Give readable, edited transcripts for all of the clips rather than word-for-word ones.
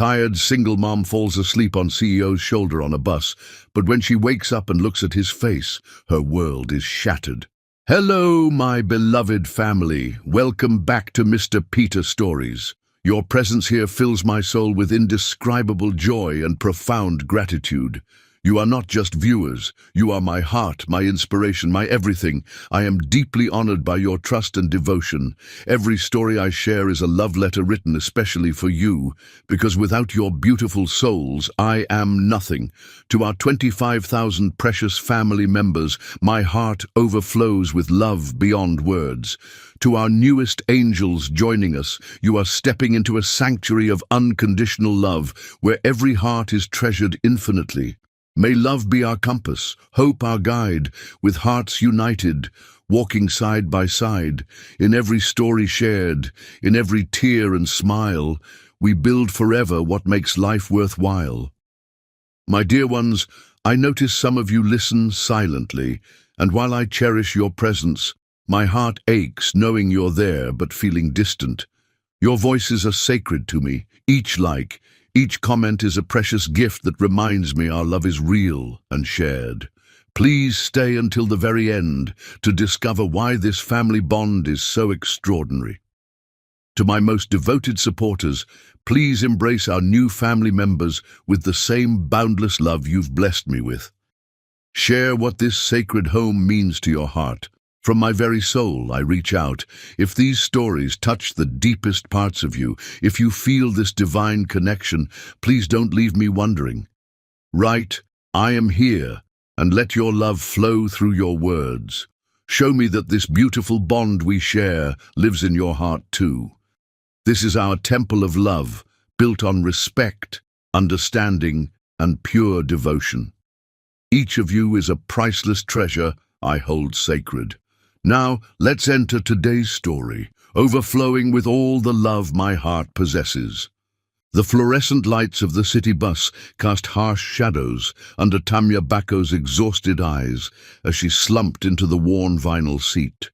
Tired single mom falls asleep on CEO's shoulder on a bus, but when she wakes up and looks at his face, her world is shattered. Hello, my beloved family. Welcome back to Mr. Peter Stories. Your presence here fills my soul with indescribable joy and profound gratitude. You are not just viewers. You are my heart, my inspiration, my everything. I am deeply honored by your trust and devotion. Every story I share is a love letter written especially for you, because without your beautiful souls, I am nothing. To our 25,000 precious family members, my heart overflows with love beyond words. To our newest angels joining us, you are stepping into a sanctuary of unconditional love, where every heart is treasured infinitely. May love be our compass, hope our guide, with hearts united, walking side by side. In every story shared, in every tear and smile, we build forever what makes life worthwhile. My dear ones, I notice some of you listen silently, and while I cherish your presence, my heart aches knowing you're there but feeling distant. Your voices are sacred to me, each comment is a precious gift that reminds me our love is real and shared. Please stay until the very end to discover why this family bond is so extraordinary. To my most devoted supporters, please embrace our new family members with the same boundless love you've blessed me with. Share what this sacred home means to your heart. From my very soul, I reach out. If these stories touch the deepest parts of you, if you feel this divine connection, please don't leave me wondering. Write, I am here, and let your love flow through your words. Show me that this beautiful bond we share lives in your heart too. This is our temple of love, built on respect, understanding, and pure devotion. Each of you is a priceless treasure I hold sacred. Now, let's enter today's story, overflowing with all the love my heart possesses. The fluorescent lights of the city bus cast harsh shadows under Tamya Bako's exhausted eyes as she slumped into the worn vinyl seat.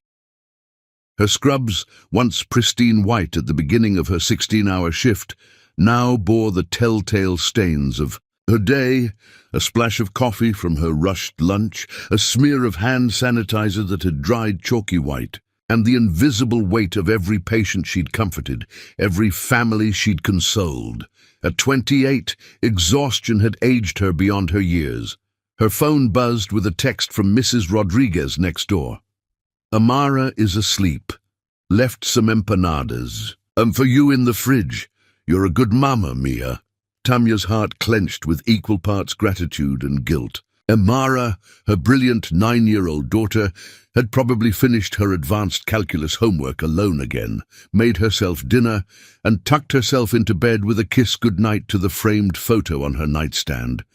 Her scrubs, once pristine white at the beginning of her 16-hour shift, now bore the telltale stains of her day, a splash of coffee from her rushed lunch, a smear of hand sanitizer that had dried chalky white, and the invisible weight of every patient she'd comforted, every family she'd consoled. At 28, exhaustion had aged her beyond her years. Her phone buzzed with a text from Mrs. Rodriguez next door. Amara is asleep. Left some empanadas. For you in the fridge. You're a good mama, Mia. Tamya's heart clenched with equal parts gratitude and guilt. Amara, her brilliant 9-year-old daughter, had probably finished her advanced calculus homework alone again, made herself dinner, and tucked herself into bed with a kiss goodnight to the framed photo on her nightstand.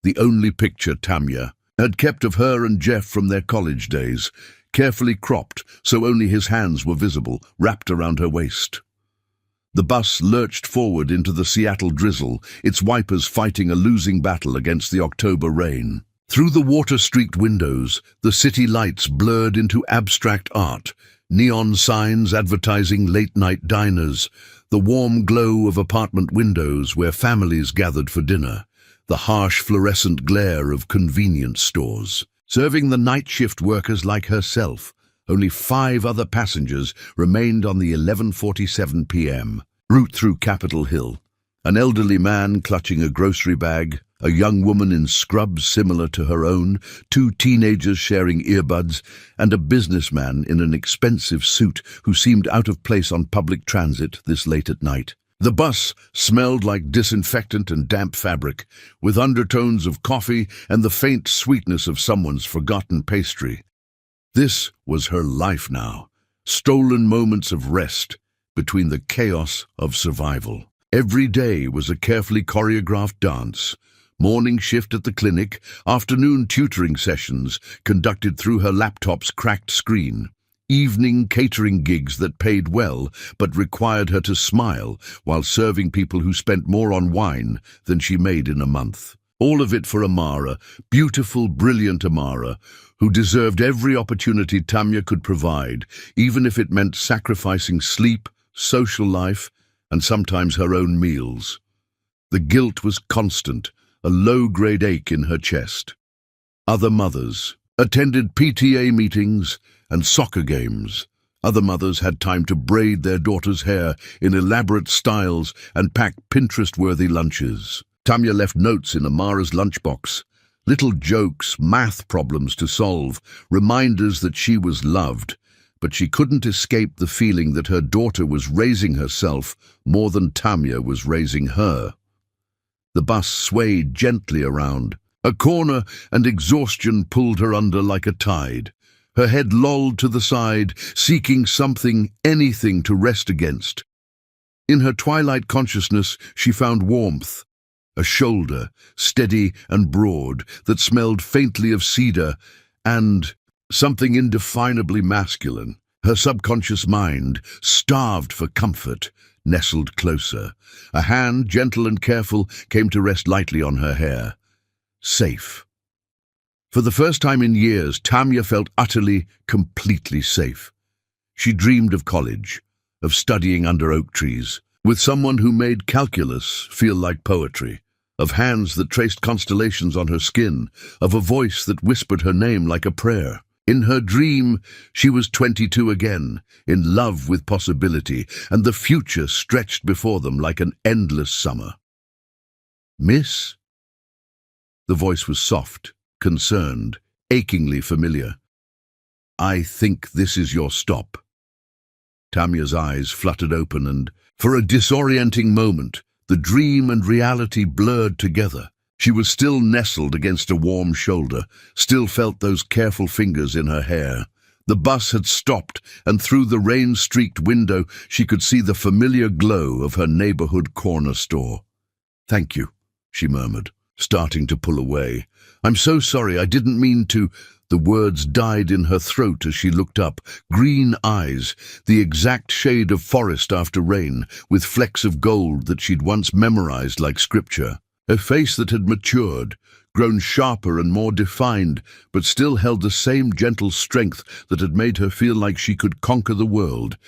The only picture Tamya had kept of her and Jeff from their college days, carefully cropped so only his hands were visible, wrapped around her waist. The bus lurched forward into the Seattle drizzle, its wipers fighting a losing battle against the October rain. Through the water-streaked windows, the city lights blurred into abstract art, neon signs advertising late-night diners, the warm glow of apartment windows where families gathered for dinner, the harsh fluorescent glare of convenience stores. Serving the night shift workers like herself, only 5 other passengers remained on the 11:47 p.m. route through Capitol Hill. An elderly man clutching a grocery bag, a young woman in scrubs similar to her own, 2 teenagers sharing earbuds, and a businessman in an expensive suit who seemed out of place on public transit this late at night. The bus smelled like disinfectant and damp fabric, with undertones of coffee and the faint sweetness of someone's forgotten pastry. This was her life now, stolen moments of rest between the chaos of survival. Every day was a carefully choreographed dance. Morning shift at the clinic, afternoon tutoring sessions conducted through her laptop's cracked screen, evening catering gigs that paid well but required her to smile while serving people who spent more on wine than she made in a month. All of it for Amara, beautiful, brilliant Amara, who deserved every opportunity Tamya could provide, even if it meant sacrificing sleep, social life, and sometimes her own meals. The guilt was constant, a low-grade ache in her chest. Other mothers attended PTA meetings and soccer games. Other mothers had time to braid their daughters' hair in elaborate styles and pack Pinterest-worthy lunches. Tamya left notes in Amara's lunchbox. Little jokes, math problems to solve, reminders that she was loved. But she couldn't escape the feeling that her daughter was raising herself more than Tamya was raising her. The bus swayed gently around a corner, and exhaustion pulled her under like a tide. Her head lolled to the side, seeking something, anything to rest against. In her twilight consciousness, she found warmth. A shoulder, steady and broad, that smelled faintly of cedar, and something indefinably masculine. Her subconscious mind, starved for comfort, nestled closer. A hand, gentle and careful, came to rest lightly on her hair. Safe. For the first time in years, Tamya felt utterly, completely safe. She dreamed of college, of studying under oak trees, with someone who made calculus feel like poetry, of hands that traced constellations on her skin, of a voice that whispered her name like a prayer. In her dream, she was 22 again, in love with possibility, and the future stretched before them like an endless summer. "Miss?" The voice was soft, concerned, achingly familiar. "I think this is your stop." Tamya's eyes fluttered open, and, for a disorienting moment, the dream and reality blurred together. She was still nestled against a warm shoulder, still felt those careful fingers in her hair. The bus had stopped, and through the rain-streaked window she could see the familiar glow of her neighborhood corner store. "Thank you," she murmured, starting to pull away. "I'm so sorry, I didn't mean to—" The words died in her throat as she looked up. Green eyes, the exact shade of forest after rain, with flecks of gold that she'd once memorized like scripture. A face that had matured, grown sharper and more defined, but still held the same gentle strength that had made her feel like she could conquer the world.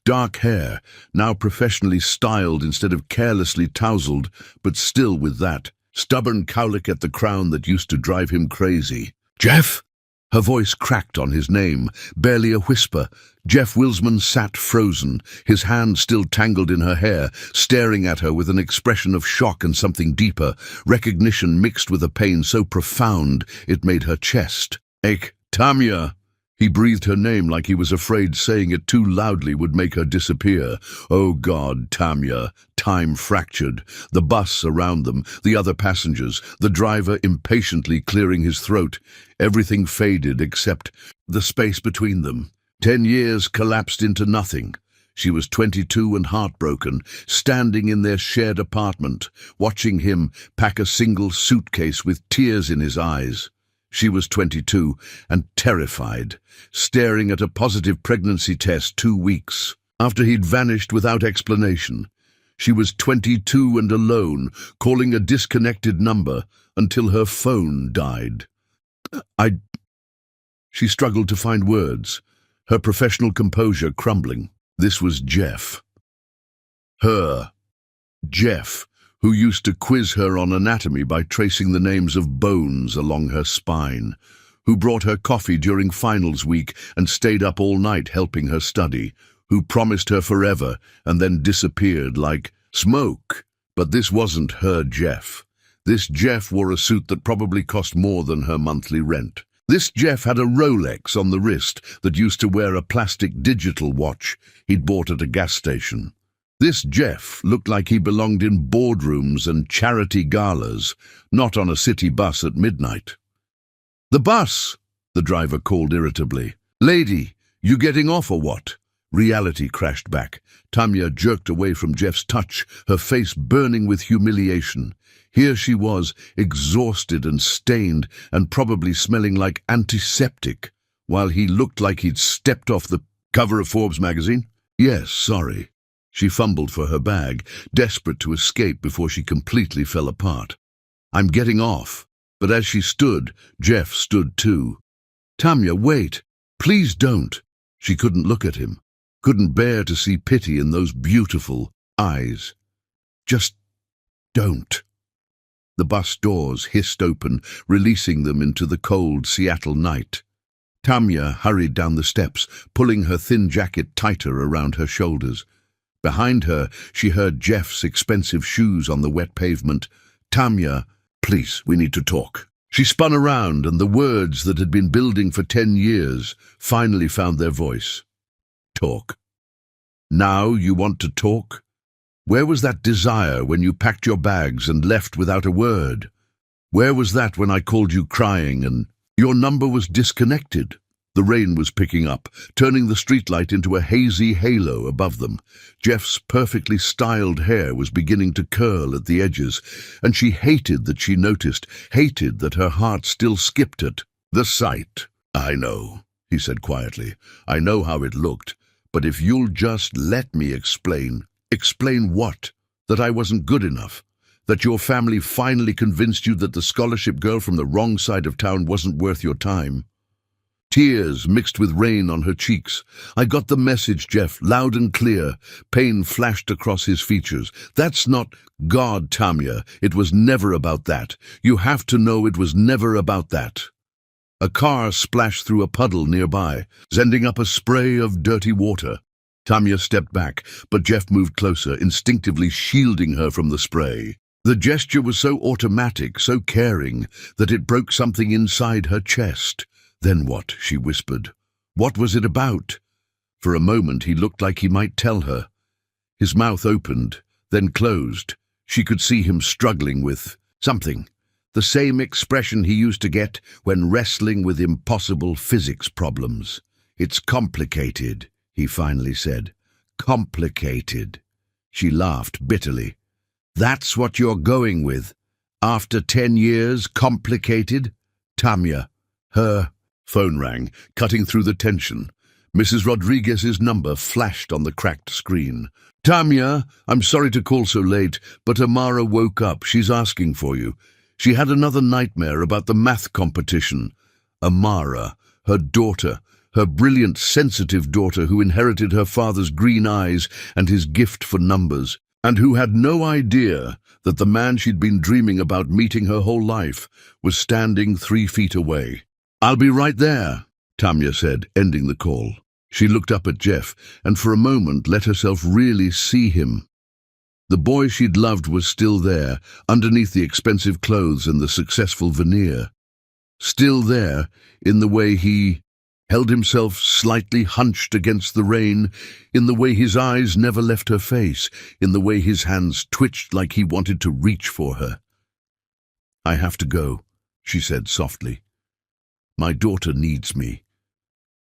Dark hair, now professionally styled instead of carelessly tousled, but still with that stubborn cowlick at the crown that used to drive him crazy. "Jeff?" Her voice cracked on his name, barely a whisper. Jeff Wilsman sat frozen, his hand still tangled in her hair, staring at her with an expression of shock and something deeper, recognition mixed with a pain so profound it made her chest ache. "Tamya!" He breathed her name like he was afraid saying it too loudly would make her disappear. Oh God, Tamya. Time fractured. The bus around them, the other passengers, the driver impatiently clearing his throat. Everything faded except the space between them. 10 years collapsed into nothing. She was 22 and heartbroken, standing in their shared apartment, watching him pack a single suitcase with tears in his eyes. She was 22 and terrified, staring at a positive pregnancy test 2 weeks after he'd vanished without explanation. She was 22 and alone, calling a disconnected number until her phone died. She struggled to find words, her professional composure crumbling. This was Jeff. Jeff, who used to quiz her on anatomy by tracing the names of bones along her spine, who brought her coffee during finals week and stayed up all night helping her study, who promised her forever and then disappeared like smoke. But this wasn't her Jeff. This Jeff wore a suit that probably cost more than her monthly rent. This Jeff had a Rolex on the wrist that used to wear a plastic digital watch he'd bought at a gas station. This Jeff looked like he belonged in boardrooms and charity galas, not on a city bus at midnight. "The bus!" the driver called irritably. "Lady, you getting off or what?" Reality crashed back. Tamya jerked away from Jeff's touch, her face burning with humiliation. Here she was, exhausted and stained, and probably smelling like antiseptic, while he looked like he'd stepped off the cover of Forbes magazine. "Yes, sorry." She fumbled for her bag, desperate to escape before she completely fell apart. "I'm getting off." But as she stood, Jeff stood too. "Tamya, wait. Please don't." She couldn't look at him, couldn't bear to see pity in those beautiful eyes. "Just Don't. The bus doors hissed open, releasing them into the cold Seattle night. Tamya hurried down the steps, pulling her thin jacket tighter around her shoulders. Behind her, she heard Jeff's expensive shoes on the wet pavement. Tamya, please, we need to talk. She spun around, and the words that had been building for 10 years finally found their voice. Talk. Now you want to talk? Where was that desire when you packed your bags and left without a word? Where was that when I called you crying and your number was disconnected? The rain was picking up, turning the streetlight into a hazy halo above them. Jeff's perfectly styled hair was beginning to curl at the edges, and she hated that she noticed, hated that her heart still skipped at the sight. I know, he said quietly. I know how it looked, but if you'll just let me explain. Explain what? That I wasn't good enough? That your family finally convinced you that the scholarship girl from the wrong side of town wasn't worth your time? Tears mixed with rain on her cheeks. I got the message, Jeff, loud and clear. Pain flashed across his features. That's not God, Tamya. It was never about that. You have to know it was never about that. A car splashed through a puddle nearby, sending up a spray of dirty water. Tamya stepped back, but Jeff moved closer, instinctively shielding her from the spray. The gesture was so automatic, so caring, that it broke something inside her chest. Then what? She whispered. What was it about? For a moment he looked like he might tell her. His mouth opened, then closed. She could see him struggling with something. The same expression he used to get when wrestling with impossible physics problems. It's complicated, he finally said. Complicated. She laughed bitterly. That's what you're going with? After 10 years, complicated? Tamya. Her phone rang, cutting through the tension. Mrs. Rodriguez's number flashed on the cracked screen. Tamya, I'm sorry to call so late, but Amara woke up. She's asking for you. She had another nightmare about the math competition. Amara, her daughter, her brilliant, sensitive daughter who inherited her father's green eyes and his gift for numbers, and who had no idea that the man she'd been dreaming about meeting her whole life was standing 3 feet away. I'll be right there, Tamya said, ending the call. She looked up at Jeff and for a moment let herself really see him. The boy she'd loved was still there, underneath the expensive clothes and the successful veneer. Still there, in the way he held himself slightly hunched against the rain, in the way his eyes never left her face, in the way his hands twitched like he wanted to reach for her. I have to go, she said softly. My daughter needs me.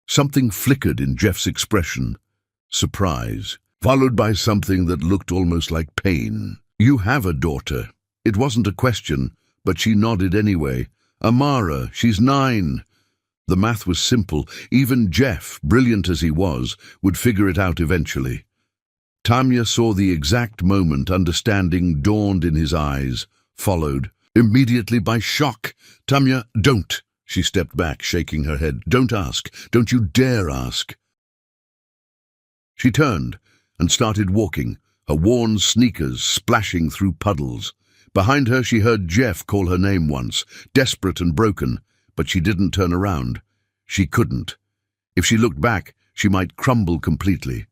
Something flickered in Jeff's expression. Surprise, followed by something that looked almost like pain. You have a daughter. It wasn't a question, but she nodded anyway. Amara, she's 9. The math was simple. Even Jeff, brilliant as he was, would figure it out eventually. Tamya saw the exact moment understanding dawned in his eyes, followed immediately by shock. Tamya, don't. She stepped back, shaking her head. Don't ask. Don't you dare ask. She turned and started walking, her worn sneakers splashing through puddles. Behind her she heard Jeff call her name once, desperate and broken, but she didn't turn around. She couldn't. If she looked back, she might crumble completely.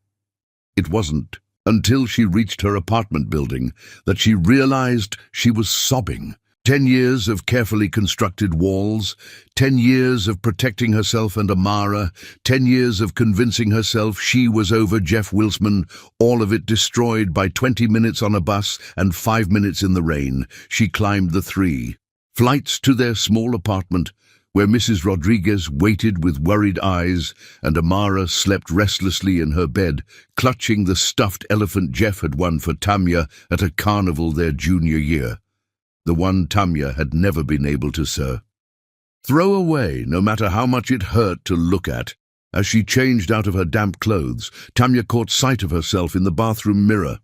It wasn't until she reached her apartment building that she realized she was sobbing. 10 years of carefully constructed walls, 10 years of protecting herself and Amara, 10 years of convincing herself she was over Jeff Wilsman, all of it destroyed by 20 minutes on a bus and 5 minutes in the rain. She climbed the 3 flights to their small apartment, where Mrs. Rodriguez waited with worried eyes and Amara slept restlessly in her bed, clutching the stuffed elephant Jeff had won for Tamya at a carnival their junior year. The one Tamya had never been able to throw away, no matter how much it hurt to look at. As she changed out of her damp clothes, Tamya caught sight of herself in the bathroom mirror.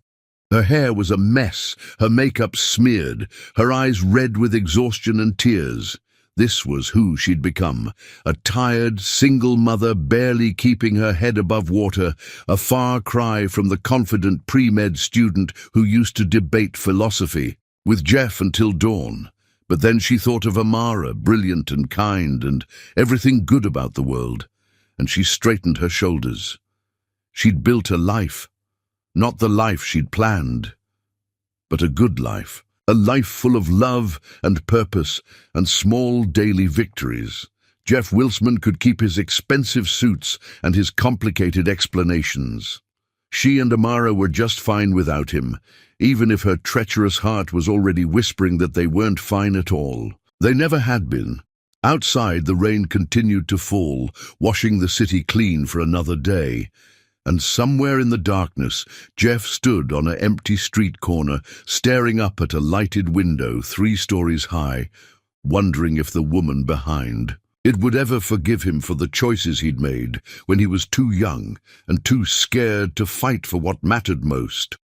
Her hair was a mess, her makeup smeared, her eyes red with exhaustion and tears. This was who she'd become, a tired, single mother barely keeping her head above water, a far cry from the confident pre-med student who used to debate philosophy. with Jeff until dawn. But then she thought of Amara, brilliant and kind and everything good about the world, and she straightened her shoulders. She'd built a life, not the life she'd planned, but a good life. A life full of love and purpose and small daily victories. Jeff Wilsman could keep his expensive suits and his complicated explanations. She and Amara were just fine without him, even if her treacherous heart was already whispering that they weren't fine at all. They never had been. Outside, the rain continued to fall, washing the city clean for another day. And somewhere in the darkness, Jeff stood on an empty street corner, staring up at a lighted window 3 stories high, wondering if the woman behind it would ever forgive him for the choices he'd made when he was too young and too scared to fight for what mattered most.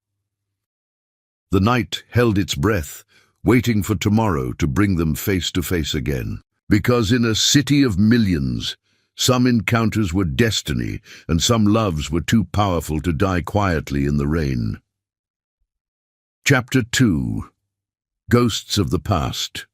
The night held its breath, waiting for tomorrow to bring them face to face again. Because in a city of millions, some encounters were destiny, and some loves were too powerful to die quietly in the rain. Chapter 2. Ghosts of the Past.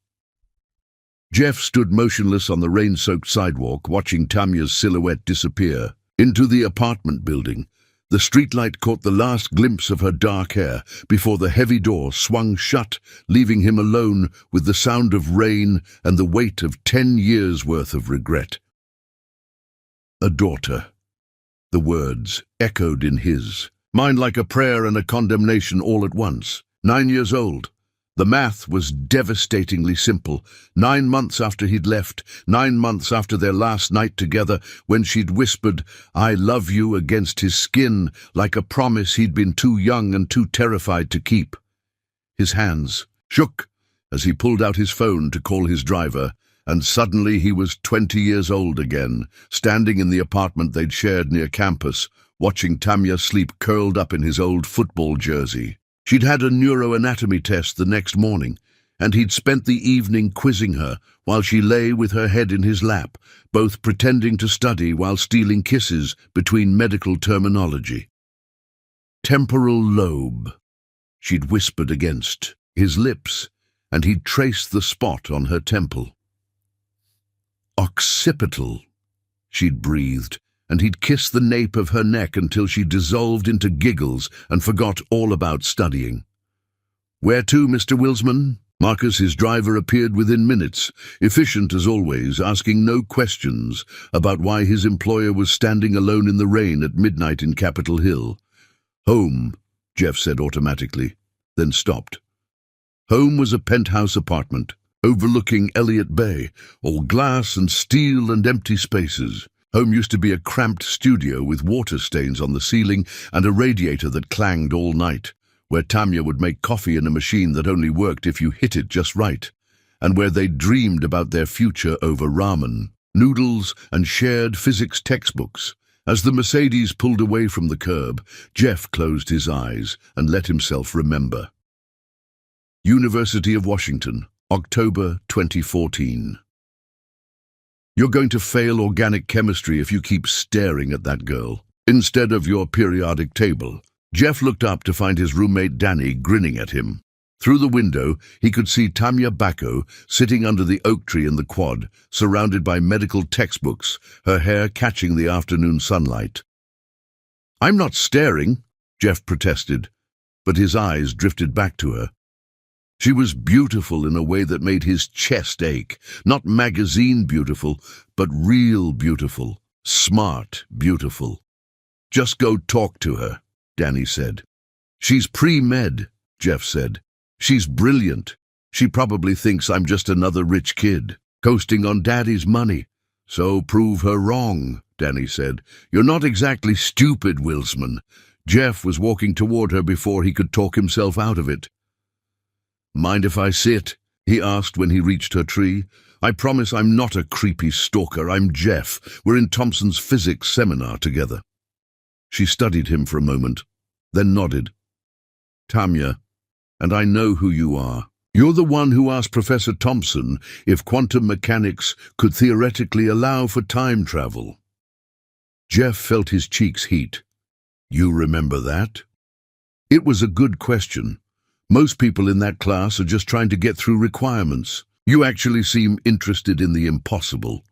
Jeff stood motionless on the rain-soaked sidewalk, watching Tamya's silhouette disappear into the apartment building. The streetlight caught the last glimpse of her dark hair before the heavy door swung shut, leaving him alone with the sound of rain and the weight of 10 years' worth of regret. A daughter. The words echoed in his mind like a prayer and a condemnation all at once. 9 years old. The math was devastatingly simple. 9 months after he'd left, 9 months after their last night together, when she'd whispered, "I love you," against his skin, like a promise he'd been too young and too terrified to keep. His hands shook as he pulled out his phone to call his driver, and suddenly he was 20 years old again, standing in the apartment they'd shared near campus, watching Tamya sleep curled up in his old football jersey. She'd had a neuroanatomy test the next morning, and he'd spent the evening quizzing her while she lay with her head in his lap, both pretending to study while stealing kisses between medical terminology. Temporal lobe, she'd whispered against his lips, and he'd traced the spot on her temple. Occipital, she'd breathed, and he'd kissed the nape of her neck until she dissolved into giggles and forgot all about studying. "Where to, Mr. Wilsman?" Marcus, his driver, appeared within minutes, efficient as always, asking no questions about why his employer was standing alone in the rain at midnight in Capitol Hill. "Home," Jeff said automatically, then stopped. Home was a penthouse apartment, overlooking Elliott Bay, all glass and steel and empty spaces. Home used to be a cramped studio with water stains on the ceiling and a radiator that clanged all night, where Tamya would make coffee in a machine that only worked if you hit it just right, and where they dreamed about their future over ramen, noodles, and shared physics textbooks. As the Mercedes pulled away from the curb, Jeff closed his eyes and let himself remember. University of Washington, October 2014. "You're going to fail organic chemistry if you keep staring at that girl instead of your periodic table." Jeff looked up to find his roommate Danny grinning at him. Through the window, he could see Tamya Bacco sitting under the oak tree in the quad, surrounded by medical textbooks, her hair catching the afternoon sunlight. "I'm not staring," Jeff protested, but his eyes drifted back to her. She was beautiful in a way that made his chest ache. Not magazine beautiful, but real beautiful. Smart beautiful. "Just go talk to her," Danny said. "She's pre-med," Jeff said. "She's brilliant. She probably thinks I'm just another rich kid, coasting on Daddy's money. So prove her wrong," Danny said. "You're not exactly stupid, Wilsman." Jeff was walking toward her before he could talk himself out of it. "Mind if I sit?" he asked when he reached her tree. "I promise I'm not a creepy stalker. I'm Jeff. We're in Thompson's physics seminar together." She studied him for a moment, then nodded. "Tamya, and I know who you are. You're the one who asked Professor Thompson if quantum mechanics could theoretically allow for time travel." Jeff felt his cheeks heat. "You remember that?" It was a good question. Most people in that class are just trying to get through requirements. You actually seem interested in the impossible.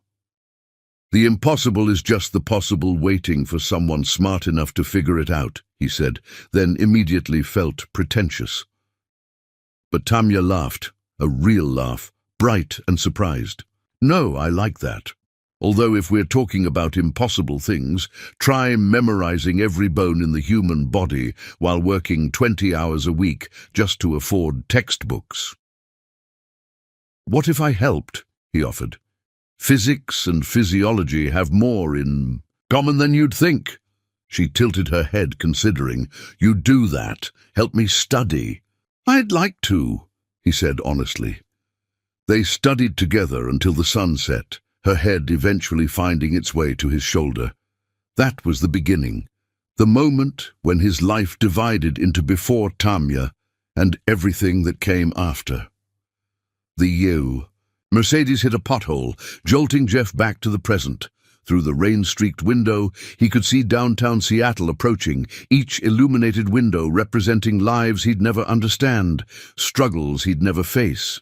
The impossible is just the possible waiting for someone smart enough to figure it out, he said, then immediately felt pretentious. But Tamya laughed, a real laugh, bright and surprised. No, I like that. Although if we're talking about impossible things, try memorizing every bone in the human body while working 20 hours a week just to afford textbooks. What if I helped? He offered. Physics and physiology have more in common than you'd think. She tilted her head, considering. You do that. Help me study. I'd like to, he said honestly. They studied together until the sun set, her head eventually finding its way to his shoulder. That was the beginning, the moment when his life divided into before Tamya and everything that came after. The U. Mercedes hit a pothole, jolting Jeff back to the present. Through the rain-streaked window, he could see downtown Seattle approaching, each illuminated window representing lives he'd never understand, struggles he'd never face.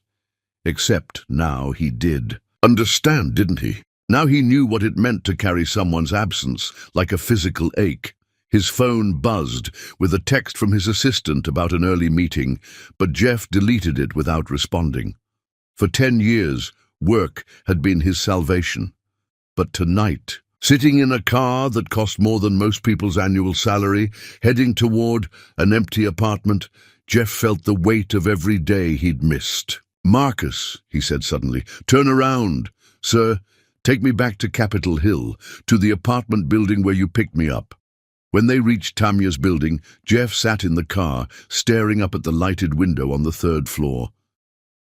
Except now he did. Understand, didn't he? Now he knew what it meant to carry someone's absence, like a physical ache. His phone buzzed, with a text from his assistant about an early meeting, but Jeff deleted it without responding. For 10 years, work had been his salvation. But tonight, sitting in a car that cost more than most people's annual salary, heading toward an empty apartment, Jeff felt the weight of every day he'd missed. Marcus, he said suddenly, turn around. Sir, take me back to Capitol Hill, to the apartment building where you picked me up. When they reached Tamya's building, Jeff sat in the car, staring up at the lighted window on the 3rd floor.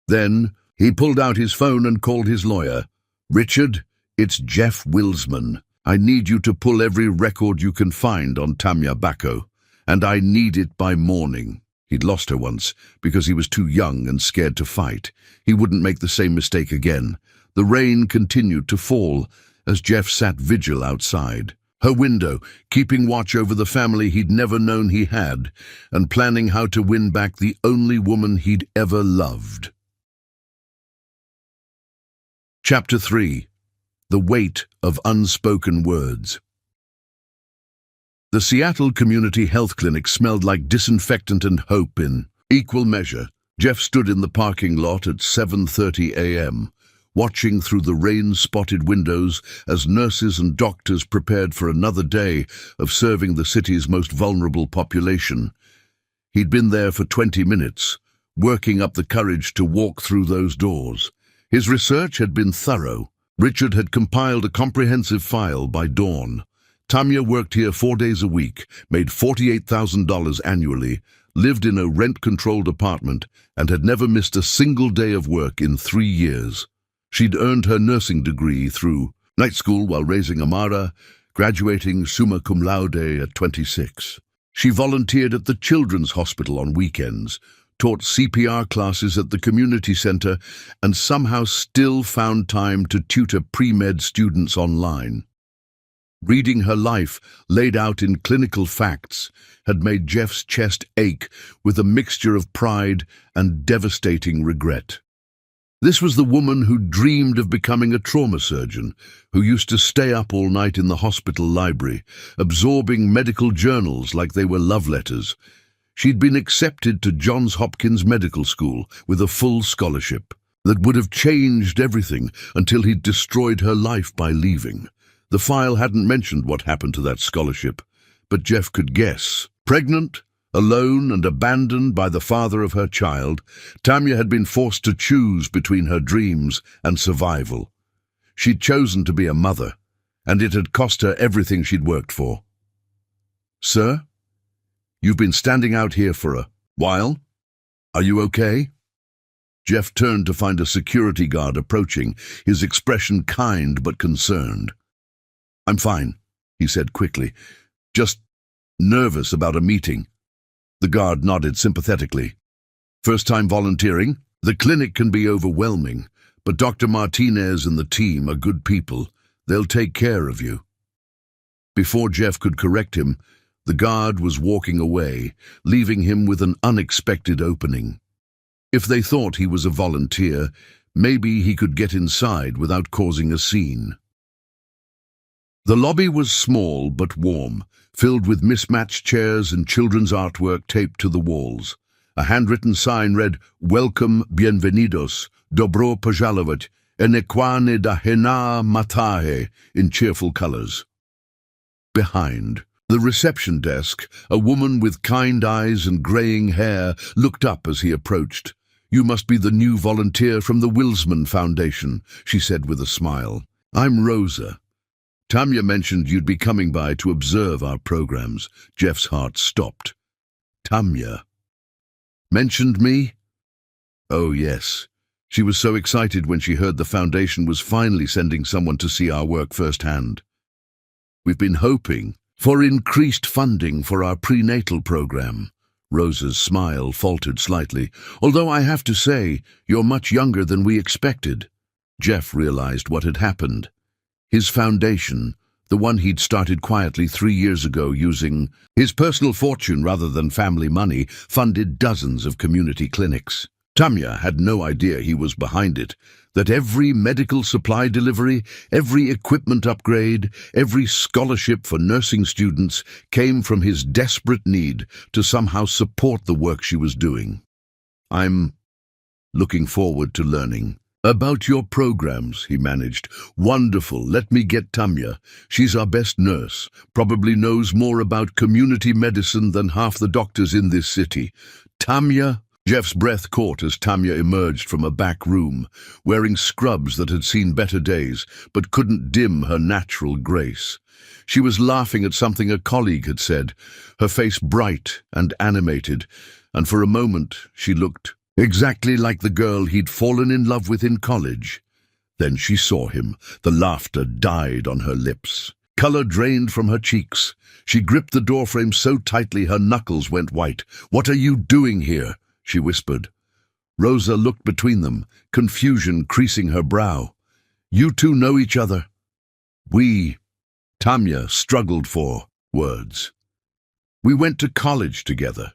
Then he pulled out his phone and called his lawyer. Richard, it's Jeff Wilsman. I need you to pull every record you can find on Tamya Bacco, and I need it by morning. He'd lost her once, because he was too young and scared to fight. He wouldn't make the same mistake again. The rain continued to fall as Jeff sat vigil outside. Her window, keeping watch over the family he'd never known he had, and planning how to win back the only woman he'd ever loved. Chapter 3. The Weight of Unspoken Words. The Seattle Community Health Clinic smelled like disinfectant and hope in equal measure. Jeff stood in the parking lot at 7:30 a.m., watching through the rain-spotted windows as nurses and doctors prepared for another day of serving the city's most vulnerable population. He'd been there for 20 minutes, working up the courage to walk through those doors. His research had been thorough. Richard had compiled a comprehensive file by dawn. Tamya worked here 4 days a week, made $48,000 annually, lived in a rent-controlled apartment, and had never missed a single day of work in 3 years. She'd earned her nursing degree through night school while raising Amara, graduating summa cum laude at 26. She volunteered at the Children's Hospital on weekends, taught CPR classes at the community center, and somehow still found time to tutor pre-med students online. Reading her life, laid out in clinical facts, had made Jeff's chest ache with a mixture of pride and devastating regret. This was the woman who dreamed of becoming a trauma surgeon, who used to stay up all night in the hospital library, absorbing medical journals like they were love letters. She'd been accepted to Johns Hopkins Medical School with a full scholarship that would have changed everything until he'd destroyed her life by leaving. The file hadn't mentioned what happened to that scholarship, but Jeff could guess. Pregnant, alone and abandoned by the father of her child, Tamya had been forced to choose between her dreams and survival. She'd chosen to be a mother, and it had cost her everything she'd worked for. Sir, you've been standing out here for a while. Are you okay? Jeff turned to find a security guard approaching, his expression kind but concerned. I'm fine, he said quickly. Just nervous about a meeting. The guard nodded sympathetically. First time volunteering? The clinic can be overwhelming, but Dr. Martinez and the team are good people. They'll take care of you. Before Jeff could correct him, The guard was walking away, leaving him with an unexpected opening. If they thought he was a volunteer, maybe he could get inside without causing a scene. The lobby was small but warm, filled with mismatched chairs and children's artwork taped to the walls. A handwritten sign read, "Welcome, bienvenidos, dobro požalovat, enequane da hena matahe," in cheerful colors. Behind the reception desk, a woman with kind eyes and graying hair looked up as he approached. "You must be the new volunteer from the Wilsman Foundation," she said with a smile. "I'm Rosa. Tanya mentioned you'd be coming by to observe our programs." Jeff's heart stopped. Tanya mentioned me? Oh, yes. She was so excited when she heard the foundation was finally sending someone to see our work firsthand. "We've been hoping for increased funding for our prenatal program." Rosa's smile faltered slightly. "Although I have to say, you're much younger than we expected." Jeff realized what had happened. His foundation, the one he'd started quietly 3 years ago using his personal fortune rather than family money, funded dozens of community clinics. Tanya had no idea he was behind it, that every medical supply delivery, every equipment upgrade, every scholarship for nursing students came from his desperate need to somehow support the work she was doing. "I'm looking forward to learning about your programs," he managed. "Wonderful. Let me get Tanya. She's our best nurse, probably knows more about community medicine than half the doctors in this city." "Tanya?" Jeff's breath caught as Tanya emerged from a back room, wearing scrubs that had seen better days, but couldn't dim her natural grace. She was laughing at something a colleague had said, her face bright and animated, and for a moment she looked exactly like the girl he'd fallen in love with in college. Then she saw him. The laughter died on her lips. Color drained from her cheeks. She gripped the doorframe so tightly her knuckles went white. "What are you doing here?" she whispered. Rosa looked between them, confusion creasing her brow. "You two know each other?" Tanya struggled for words. "We went to college together."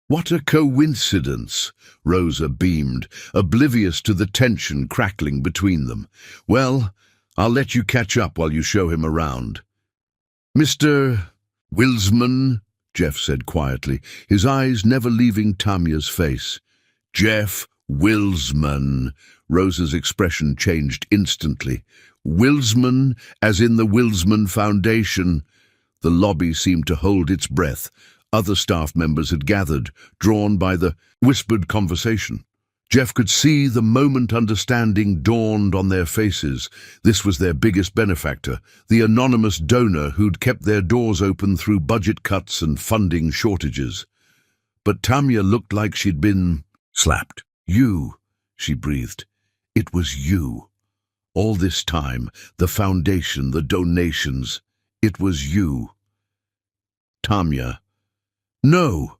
"What a coincidence," Rosa beamed, oblivious to the tension crackling between them. "Well, I'll let you catch up while you show him around." "Mr. Wilsman," Jeff said quietly, his eyes never leaving Tanya's face. "Jeff Wilsman." Rosa's expression changed instantly. "Wilsman, as in the Wilsman Foundation." The lobby seemed to hold its breath. Other staff members had gathered, drawn by the whispered conversation. Jeff could see the moment understanding dawned on their faces. This was their biggest benefactor, the anonymous donor who'd kept their doors open through budget cuts and funding shortages. But Tanya looked like she'd been slapped. "You," she breathed. "It was you. All this time, the foundation, the donations, it was you." Tanya. "No."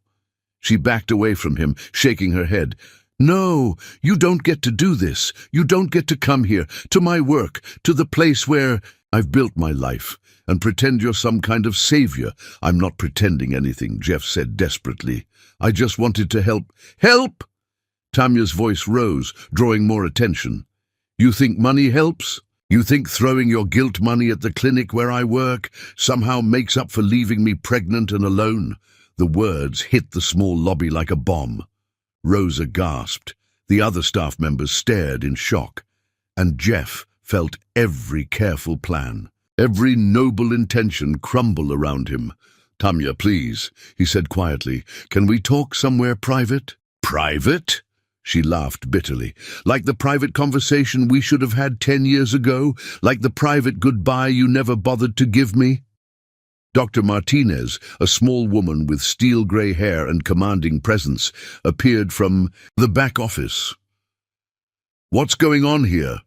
She backed away from him, shaking her head. "No, you don't get to do this. You don't get to come here, to my work, to the place where I've built my life, and pretend you're some kind of savior." "I'm not pretending anything," Jeff said desperately. "I just wanted to help." "Help?" Tanya's voice rose, drawing more attention. "You think money helps? You think throwing your guilt money at the clinic where I work somehow makes up for leaving me pregnant and alone?" The words hit the small lobby like a bomb. Rosa gasped. The other staff members stared in shock. And Jeff felt every careful plan, every noble intention crumble around him. "Tanya, please," he said quietly. "Can we talk somewhere private?" "Private?" She laughed bitterly. "Like the private conversation we should have had 10 years ago? Like the private goodbye you never bothered to give me?" Dr. Martinez, a small woman with steel-gray hair and commanding presence, appeared from the back office. "What's going on here?"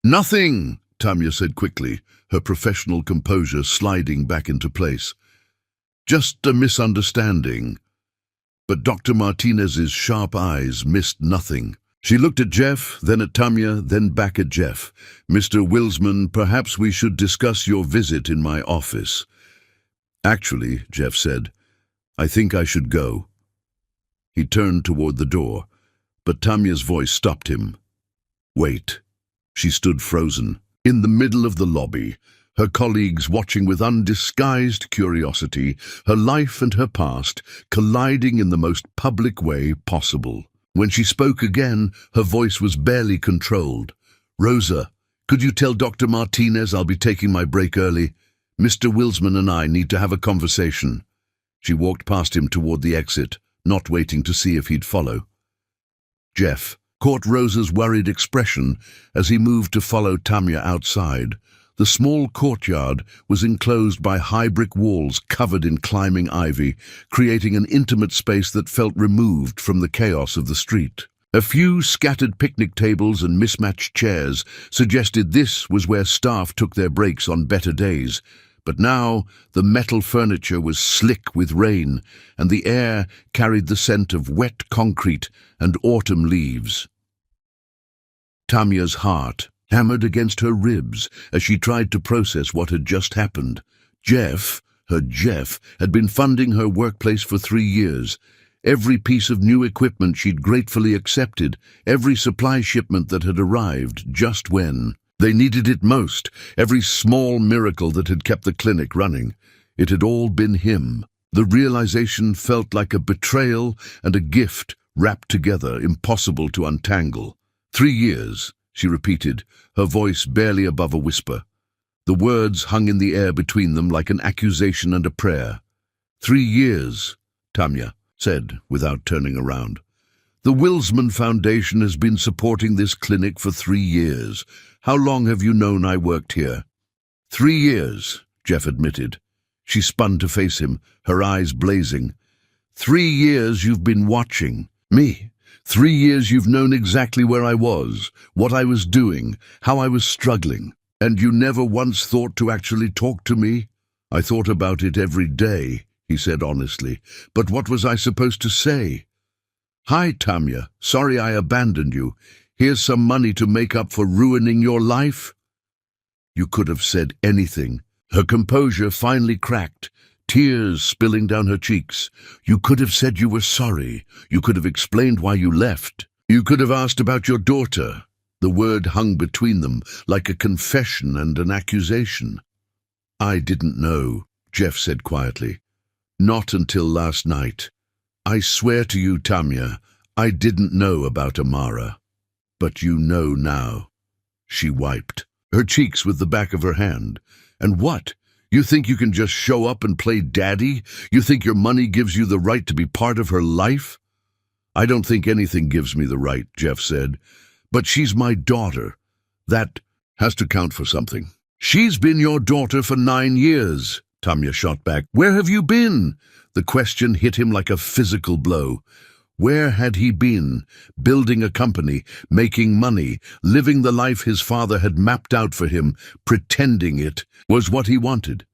"Nothing," Tanya said quickly, her professional composure sliding back into place. "Just a misunderstanding." But Dr. Martinez's sharp eyes missed nothing. She looked at Jeff, then at Tanya, then back at Jeff. "Mr. Wilsman, perhaps we should discuss your visit in my office." Actually, Jeff said, I think I should go. He turned toward the door, but Tamya's voice stopped him. Wait. She stood frozen, in the middle of the lobby, her colleagues watching with undisguised curiosity, her life and her past colliding in the most public way possible. When she spoke again, her voice was barely controlled. Rosa, could you tell Dr. Martinez I'll be taking my break early? Mr. Wilsman and I need to have a conversation. She walked past him toward the exit, not waiting to see if he'd follow. Jeff caught Rosa's worried expression as he moved to follow Tamya outside. The small courtyard was enclosed by high brick walls covered in climbing ivy, creating an intimate space that felt removed from the chaos of the street. A few scattered picnic tables and mismatched chairs suggested this was where staff took their breaks on better days, but now the metal furniture was slick with rain, and the air carried the scent of wet concrete and autumn leaves. Tamya's heart hammered against her ribs as she tried to process what had just happened. Jeff, had been funding her workplace for 3 years. Every piece of new equipment she'd gratefully accepted, every supply shipment that had arrived just when they needed it most, every small miracle that had kept the clinic running. It had all been him. The realization felt like a betrayal and a gift wrapped together, impossible to untangle. 3 years, she repeated, her voice barely above a whisper. The words hung in the air between them like an accusation and a prayer. 3 years, Tamya said without turning around. The Wilsman Foundation has been supporting this clinic for 3 years. How long have you known I worked here? 3 years, Jeff admitted. She spun to face him, her eyes blazing. 3 years you've been watching me. 3 years you've known exactly where I was, what I was doing, how I was struggling. And you never once thought to actually talk to me? I thought about it every day, he said honestly. But what was I supposed to say? Hi, Tamya. Sorry I abandoned you. Here's some money to make up for ruining your life. You could have said anything. Her composure finally cracked, tears spilling down her cheeks. You could have said you were sorry. You could have explained why you left. You could have asked about your daughter. The word hung between them, like a confession and an accusation. I didn't know, Jeff said quietly. Not until last night. I swear to you, Tamya, I didn't know about Amara. But you know now. She wiped her cheeks with the back of her hand. And what? You think you can just show up and play daddy? You think your money gives you the right to be part of her life? I don't think anything gives me the right, Jeff said. But she's my daughter. That has to count for something. She's been your daughter for 9 years, Tamya shot back. Where have you been? The question hit him like a physical blow. Where had he been? Building a company, making money, living the life his father had mapped out for him, pretending it was what he wanted.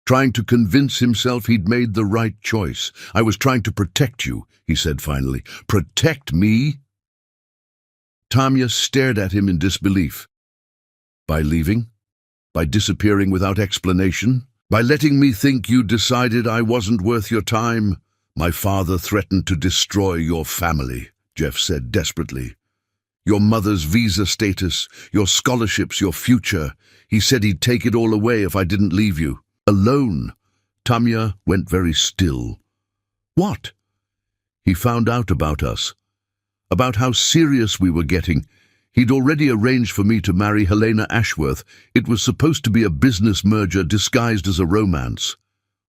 Trying to convince himself he'd made the right choice. I was trying to protect you, he said finally. Protect me? Tamya stared at him in disbelief. By leaving? By disappearing without explanation? By letting me think you decided I wasn't worth your time? My father threatened to destroy your family, Jeff said desperately. Your mother's visa status, your scholarships, your future. He said he'd take it all away if I didn't leave you. Alone. Tamya went very still. What? He found out about us. About how serious we were getting. He'd already arranged for me to marry Helena Ashworth. It was supposed to be a business merger disguised as a romance.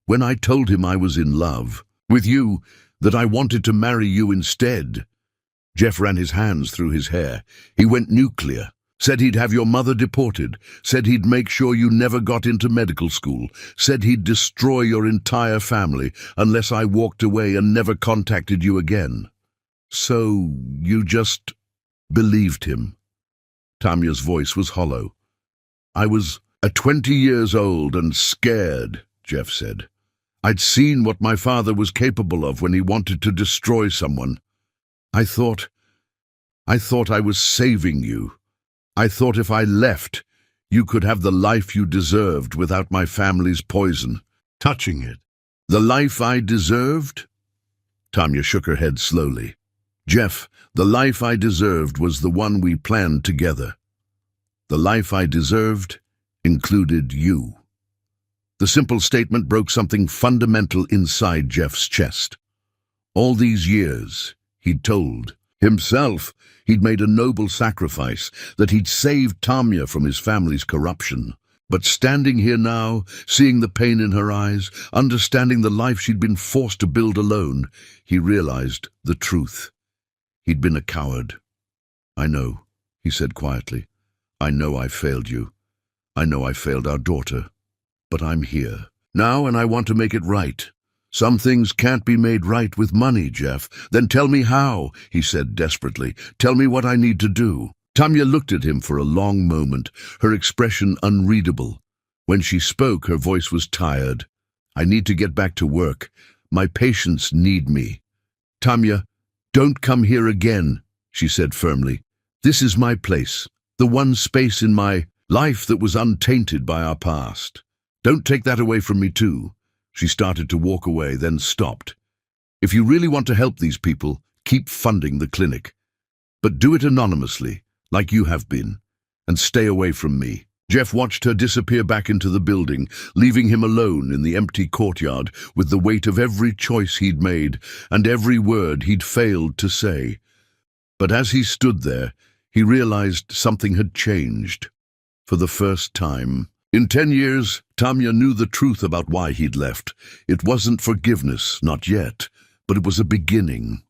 When I told him I was in love with you, that I wanted to marry you instead. Jeff ran his hands through his hair. He went nuclear. Said he'd have your mother deported. Said he'd make sure you never got into medical school. Said he'd destroy your entire family unless I walked away and never contacted you again. So you just believed him. Tamya's voice was hollow. I was 20 years old and scared, Jeff said. I'd seen what my father was capable of when he wanted to destroy someone. I thought I was saving you. I thought if I left, you could have the life you deserved without my family's poison. Touching it, The life I deserved? Tanya shook her head slowly. Jeff, the life I deserved was the one we planned together. The life I deserved included you. The simple statement broke something fundamental inside Jeff's chest. All these years, he'd told himself he'd made a noble sacrifice, that he'd saved Tanya from his family's corruption. But standing here now, seeing the pain in her eyes, understanding the life she'd been forced to build alone, he realized the truth. He'd been a coward. I know, he said quietly. I know I failed you. I know I failed our daughter. But I'm here now, and I want to make it right. Some things can't be made right with money, Jeff. Then tell me how, he said desperately. Tell me what I need to do. Tanya looked at him for a long moment, her expression unreadable. When she spoke, her voice was tired. I need to get back to work. My patients need me. Tanya, don't come here again, she said firmly. This is my place, the one space in my life that was untainted by our past. Don't take that away from me too. She started to walk away, then stopped. If you really want to help these people, keep funding the clinic. But do it anonymously, like you have been, and stay away from me. Jeff watched her disappear back into the building, leaving him alone in the empty courtyard with the weight of every choice he'd made and every word he'd failed to say. But as he stood there, he realized something had changed. For the first time in 10 years, Tanya knew the truth about why he'd left. It wasn't forgiveness, not yet, but it was a beginning.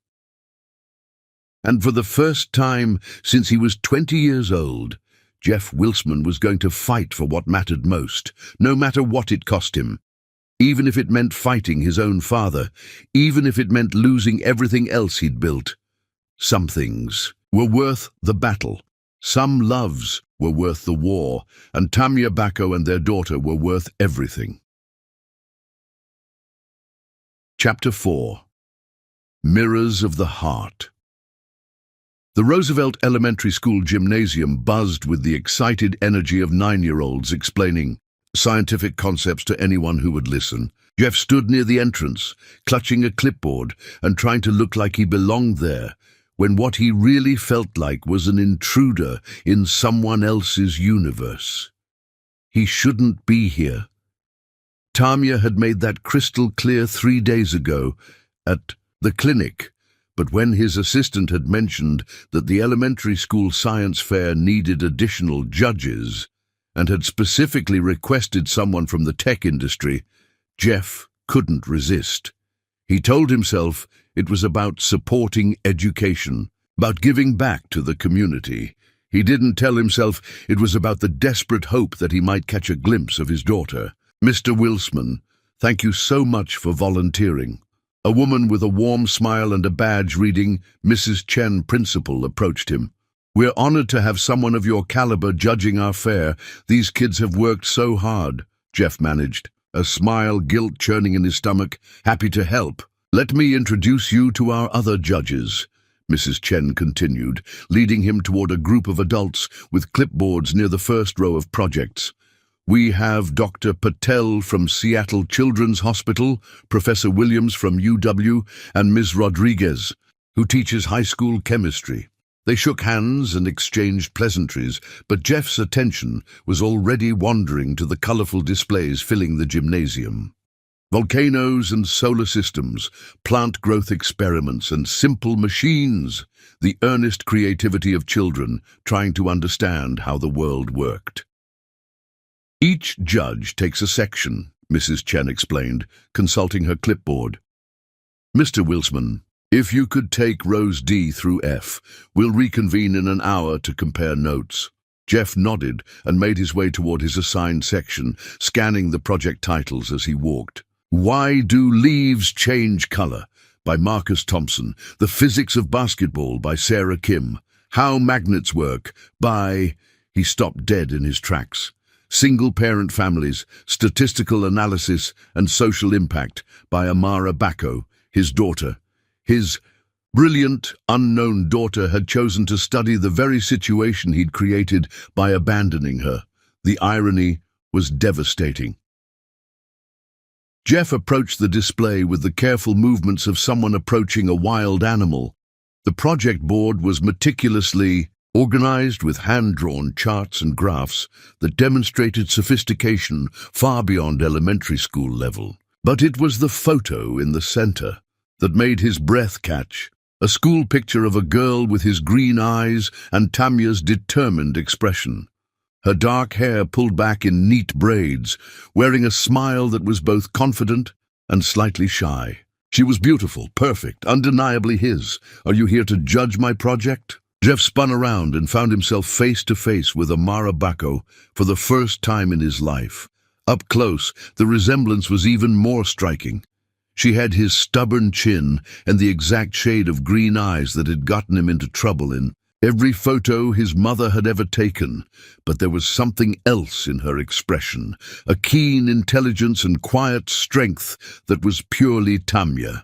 And for the first time since he was 20 years old, Jeff Wilsman was going to fight for what mattered most, no matter what it cost him. Even if it meant fighting his own father, even if it meant losing everything else he'd built. Some things were worth the battle. Some loves were worth the war, and Tanya Bacco and their daughter were worth everything. Chapter 4. Mirrors of the Heart. The Roosevelt Elementary School gymnasium buzzed with the excited energy of 9-year-olds explaining scientific concepts to anyone who would listen. Jeff stood near the entrance, clutching a clipboard and trying to look like he belonged there, when what he really felt like was an intruder in someone else's universe. He shouldn't be here. Tanya had made that crystal clear 3 days ago at the clinic, but when his assistant had mentioned that the elementary school science fair needed additional judges and had specifically requested someone from the tech industry, Jeff couldn't resist. He told himself it was about supporting education, about giving back to the community. He didn't tell himself it was about the desperate hope that he might catch a glimpse of his daughter. Mr. Wilsman, thank you so much for volunteering. A woman with a warm smile and a badge reading Mrs. Chen Principal approached him. We're honored to have someone of your caliber judging our fair. These kids have worked so hard, Jeff managed, a smile guilt churning in his stomach. Happy to help. Let me introduce you to our other judges, Mrs. Chen continued, leading him toward a group of adults with clipboards near the first row of projects. We have Dr. Patel from Seattle Children's Hospital, Professor Williams from UW, and Ms. Rodriguez, who teaches high school chemistry. They shook hands and exchanged pleasantries, but Jeff's attention was already wandering to the colorful displays filling the gymnasium. Volcanoes and solar systems, plant growth experiments and simple machines, the earnest creativity of children trying to understand how the world worked. Each judge takes a section, Mrs. Chen explained, consulting her clipboard. Mr. Wilsman, if you could take rows D through F, we'll reconvene in an hour to compare notes. Jeff nodded and made his way toward his assigned section, scanning the project titles as he walked. Why Do Leaves Change Color? By Marcus Thompson. The Physics of Basketball by Sarah Kim. How Magnets Work by... He stopped dead in his tracks. Single-Parent Families, Statistical Analysis and Social Impact by Amara Bacco, his daughter. His brilliant, unknown daughter had chosen to study the very situation he'd created by abandoning her. The irony was devastating. Jeff approached the display with the careful movements of someone approaching a wild animal. The project board was meticulously organized with hand-drawn charts and graphs that demonstrated sophistication far beyond elementary school level. But it was the photo in the center that made his breath catch. A school picture of a girl with his green eyes and Tamya's determined expression. Her dark hair pulled back in neat braids, wearing a smile that was both confident and slightly shy. She was beautiful, perfect, undeniably his. Are you here to judge my project? Jeff spun around and found himself face to face with Amara Bacco for the first time in his life. Up close, the resemblance was even more striking. She had his stubborn chin and the exact shade of green eyes that had gotten him into trouble in every photo his mother had ever taken. But there was something else in her expression, a keen intelligence and quiet strength that was purely Tamya.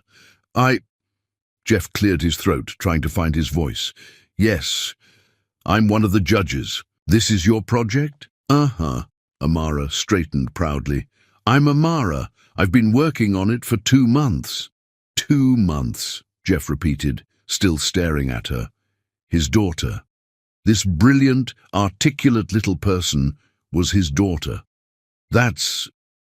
Jeff cleared his throat, trying to find his voice. Yes, I'm one of the judges. This is your project? Uh-huh. Amara straightened proudly. I'm Amara. I've been working on it for 2 months. 2 months, Jeff repeated, still staring at her. His daughter. This brilliant, articulate little person was his daughter. That's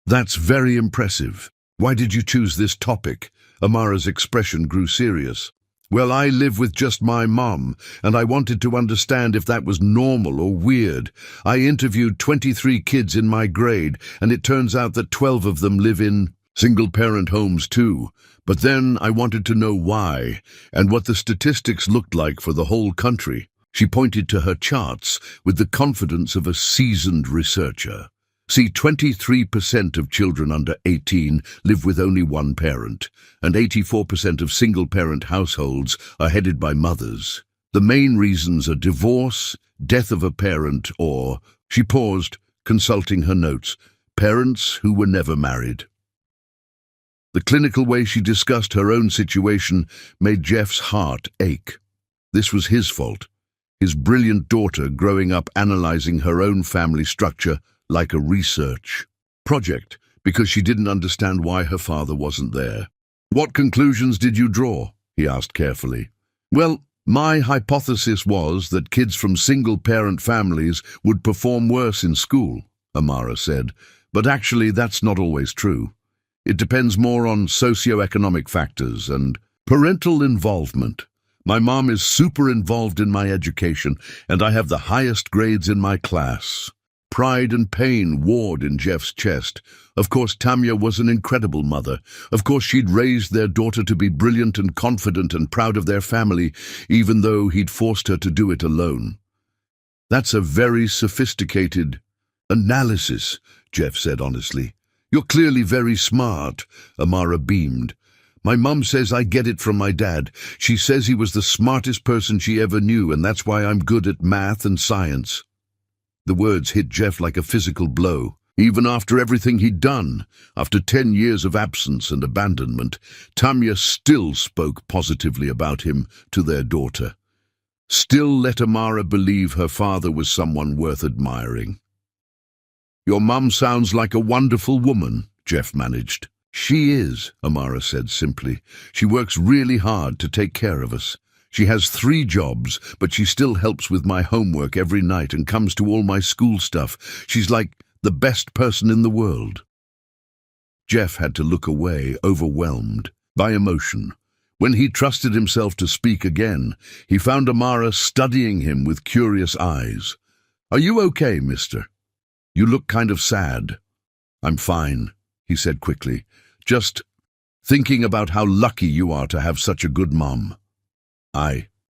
very impressive. Why did you choose this topic? Amara's expression grew serious. Well, I live with just my mom, and I wanted to understand if that was normal or weird. I interviewed 23 kids in my grade, and it turns out that 12 of them live in single-parent homes too. But then I wanted to know why, and what the statistics looked like for the whole country. She pointed to her charts with the confidence of a seasoned researcher. See, 23% of children under 18 live with only one parent, and 84% of single-parent households are headed by mothers. The main reasons are divorce, death of a parent, or, she paused, consulting her notes, parents who were never married. The clinical way she discussed her own situation made Jeff's heart ache. This was his fault. His brilliant daughter growing up analyzing her own family structure like a research project because she didn't understand why her father wasn't there. What conclusions did you draw? He asked carefully. Well, my hypothesis was that kids from single-parent families would perform worse in school, Amara said, but actually that's not always true. It depends more on socioeconomic factors and parental involvement. My mom is super involved in my education, and I have the highest grades in my class. Pride and pain warred in Jeff's chest. Of course, Tamya was an incredible mother. Of course, she'd raised their daughter to be brilliant and confident and proud of their family, even though he'd forced her to do it alone. That's a very sophisticated analysis, Jeff said honestly. You're clearly very smart, Amara beamed. My mum says I get it from my dad. She says he was the smartest person she ever knew, and that's why I'm good at math and science. The words hit Jeff like a physical blow. Even after everything he'd done, after 10 years of absence and abandonment, Tamya still spoke positively about him to their daughter. Still let Amara believe her father was someone worth admiring. Your mum sounds like a wonderful woman, Jeff managed. She is, Amara said simply. She works really hard to take care of us. She has 3 jobs, but she still helps with my homework every night and comes to all my school stuff. She's like the best person in the world. Jeff had to look away, overwhelmed by emotion. When he trusted himself to speak again, he found Amara studying him with curious eyes. Are you okay, mister? You look kind of sad. I'm fine, he said quickly. Just thinking about how lucky you are to have such a good mom.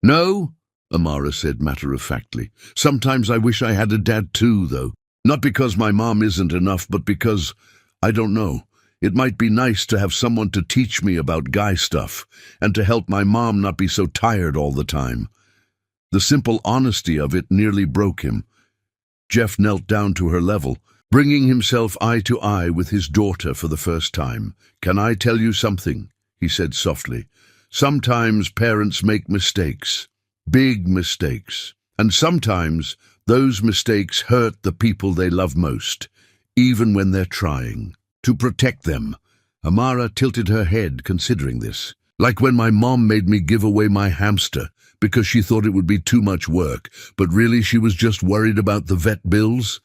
No, Amara said matter-of-factly. Sometimes I wish I had a dad too, though. Not because my mom isn't enough, but because, I don't know, it might be nice to have someone to teach me about guy stuff and to help my mom not be so tired all the time. The simple honesty of it nearly broke him. Jeff knelt down to her level, bringing himself eye to eye with his daughter for the first time. Can I tell you something? He said softly. Sometimes parents make mistakes, big mistakes, and sometimes those mistakes hurt the people they love most, even when they're trying to protect them. Amara tilted her head, considering this. Like when my mom made me give away my hamster because she thought it would be too much work, but really she was just worried about the vet bills?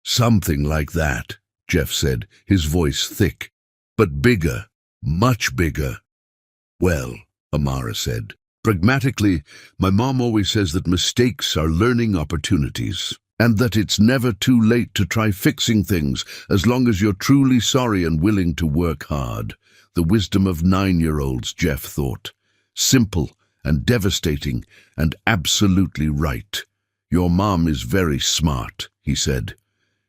Something like that, Jeff said, his voice thick. But bigger, much bigger. Well, Amara said, pragmatically, my mom always says that mistakes are learning opportunities, and that it's never too late to try fixing things as long as you're truly sorry and willing to work hard. The wisdom of 9-year-olds, Jeff thought. Simple and devastating and absolutely right. Your mom is very smart, he said.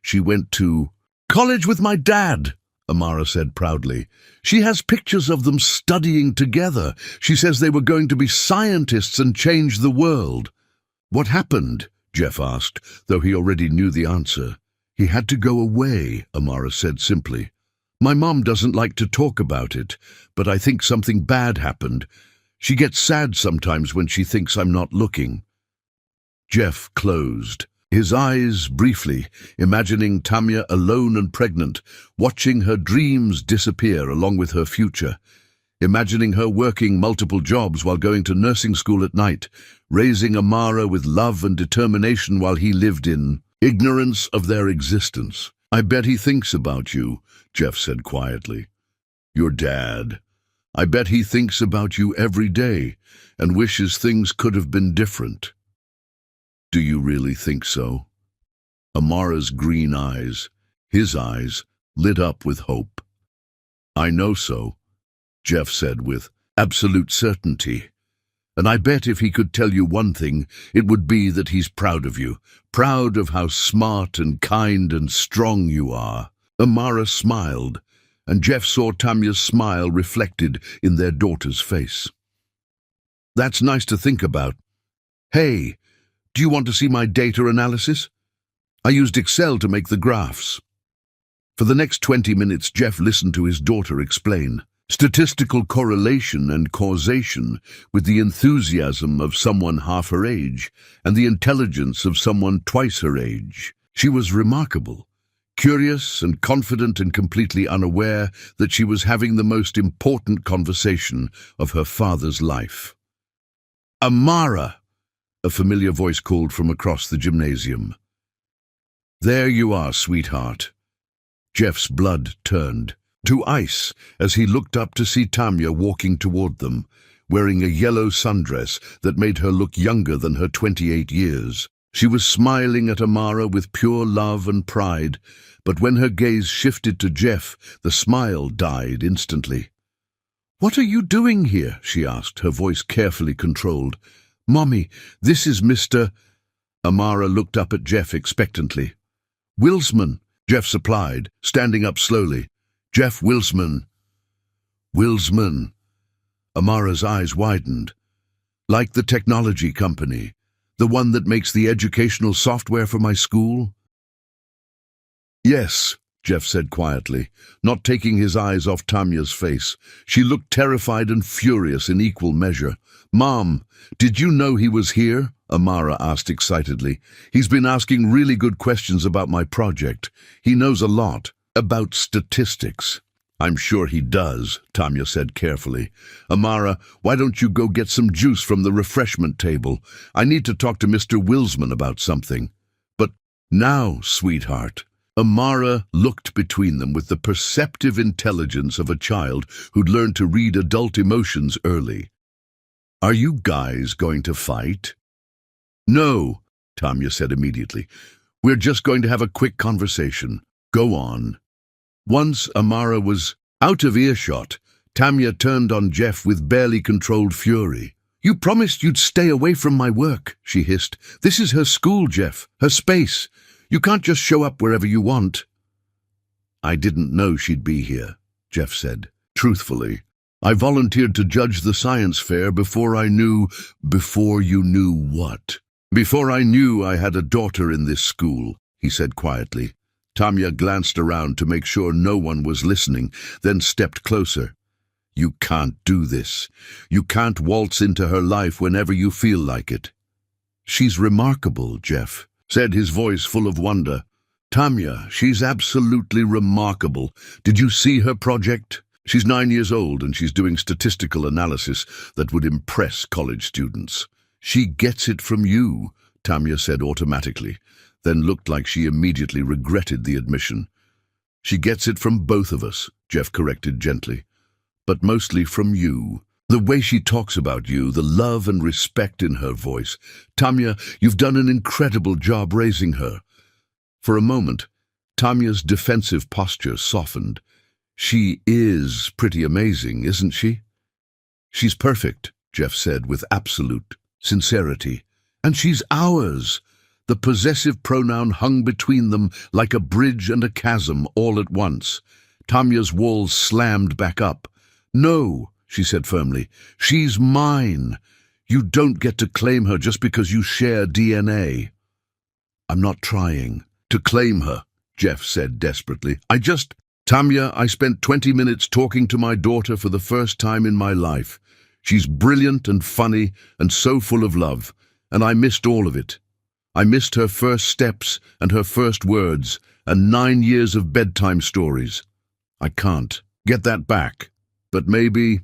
She went to college with my dad, Amara said proudly. She has pictures of them studying together. She says they were going to be scientists and change the world. What happened? Jeff asked, though he already knew the answer. He had to go away, Amara said simply. My mom doesn't like to talk about it, but I think something bad happened. She gets sad sometimes when she thinks I'm not looking. Jeff closed his eyes briefly, imagining Tamya alone and pregnant, watching her dreams disappear along with her future, imagining her working multiple jobs while going to nursing school at night, raising Amara with love and determination while he lived in ignorance of their existence. I bet he thinks about you, Jeff said quietly. Your dad. I bet he thinks about you every day and wishes things could have been different. Do you really think so? Amara's green eyes, his eyes, lit up with hope. I know so, Jeff said with absolute certainty. And I bet if he could tell you one thing, it would be that he's proud of you, proud of how smart and kind and strong you are. Amara smiled, and Jeff saw Tamya's smile reflected in their daughter's face. That's nice to think about. Hey, do you want to see my data analysis? I used Excel to make the graphs. For the next 20 minutes, Jeff listened to his daughter explain statistical correlation and causation with the enthusiasm of someone half her age and the intelligence of someone twice her age. She was remarkable, curious and confident and completely unaware that she was having the most important conversation of her father's life. Amara! A familiar voice called from across the gymnasium. There you are, sweetheart. Jeff's blood turned to ice as he looked up to see Tamya walking toward them, wearing a yellow sundress that made her look younger than her 28 years. She was smiling at Amara with pure love and pride, but when her gaze shifted to Jeff, the smile died instantly. What are you doing here? She asked, her voice carefully controlled. Mommy, this is Mr. Amara looked up at Jeff expectantly. Wilsman, Jeff supplied, standing up slowly. Jeff Wilsman. Wilsman. Amara's eyes widened. Like the technology company, the one that makes the educational software for my school? Yes, Jeff said quietly, not taking his eyes off Tamya's face. She looked terrified and furious in equal measure. Mom, did you know he was here? Amara asked excitedly. He's been asking really good questions about my project. He knows a lot about statistics. I'm sure he does, Tamya said carefully. Amara, why don't you go get some juice from the refreshment table? I need to talk to Mr. Wilsman about something. But now, sweetheart. Amara looked between them with the perceptive intelligence of a child who'd learned to read adult emotions early. Are you guys going to fight? No, Tamya said immediately. We're just going to have a quick conversation. Go on. Once Amara was out of earshot, Tamya turned on Jeff with barely controlled fury. You promised you'd stay away from my work, she hissed. This is her school, Jeff, her space. You can't just show up wherever you want. I didn't know she'd be here, Jeff said, truthfully. I volunteered to judge the science fair before you knew what? Before I knew I had a daughter in this school, he said quietly. Tamya glanced around to make sure no one was listening, then stepped closer. You can't do this. You can't waltz into her life whenever you feel like it. She's remarkable, Jeff said, his voice full of wonder. Tamya, she's absolutely remarkable. Did you see her project? She's 9 years old and she's doing statistical analysis that would impress college students. She gets it from you, Tamya said automatically, then looked like she immediately regretted the admission. She gets it from both of us, Jeff corrected gently, but mostly from you. The way she talks about you, the love and respect in her voice. Tamya, you've done an incredible job raising her. For a moment, Tamya's defensive posture softened. She is pretty amazing, isn't she? She's perfect, Jeff said with absolute sincerity. And she's ours. The possessive pronoun hung between them like a bridge and a chasm all at once. Tamya's walls slammed back up. No, she said firmly, she's mine. You don't get to claim her just because you share DNA. I'm not trying to claim her, Jeff said desperately. Tamya, I spent 20 minutes talking to my daughter for the first time in my life. She's brilliant and funny and so full of love, and I missed all of it. I missed her first steps and her first words and 9 years of bedtime stories. I can't get that back, but maybe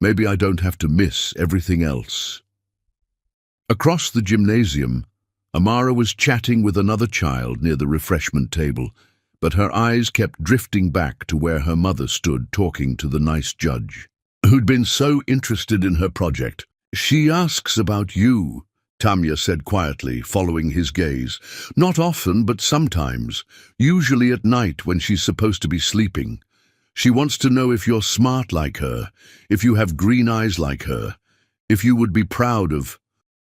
I don't have to miss everything else. Across the gymnasium, Amara was chatting with another child near the refreshment table, but her eyes kept drifting back to where her mother stood talking to the nice judge, who'd been so interested in her project. She asks about you, Tamya said quietly, following his gaze. Not often, but sometimes, usually at night when she's supposed to be sleeping. She wants to know if you're smart like her, if you have green eyes like her, if you would be proud of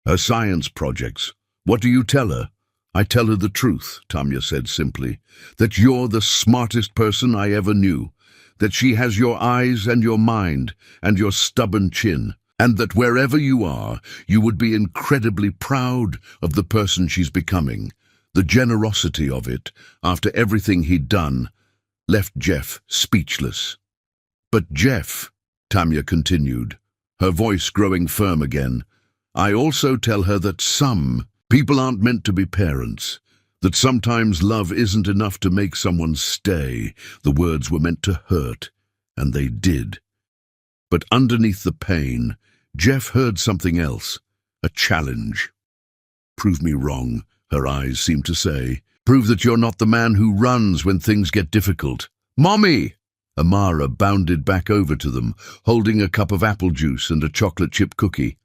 her science projects. What do you tell her? I tell her the truth, Tamya said simply, that you're the smartest person I ever knew, that she has your eyes and your mind and your stubborn chin, and that wherever you are, you would be incredibly proud of the person she's becoming. The generosity of it, after everything he'd done, left Jeff speechless. But Jeff, Tamya continued, her voice growing firm again, I also tell her that some people aren't meant to be parents, that sometimes love isn't enough to make someone stay. The words were meant to hurt, and they did. But underneath the pain, Jeff heard something else, a challenge. Prove me wrong, her eyes seemed to say. Prove that you're not the man who runs when things get difficult. Mommy! Amara bounded back over to them, holding a cup of apple juice and a chocolate chip cookie.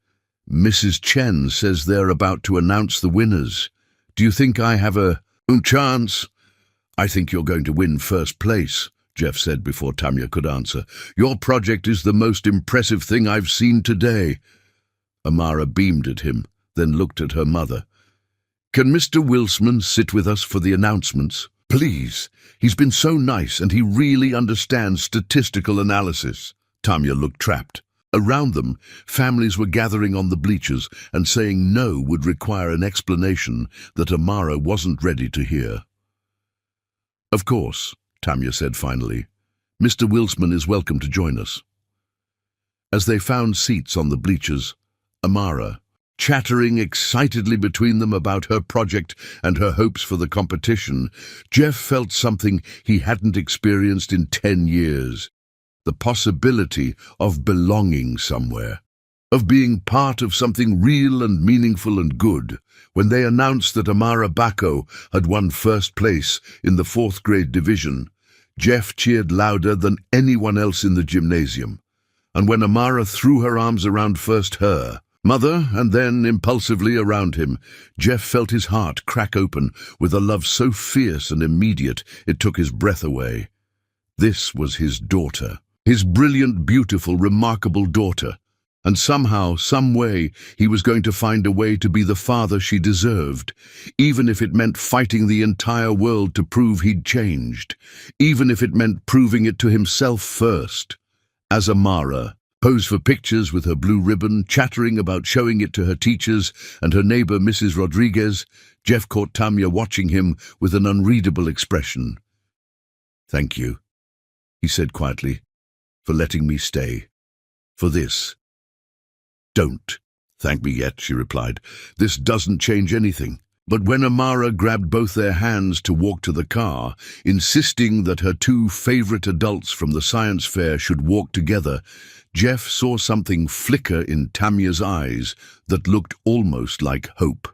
Mrs. Chen says they're about to announce the winners. Do you think I have a chance? I think you're going to win first place, Jeff said before Tamya could answer. Your project is the most impressive thing I've seen today. Amara beamed at him, then looked at her mother. Can Mr. Wilsman sit with us for the announcements? Please. He's been so nice and he really understands statistical analysis. Tamya looked trapped. Around them, families were gathering on the bleachers and saying no would require an explanation that Amara wasn't ready to hear. Of course, Tamya said finally. Mr. Wilsman is welcome to join us. As they found seats on the bleachers, Amara, chattering excitedly between them about her project and her hopes for the competition, Jeff felt something he hadn't experienced in 10 years. The possibility of belonging somewhere, of being part of something real and meaningful and good. When they announced that Amara Bacco had won first place in the 4th grade division, Jeff cheered louder than anyone else in the gymnasium. And when Amara threw her arms around first her mother and then impulsively around him, Jeff felt his heart crack open with a love so fierce and immediate it took his breath away. This was his daughter. His brilliant, beautiful, remarkable daughter, and somehow, some way, he was going to find a way to be the father she deserved, even if it meant fighting the entire world to prove he'd changed, even if it meant proving it to himself first. As Amara posed for pictures with her blue ribbon, chattering about showing it to her teachers and her neighbor Mrs. Rodriguez, Jeff caught Tamya watching him with an unreadable expression. Thank you, he said quietly, for letting me stay. For this. Don't thank me yet, she replied. This doesn't change anything. But when Amara grabbed both their hands to walk to the car, insisting that her two favorite adults from the science fair should walk together, Jeff saw something flicker in Tamia's eyes that looked almost like hope.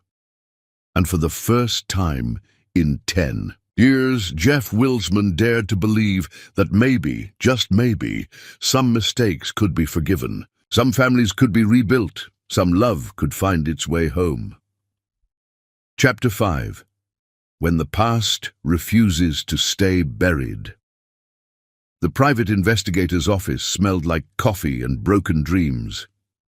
And for the first time in 10 years, Jeff Wilsman dared to believe that maybe, just maybe, some mistakes could be forgiven. Some families could be rebuilt. Some love could find its way home. Chapter 5. When the past refuses to stay buried. The private investigator's office smelled like coffee and broken dreams.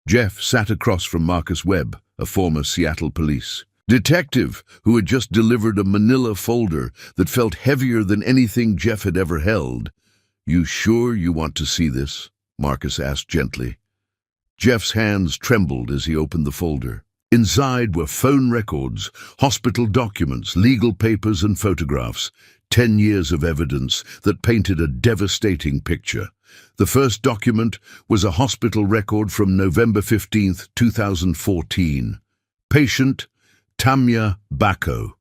Jeff sat across from Marcus Webb, a former Seattle police detective who had just delivered a manila folder that felt heavier than anything Jeff had ever held. "You sure you want to see this?" Marcus asked gently. Jeff's hands trembled as he opened the folder. Inside were phone records, hospital documents, legal papers and photographs. 10 years of evidence that painted a devastating picture. The first document was a hospital record from November 15, 2014. Patient Tamia Bacco.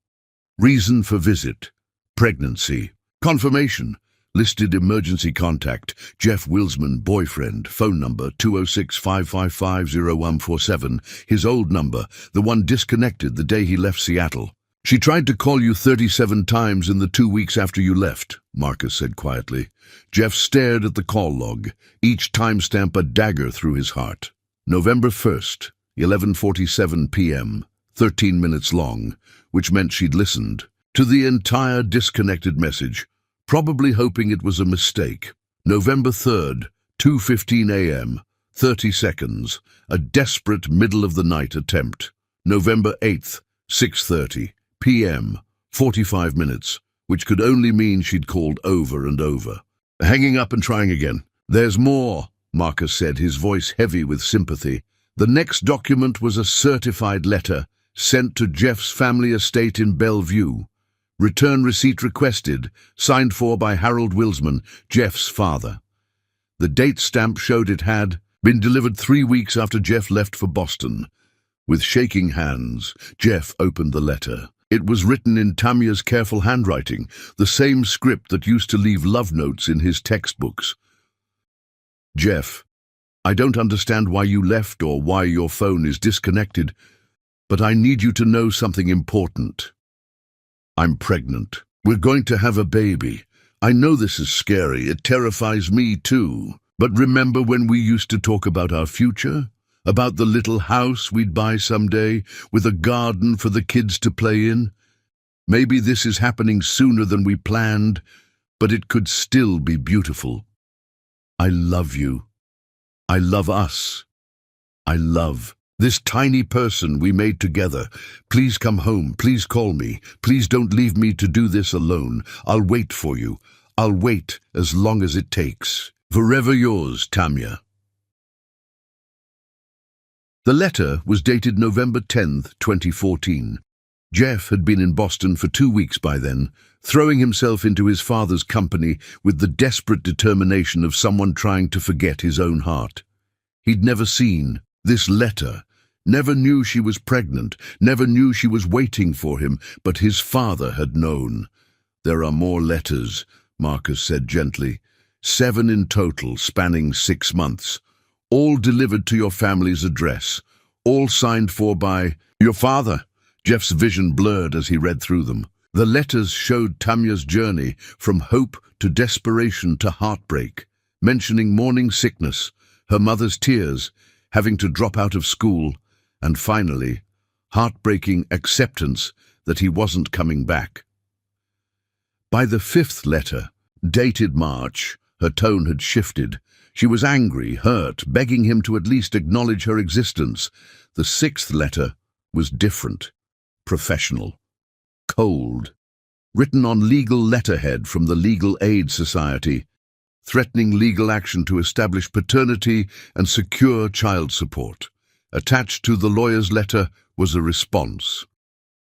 Reason for visit: pregnancy. Confirmation: listed emergency contact, Jeff Wilsman, boyfriend, phone number 206-555-0147, his old number, the one disconnected the day he left Seattle. "She tried to call you 37 times in the 2 weeks after you left," Marcus said quietly. Jeff stared at the call log, each timestamp a dagger through his heart. November 1st, 11:47 p.m., 13 minutes long, which meant she'd listened to the entire disconnected message, probably hoping it was a mistake. November 3rd, 2:15 a.m., 30 seconds, a desperate middle-of-the-night attempt. November 8th, 6:30 p.m., 45 minutes, which could only mean she'd called over and over. Hanging up and trying again. "There's more," Marcus said, his voice heavy with sympathy. The next document was a certified letter sent to Jeff's family estate in Bellevue. Return receipt requested, signed for by Harold Wilsman, Jeff's father. The date stamp showed it had been delivered 3 weeks after Jeff left for Boston. With shaking hands, Jeff opened the letter. It was written in Tamia's careful handwriting, the same script that used to leave love notes in his textbooks. "Jeff, I don't understand why you left or why your phone is disconnected, but I need you to know something important. I'm pregnant. We're going to have a baby. I know this is scary. It terrifies me too. But remember when we used to talk about our future? About the little house we'd buy someday, with a garden for the kids to play in? Maybe this is happening sooner than we planned, but it could still be beautiful. I love you. I love us. I love this tiny person we made together. Please come home. Please call me. Please don't leave me to do this alone. I'll wait for you. I'll wait as long as it takes. Forever yours, Tamia." The letter was dated November 10th, 2014. Jeff had been in Boston for 2 weeks by then, throwing himself into his father's company with the desperate determination of someone trying to forget his own heart. He'd never seen this letter, never knew she was pregnant, never knew she was waiting for him, but his father had known. "There are more letters," Marcus said gently. 7 in total, spanning 6 months. All delivered to your family's address. All signed for by your father. Jeff's vision blurred as he read through them. The letters showed Tamia's journey from hope to desperation to heartbreak, mentioning morning sickness, her mother's tears, having to drop out of school, and finally, heartbreaking acceptance that he wasn't coming back. By the 5th letter, dated March, her tone had shifted. She was angry, hurt, begging him to at least acknowledge her existence. The 6th letter was different, professional, cold, written on legal letterhead from the Legal Aid Society, threatening legal action to establish paternity and secure child support. Attached to the lawyer's letter was a response,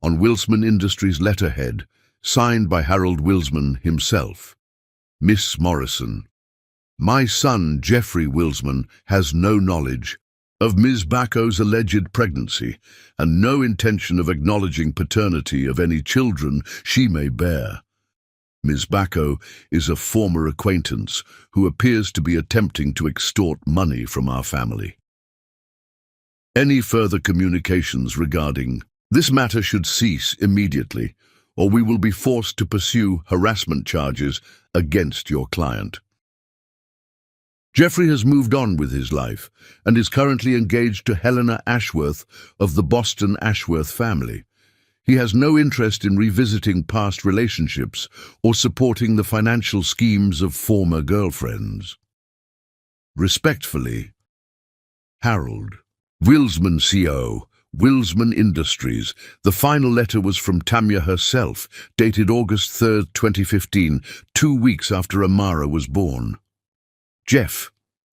on Wilsman Industries' letterhead, signed by Harold Wilsman himself. "Miss Morrison, my son Jeffrey Wilsman has no knowledge of Ms. Bacco's alleged pregnancy and no intention of acknowledging paternity of any children she may bear. Ms. Bacco is a former acquaintance who appears to be attempting to extort money from our family. Any further communications regarding this matter should cease immediately, or we will be forced to pursue harassment charges against your client. Jeffrey has moved on with his life and is currently engaged to Helena Ashworth of the Boston Ashworth family. He has no interest in revisiting past relationships or supporting the financial schemes of former girlfriends. Respectfully, Harold. Wilsman CO, Wilsman Industries. The final letter was from Tamya herself, dated August 3, 2015, 2 weeks after Amara was born. Jeff,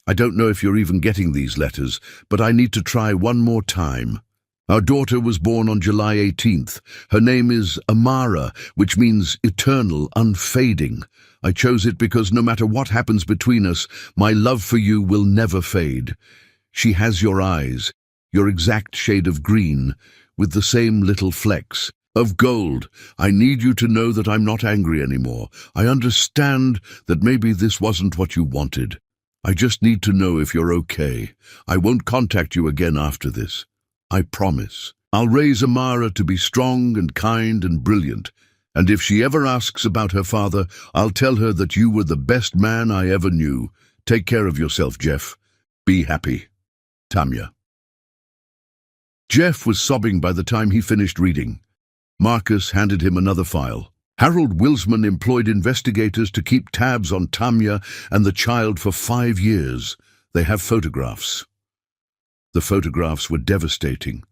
I don't know if you're even getting these letters, but I need to try one more time. Our daughter was born on July 18th. Her name is Amara, which means eternal, unfading. I chose it because no matter what happens between us, my love for you will never fade. She has your eyes, your exact shade of green, with the same little flecks of gold. I need you to know that I'm not angry anymore. I understand that maybe this wasn't what you wanted. I just need to know if you're okay. I won't contact you again after this. I promise. I'll raise Amara to be strong and kind and brilliant, and if she ever asks about her father, I'll tell her that you were the best man I ever knew. Take care of yourself, Jeff. Be happy. Tamya. Jeff was sobbing by the time he finished reading. Marcus handed him another file. Harold Wilsman employed investigators to keep tabs on Tamya and the child for 5 years. They have photographs. The photographs were devastating.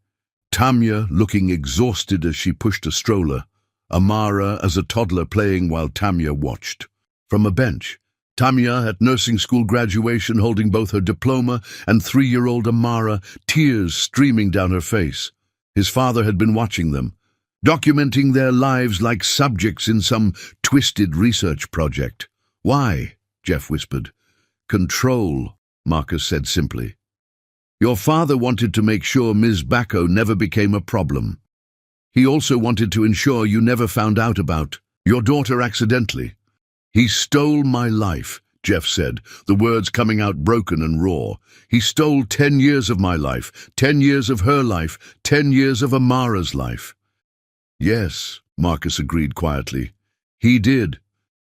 Tamya looking exhausted as she pushed a stroller. Amara as a toddler playing while Tamya watched. From a bench, Tamya at nursing school graduation holding both her diploma and 3-year-old Amara, tears streaming down her face. His father had been watching them, documenting their lives like subjects in some twisted research project. Why? Jeff whispered. Control, Marcus said simply. Your father wanted to make sure Ms. Bacco never became a problem. He also wanted to ensure you never found out about your daughter accidentally. He stole my life, Jeff said, the words coming out broken and raw. He stole 10 years of my life, 10 years of her life, 10 years of Amara's life. Yes, Marcus agreed quietly. He did.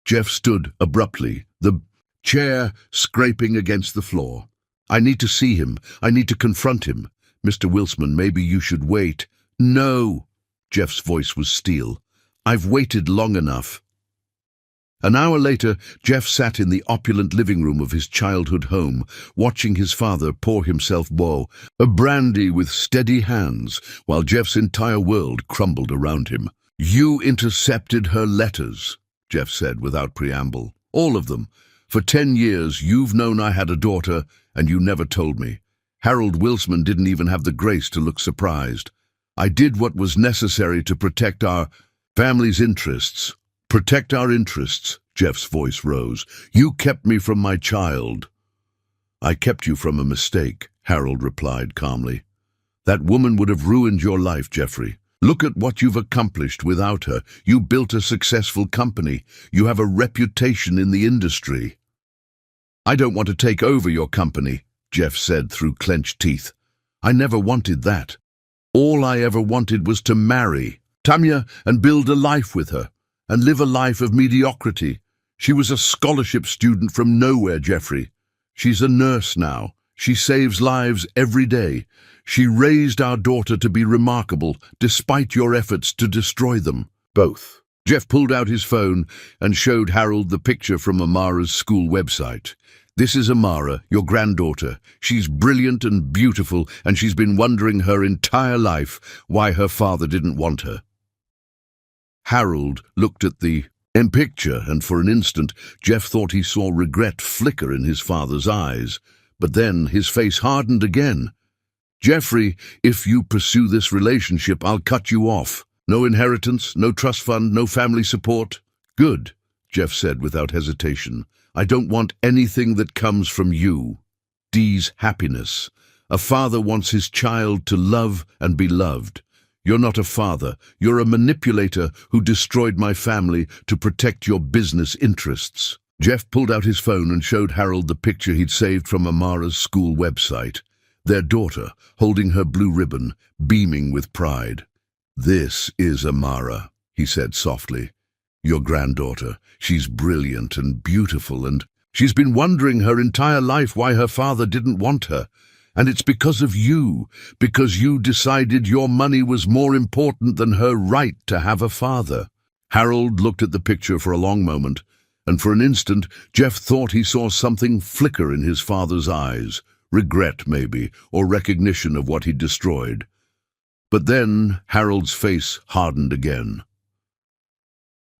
Jeff stood abruptly, the chair scraping against the floor. I need to see him. I need to confront him. Mr. Wilsman, maybe you should wait. No. Jeff's voice was steel. I've waited long enough. An hour later, Jeff sat in the opulent living room of his childhood home, watching his father pour himself a brandy with steady hands, while Jeff's entire world crumbled around him. You intercepted her letters, Jeff said without preamble. All of them. For 10 years, you've known I had a daughter, and you never told me. Harold Wilsman didn't even have the grace to look surprised. I did what was necessary to protect our family's interests. Protect our interests, Jeff's voice rose. You kept me from my child. I kept you from a mistake, Harold replied calmly. That woman would have ruined your life, Jeffrey. Look at what you've accomplished without her. You built a successful company. You have a reputation in the industry. I don't want to take over your company, Jeff said through clenched teeth. I never wanted that. All I ever wanted was to marry Tamya and build a life with her, and live a life of mediocrity. She was a scholarship student from nowhere, Jeffrey. She's a nurse now. She saves lives every day. She raised our daughter to be remarkable, despite your efforts to destroy them. Both. Jeff pulled out his phone and showed Harold the picture from Amara's school website. This is Amara, your granddaughter. She's brilliant and beautiful, and she's been wondering her entire life why her father didn't want her. Harold looked at the picture, and for an instant, Jeff thought he saw regret flicker in his father's eyes. But then his face hardened again. Jeffrey, if you pursue this relationship, I'll cut you off. No inheritance, no trust fund, no family support. Good, Jeff said without hesitation. I don't want anything that comes from you. Dee's happiness. A father wants his child to love and be loved. You're not a father. You're a manipulator who destroyed my family to protect your business interests. Jeff pulled out his phone and showed Harold the picture he'd saved from Amara's school website. Their daughter, holding her blue ribbon, beaming with pride. "This is Amara," he said softly. "Your granddaughter. She's brilliant and beautiful, and she's been wondering her entire life why her father didn't want her. And it's because of you, because you decided your money was more important than her right to have a father." Harold looked at the picture for a long moment, and for an instant Jeff thought he saw something flicker in his father's eyes, regret maybe, or recognition of what he'd destroyed. But then Harold's face hardened again.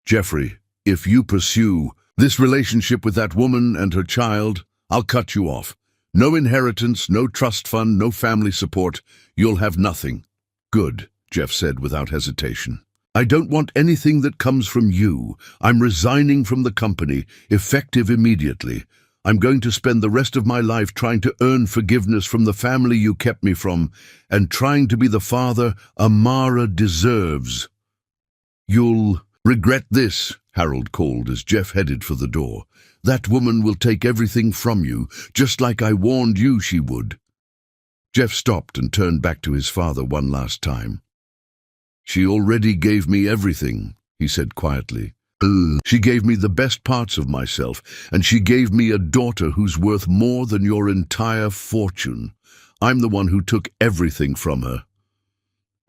"Jeffrey, if you pursue this relationship with that woman and her child, I'll cut you off. No inheritance, no trust fund, no family support. You'll have nothing." "Good," Jeff said without hesitation. "I don't want anything that comes from you. I'm resigning from the company, effective immediately. I'm going to spend the rest of my life trying to earn forgiveness from the family you kept me from, and trying to be the father Amara deserves." "You'll regret this," Harold called as Jeff headed for the door. "That woman will take everything from you, just like I warned you she would." Jeff stopped and turned back to his father one last time. "She already gave me everything," he said quietly. "She gave me the best parts of myself, and she gave me a daughter who's worth more than your entire fortune. I'm the one who took everything from her."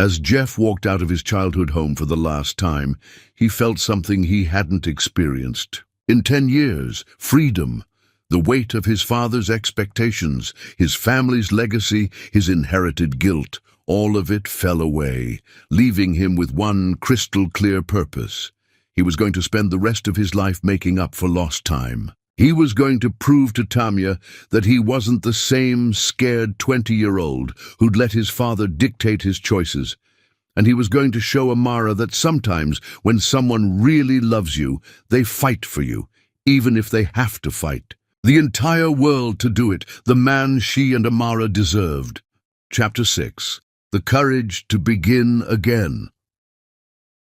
As Jeff walked out of his childhood home for the last time, he felt something he hadn't experienced in 10 years, freedom. The weight of his father's expectations, his family's legacy, his inherited guilt, all of it fell away, leaving him with one crystal-clear purpose. He was going to spend the rest of his life making up for lost time. He was going to prove to Tamia that he wasn't the same scared 20-year-old who'd let his father dictate his choices. And he was going to show Amara that sometimes when someone really loves you, they fight for you, even if they have to fight. The entire world to do it, the man she and Amara deserved. Chapter 6. The Courage to Begin Again.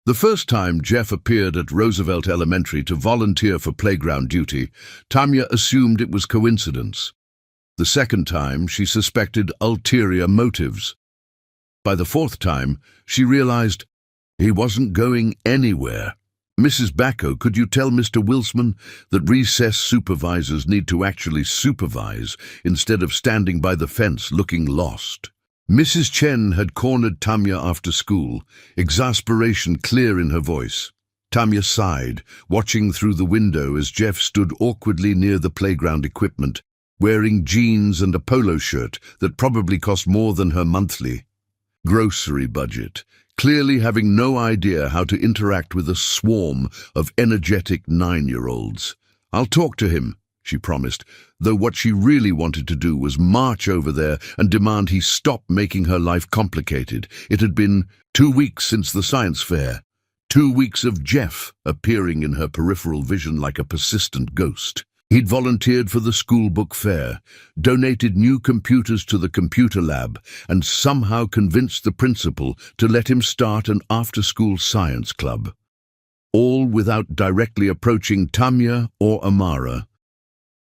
The first time Jeff appeared at Roosevelt Elementary to volunteer for playground duty, Tamia assumed it was coincidence. The second time, she suspected ulterior motives. By the fourth time, she realized he wasn't going anywhere. "Mrs. Bacco, could you tell Mr. Wilsman that recess supervisors need to actually supervise instead of standing by the fence looking lost?" Mrs. Chen had cornered Tamia after school, exasperation clear in her voice. Tamia sighed, watching through the window as Jeff stood awkwardly near the playground equipment, wearing jeans and a polo shirt that probably cost more than her monthly grocery budget, clearly having no idea how to interact with a swarm of energetic 9-year-olds. "I'll talk to him," she promised, though what she really wanted to do was march over there and demand he stop making her life complicated. It had been 2 weeks since the science fair, 2 weeks of Jeff appearing in her peripheral vision like a persistent ghost. He'd volunteered for the school book fair, donated new computers to the computer lab, and somehow convinced the principal to let him start an after-school science club. All without directly approaching Tamia or Amara.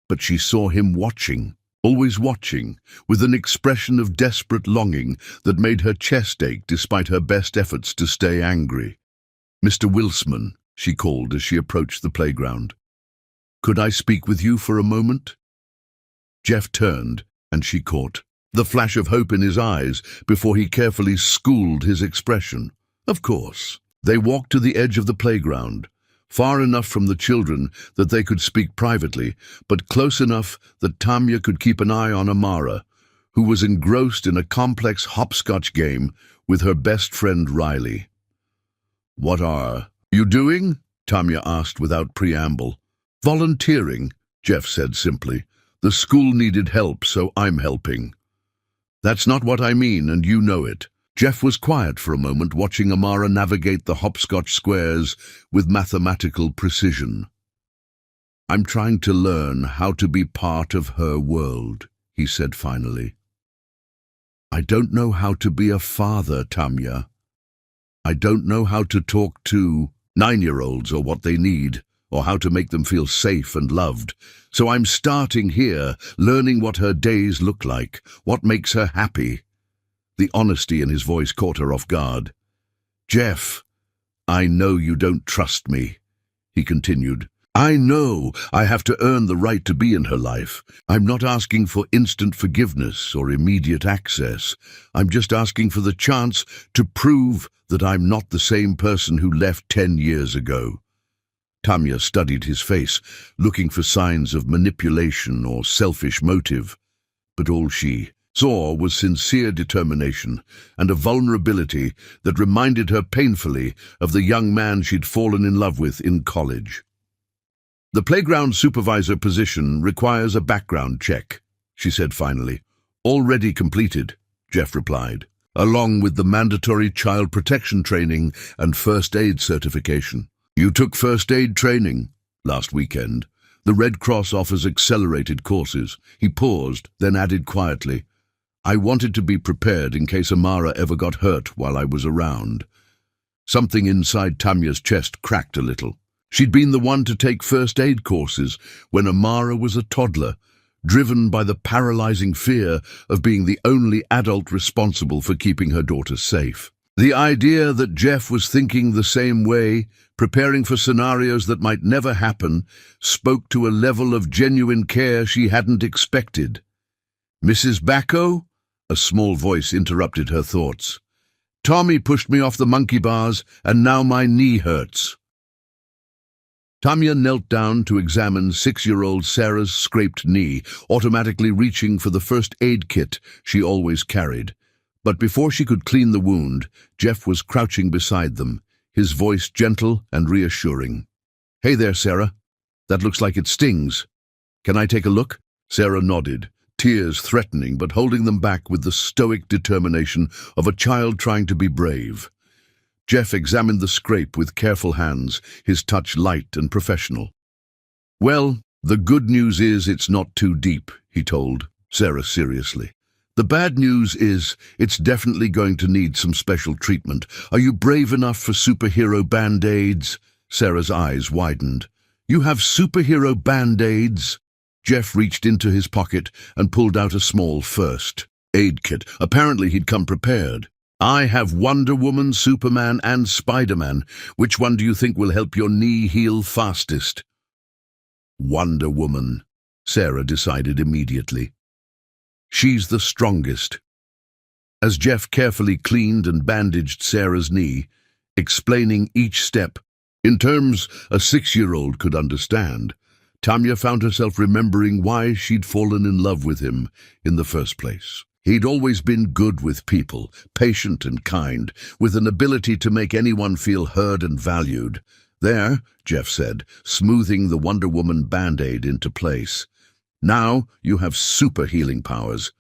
But she saw him watching, always watching, with an expression of desperate longing that made her chest ache despite her best efforts to stay angry. "Mr. Wilsman," she called as she approached the playground. "Could I speak with you for a moment?" Jeff turned, and she caught the flash of hope in his eyes before he carefully schooled his expression. "Of course." They walked to the edge of the playground, far enough from the children that they could speak privately, but close enough that Tamia could keep an eye on Amara, who was engrossed in a complex hopscotch game with her best friend Riley. "What are you doing?" Tamia asked without preamble. "Volunteering," Jeff said simply. "The school needed help, so I'm helping." "That's not what I mean, and you know it." Jeff was quiet for a moment, watching Amara navigate the hopscotch squares with mathematical precision. "I'm trying to learn how to be part of her world," he said finally. I don't know how to be a father, Tanya. I don't know how to talk to 9-year-olds or what they need, or how to make them feel safe and loved. So I'm starting here, learning what her days look like, what makes her happy. The honesty in his voice caught her off guard. Jeff, I know you don't trust me, he continued. I know I have to earn the right to be in her life. I'm not asking for instant forgiveness or immediate access. I'm just asking for the chance to prove that I'm not the same person who left 10 years ago. Tanya studied his face, looking for signs of manipulation or selfish motive. But all she saw was sincere determination and a vulnerability that reminded her painfully of the young man she'd fallen in love with in college. The playground supervisor position requires a background check, she said finally. Already completed, Jeff replied, along with the mandatory child protection training and first aid certification. You took first aid training last weekend. The Red Cross offers accelerated courses. He paused, then added quietly, I wanted to be prepared in case Amara ever got hurt while I was around. Something inside Tanya's chest cracked a little. She'd been the one to take first aid courses when Amara was a toddler, driven by the paralyzing fear of being the only adult responsible for keeping her daughter safe. The idea that Jeff was thinking the same way, preparing for scenarios that might never happen, spoke to a level of genuine care she hadn't expected. Mrs. Bacco? A small voice interrupted her thoughts. Tommy pushed me off the monkey bars, and now my knee hurts. Tanya knelt down to examine 6-year-old Sarah's scraped knee, automatically reaching for the first aid kit she always carried. But before she could clean the wound, Jeff was crouching beside them, his voice gentle and reassuring. Hey there, Sarah. That looks like it stings. Can I take a look? Sarah nodded, tears threatening but holding them back with the stoic determination of a child trying to be brave. Jeff examined the scrape with careful hands, his touch light and professional. Well, the good news is it's not too deep, he told Sarah seriously. The bad news is it's definitely going to need some special treatment. Are you brave enough for superhero band-aids? Sarah's eyes widened. You have superhero band-aids? Jeff reached into his pocket and pulled out a small first aid kit. Apparently he'd come prepared. I have Wonder Woman, Superman, and Spider-Man. Which one do you think will help your knee heal fastest? Wonder Woman, Sarah decided immediately. She's the strongest. As Jeff carefully cleaned and bandaged Sarah's knee, explaining each step in terms a 6-year-old could understand, Tanya found herself remembering why she'd fallen in love with him in the first place. He'd always been good with people, patient and kind, with an ability to make anyone feel heard and valued. There, Jeff said, smoothing the Wonder Woman band-aid into place. Now you have super healing powers,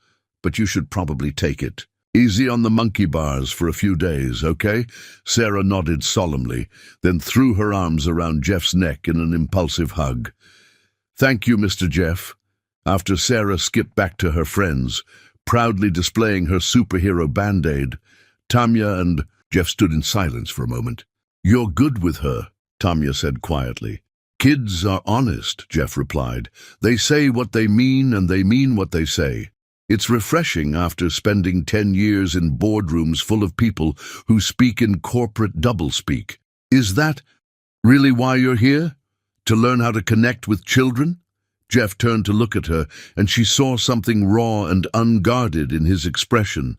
but you should probably take it. Easy on the monkey bars for a few days, okay? Sarah nodded solemnly, then threw her arms around Jeff's neck in an impulsive hug. Thank you, Mr. Jeff. After Sarah skipped back to her friends, proudly displaying her superhero band-aid, Tanya and Jeff stood in silence for a moment. You're good with her, Tanya said quietly. Kids are honest, Jeff replied. They say what they mean and they mean what they say. It's refreshing after spending 10 years in boardrooms full of people who speak in corporate doublespeak. Is that really why you're here? To learn how to connect with children? Jeff turned to look at her, and she saw something raw and unguarded in his expression.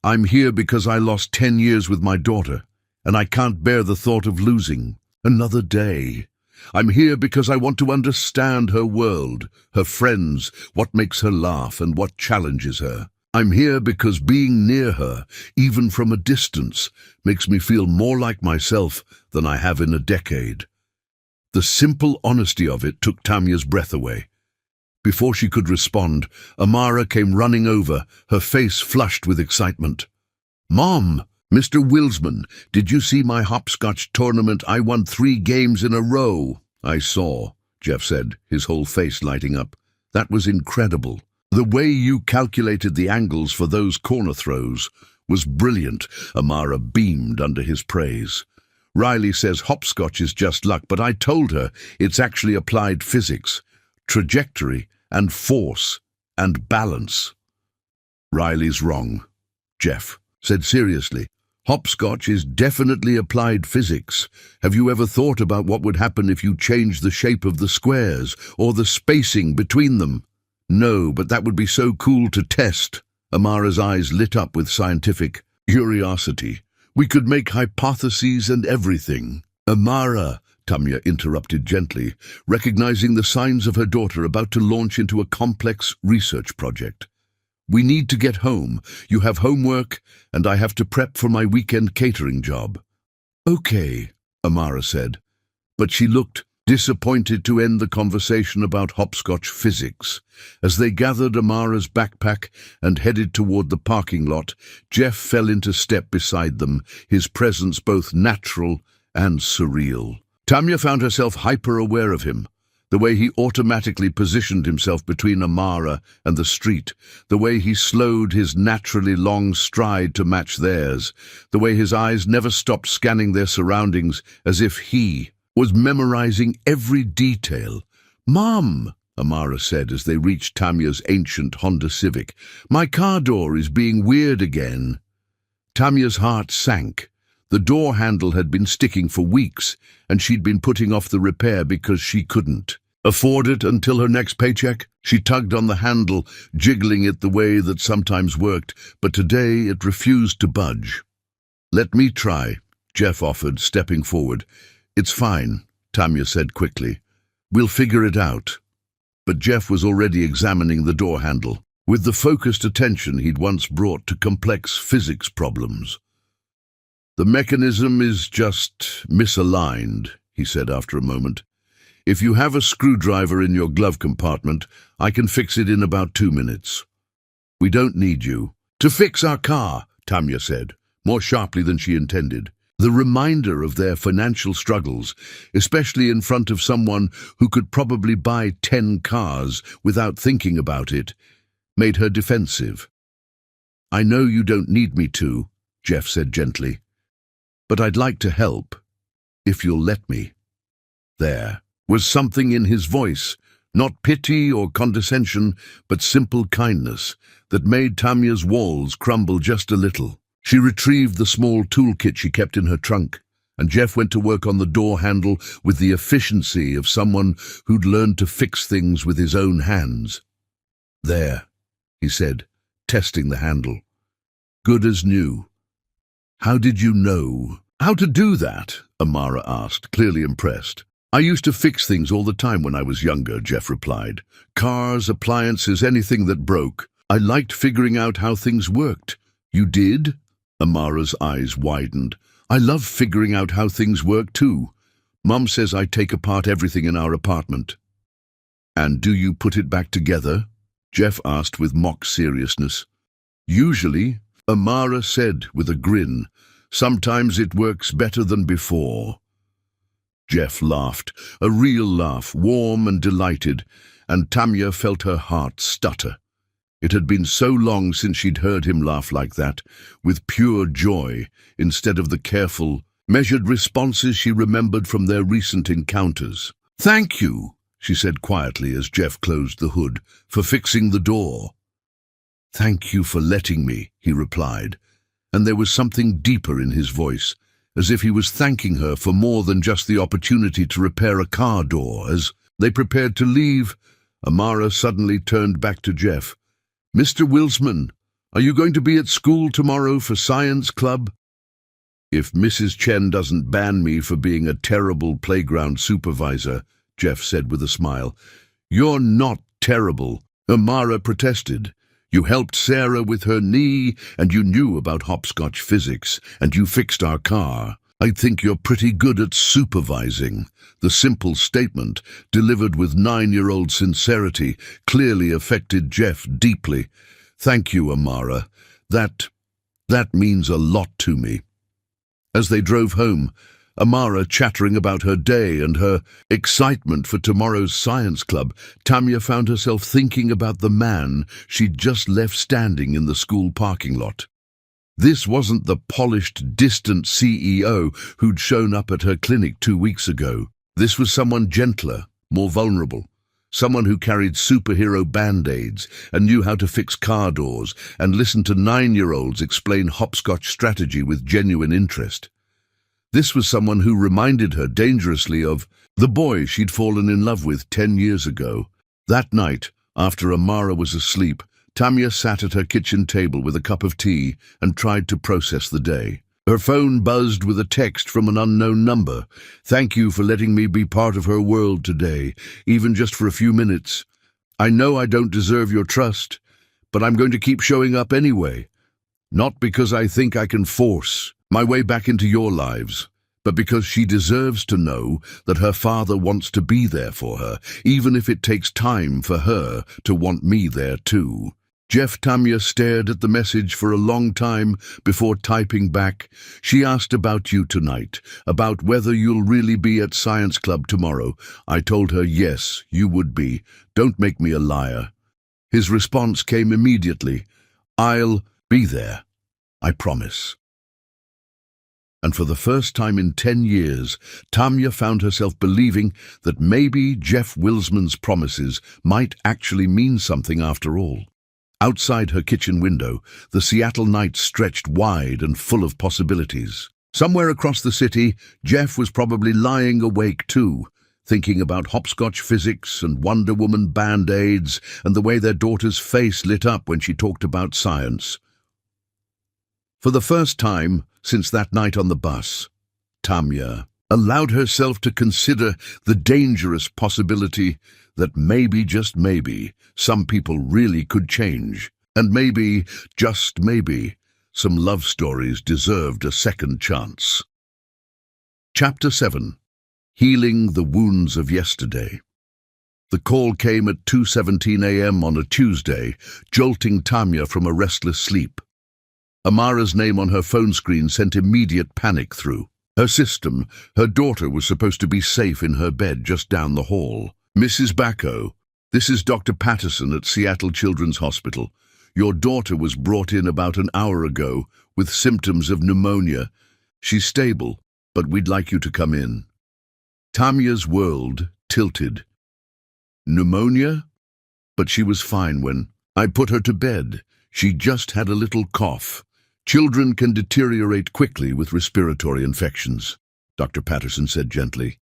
I'm here because I lost 10 years with my daughter, and I can't bear the thought of losing another day. I'm here because I want to understand her world, her friends, what makes her laugh and what challenges her. I'm here because being near her, even from a distance, makes me feel more like myself than I have in a decade. The simple honesty of it took Tanya's breath away. Before she could respond, Amara came running over, her face flushed with excitement. Mom! Mr. Wilsman, did you see my hopscotch tournament? I won 3 games in a row. I saw, Jeff said, his whole face lighting up. That was incredible. The way you calculated the angles for those corner throws was brilliant. Amara beamed under his praise. Riley says hopscotch is just luck, but I told her it's actually applied physics, trajectory and force and balance. Riley's wrong, Jeff said seriously. Hopscotch is definitely applied physics. Have you ever thought about what would happen if you changed the shape of the squares or the spacing between them? No, but that would be so cool to test. Amara's eyes lit up with scientific curiosity. We could make hypotheses and everything. Amara, Tamya interrupted gently, recognizing the signs of her daughter about to launch into a complex research project. We need to get home. You have homework, and I have to prep for my weekend catering job. Okay, Amara said, but she looked disappointed to end the conversation about hopscotch physics. As they gathered Amara's backpack and headed toward the parking lot, Jeff fell into step beside them, his presence both natural and surreal. Tamya found herself hyper-aware of him. The way he automatically positioned himself between Amara and the street, the way he slowed his naturally long stride to match theirs, the way his eyes never stopped scanning their surroundings as if he was memorizing every detail. "Mom," Amara said as they reached Tamya's ancient Honda Civic, "my car door is being weird again." Tamya's heart sank. The door handle had been sticking for weeks, and she'd been putting off the repair because she couldn't afford it until her next paycheck. She tugged on the handle, jiggling it the way that sometimes worked, but today it refused to budge. "Let me try," Jeff offered, stepping forward. "It's fine," Tamya said quickly. "We'll figure it out." But Jeff was already examining the door handle, with the focused attention he'd once brought to complex physics problems. "The mechanism is just misaligned," he said after a moment. "If you have a screwdriver in your glove compartment, I can fix it in about 2 minutes." "We don't need you to fix our car," Tamya said, more sharply than she intended. The reminder of their financial struggles, especially in front of someone who could probably buy 10 cars without thinking about it, made her defensive. "I know you don't need me to," Jeff said gently, "but I'd like to help, if you'll let me." There was something in his voice, not pity or condescension, but simple kindness, that made Tamya's walls crumble just a little. She retrieved the small toolkit she kept in her trunk, and Jeff went to work on the door handle with the efficiency of someone who'd learned to fix things with his own hands. "There," he said, testing the handle. "Good as new." "How did you know how to do that?" Amara asked, clearly impressed. "I used to fix things all the time when I was younger," Jeff replied. "Cars, appliances, anything that broke. I liked figuring out how things worked." "You did?" Amara's eyes widened. "I love figuring out how things work too. Mum says I take apart everything in our apartment." "And do you put it back together?" Jeff asked with mock seriousness. "Usually," Amara said with a grin. "Sometimes it works better than before." Jeff laughed, a real laugh, warm and delighted, and Tamya felt her heart stutter. It had been so long since she'd heard him laugh like that, with pure joy, instead of the careful, measured responses she remembered from their recent encounters. "Thank you," she said quietly as Jeff closed the hood, "for fixing the door." "Thank you for letting me," he replied, and there was something deeper in his voice, as if he was thanking her for more than just the opportunity to repair a car door. As they prepared to leave, Amara suddenly turned back to Jeff. "Mr. Wilsman, are you going to be at school tomorrow for science club?" "If Mrs. Chen doesn't ban me for being a terrible playground supervisor," Jeff said with a smile. "You're not terrible," Amara protested. "You helped Sarah with her knee, and you knew about hopscotch physics, and you fixed our car. I think you're pretty good at supervising." The simple statement, delivered with 9-year-old sincerity, clearly affected Jeff deeply. "Thank you, Amara. That means a lot to me." As they drove home, Amara chattering about her day and her excitement for tomorrow's science club, Tamya found herself thinking about the man she'd just left standing in the school parking lot. This wasn't the polished, distant CEO who'd shown up at her clinic 2 weeks ago. This was someone gentler, more vulnerable. Someone who carried superhero band-aids and knew how to fix car doors and listened to 9-year-olds explain hopscotch strategy with genuine interest. This was someone who reminded her dangerously of the boy she'd fallen in love with 10 years ago. That night, after Amara was asleep, Tamya sat at her kitchen table with a cup of tea and tried to process the day. Her phone buzzed with a text from an unknown number. "Thank you for letting me be part of her world today, even just for a few minutes. I know I don't deserve your trust, but I'm going to keep showing up anyway. Not because I think I can force my way back into your lives, but because she deserves to know that her father wants to be there for her, even if it takes time for her to want me there too." Tamya stared at the message for a long time before typing back. "She asked about you tonight, about whether you'll really be at science club tomorrow. I told her yes, you would be. Don't make me a liar." His response came immediately. "I'll be there. I promise." And for the first time in 10 years, Tamya found herself believing that maybe Jeff Wilsman's promises might actually mean something after all. Outside her kitchen window, the Seattle night stretched wide and full of possibilities. Somewhere across the city, Jeff was probably lying awake too, thinking about hopscotch physics and Wonder Woman band-aids and the way their daughter's face lit up when she talked about science. For the first time since that night on the bus, Tamya allowed herself to consider the dangerous possibility that maybe, just maybe, some people really could change, and maybe, just maybe, some love stories deserved a second chance. Chapter 7. Healing the Wounds of Yesterday. The call came at 2:17 a.m. on a Tuesday, jolting Tamya from a restless sleep. Amara's name on her phone screen sent immediate panic through her system. Her daughter was supposed to be safe in her bed just down the hall. "Mrs. Bacco, this is Dr. Patterson at Seattle Children's Hospital. Your daughter was brought in about an hour ago with symptoms of pneumonia. She's stable, but we'd like you to come in." Tamya's world tilted. Pneumonia? But she was fine when I put her to bed. She just had a little cough. "Children can deteriorate quickly with respiratory infections," Dr. Patterson said gently.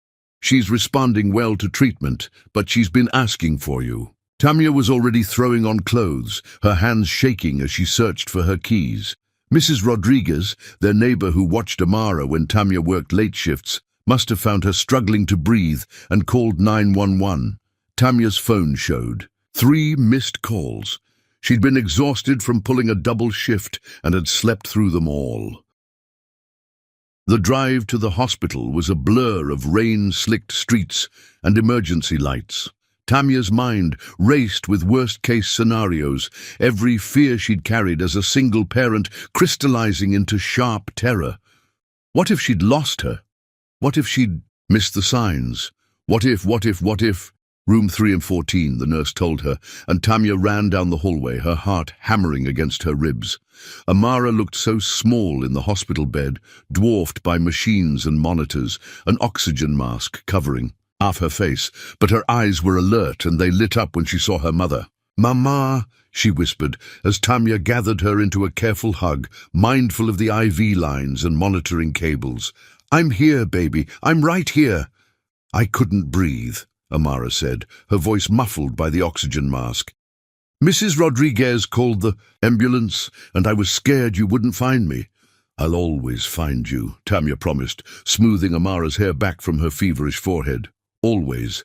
"She's responding well to treatment, but she's been asking for you." Tamya was already throwing on clothes, her hands shaking as she searched for her keys. Mrs. Rodriguez, their neighbor who watched Amara when Tamya worked late shifts, must have found her struggling to breathe and called 911. Tamya's phone showed 3 missed calls. She'd been exhausted from pulling a double shift and had slept through them all. The drive to the hospital was a blur of rain-slicked streets and emergency lights. Tamya's mind raced with worst-case scenarios, every fear she'd carried as a single parent crystallizing into sharp terror. What if she'd lost her? What if she'd missed the signs? What if? Room 314, the nurse told her, and Tamya ran down the hallway, her heart hammering against her ribs. Amara looked so small in the hospital bed, dwarfed by machines and monitors, an oxygen mask covering half her face, but her eyes were alert and they lit up when she saw her mother. "Mama," she whispered, as Tamya gathered her into a careful hug, mindful of the IV lines and monitoring cables. "I'm here, baby. I'm right here." "I couldn't breathe," Amara said, her voice muffled by the oxygen mask. "Mrs. Rodriguez called the ambulance, and I was scared you wouldn't find me." "I'll always find you," Tamya promised, smoothing Amara's hair back from her feverish forehead. "Always."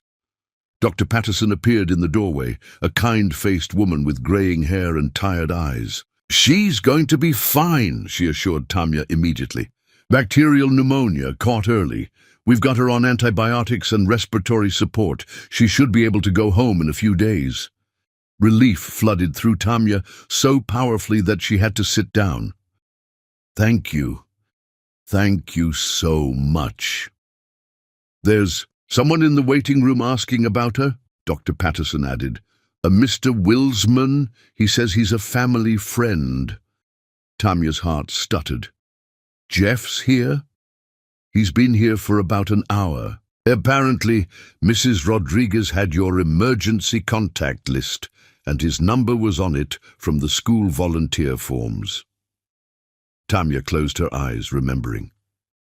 Dr. Patterson appeared in the doorway, a kind-faced woman with graying hair and tired eyes. "She's going to be fine," she assured Tamya immediately. "Bacterial pneumonia, caught early. We've got her on antibiotics and respiratory support. She should be able to go home in a few days." Relief flooded through Tamya so powerfully that she had to sit down. "Thank you." Thank you so much. There's someone in the waiting room asking about her, Dr. Patterson added. A Mr. Wilsman. He says he's a family friend. Tanya's heart stuttered. Jeff's here? He's been here for about an hour. Apparently, Mrs. Rodriguez had your emergency contact list, and his number was on it from the school volunteer forms. Tanya closed her eyes, remembering.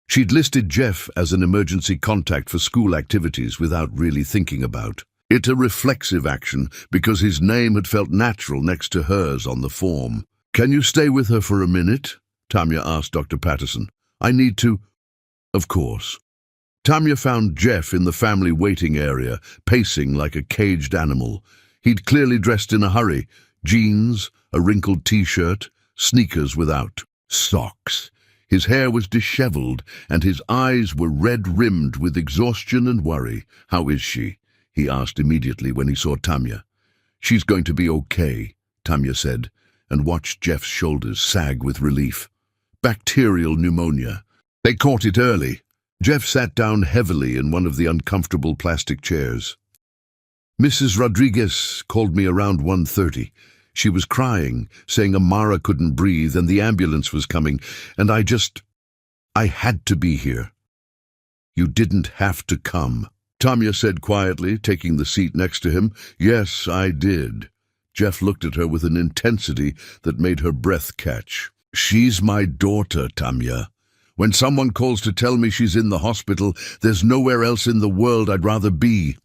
She'd listed Jeff as an emergency contact for school activities without really thinking about it, a reflexive action because his name had felt natural next to hers on the form. Can you stay with her for a minute? Tanya asked Dr. Patterson. I need to. Of course. Tanya found Jeff in the family waiting area, pacing like a caged animal. He'd clearly dressed in a hurry, jeans, a wrinkled t-shirt, sneakers without socks. His hair was disheveled, and his eyes were red-rimmed with exhaustion and worry. How is she? He asked immediately when he saw Tanya. She's going to be okay, Tanya said, and watched Jeff's shoulders sag with relief. Bacterial pneumonia. They caught it early. Jeff sat down heavily in one of the uncomfortable plastic chairs. Mrs. Rodriguez called me around 1:30. She was crying, saying Amara couldn't breathe and the ambulance was coming, and I had to be here. You didn't have to come, Tanya said quietly, taking the seat next to him. Yes, I did. Jeff looked at her with an intensity that made her breath catch. She's my daughter, Tanya. When someone calls to tell me she's in the hospital, there's nowhere else in the world I'd rather be.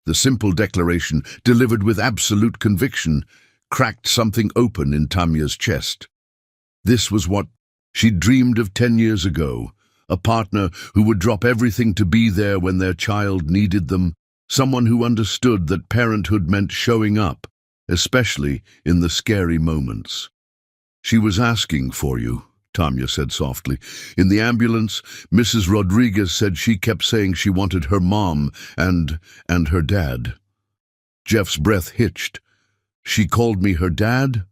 The simple declaration, delivered with absolute conviction, cracked something open in Tanya's chest. This was what she'd dreamed of 10 years ago, a partner who would drop everything to be there when their child needed them, someone who understood that parenthood meant showing up, especially in the scary moments. She was asking for you, Tanya said softly. In the ambulance, Mrs. Rodriguez said she kept saying she wanted her mom and her dad. Jeff's breath hitched. She called me her dad?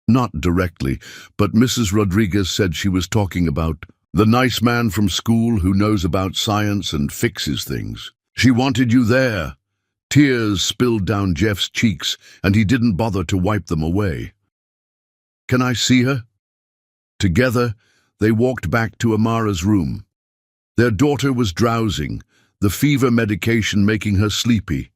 Not directly, but Mrs. Rodriguez said she was talking about the nice man from school who knows about science and fixes things. She wanted you there. Tears spilled down Jeff's cheeks, and he didn't bother to wipe them away. Can I see her? Together, they walked back to Amara's room. Their daughter was drowsing, the fever medication making her sleepy,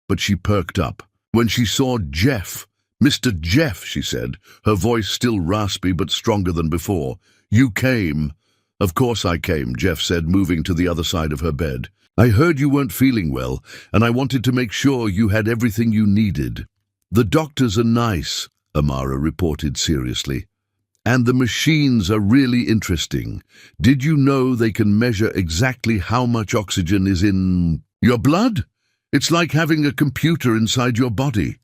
but she perked up. When she saw Jeff, Mr. Jeff, she said, her voice still raspy but stronger than before. You came. Of course I came, Jeff said, moving to the other side of her bed. I heard you weren't feeling well, and I wanted to make sure you had everything you needed. The doctors are nice, Amara reported seriously. And the machines are really interesting. Did you know they can measure exactly how much oxygen is in your blood? It's like having a computer inside your body.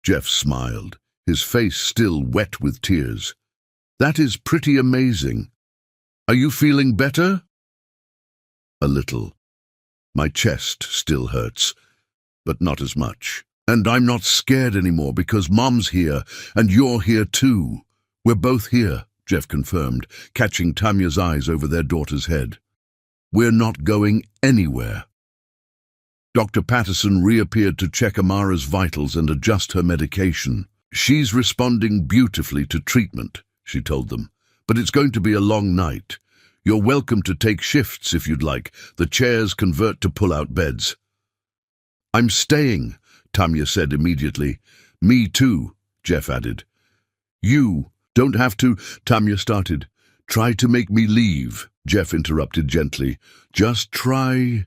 Jeff smiled, his face still wet with tears. That is pretty amazing. Are you feeling better? A little. My chest still hurts, but not as much. And I'm not scared anymore because Mom's here, and you're here too. We're both here, Jeff confirmed, catching Tanya's eyes over their daughter's head. We're not going anywhere. Dr. Patterson reappeared to check Amara's vitals and adjust her medication. She's responding beautifully to treatment, she told them, but it's going to be a long night. You're welcome to take shifts if you'd like. The chairs convert to pull-out beds. I'm staying, Tanya said immediately. Me too, Jeff added. You don't have to, Tanya started. Try to make me leave, Jeff interrupted gently. Just try.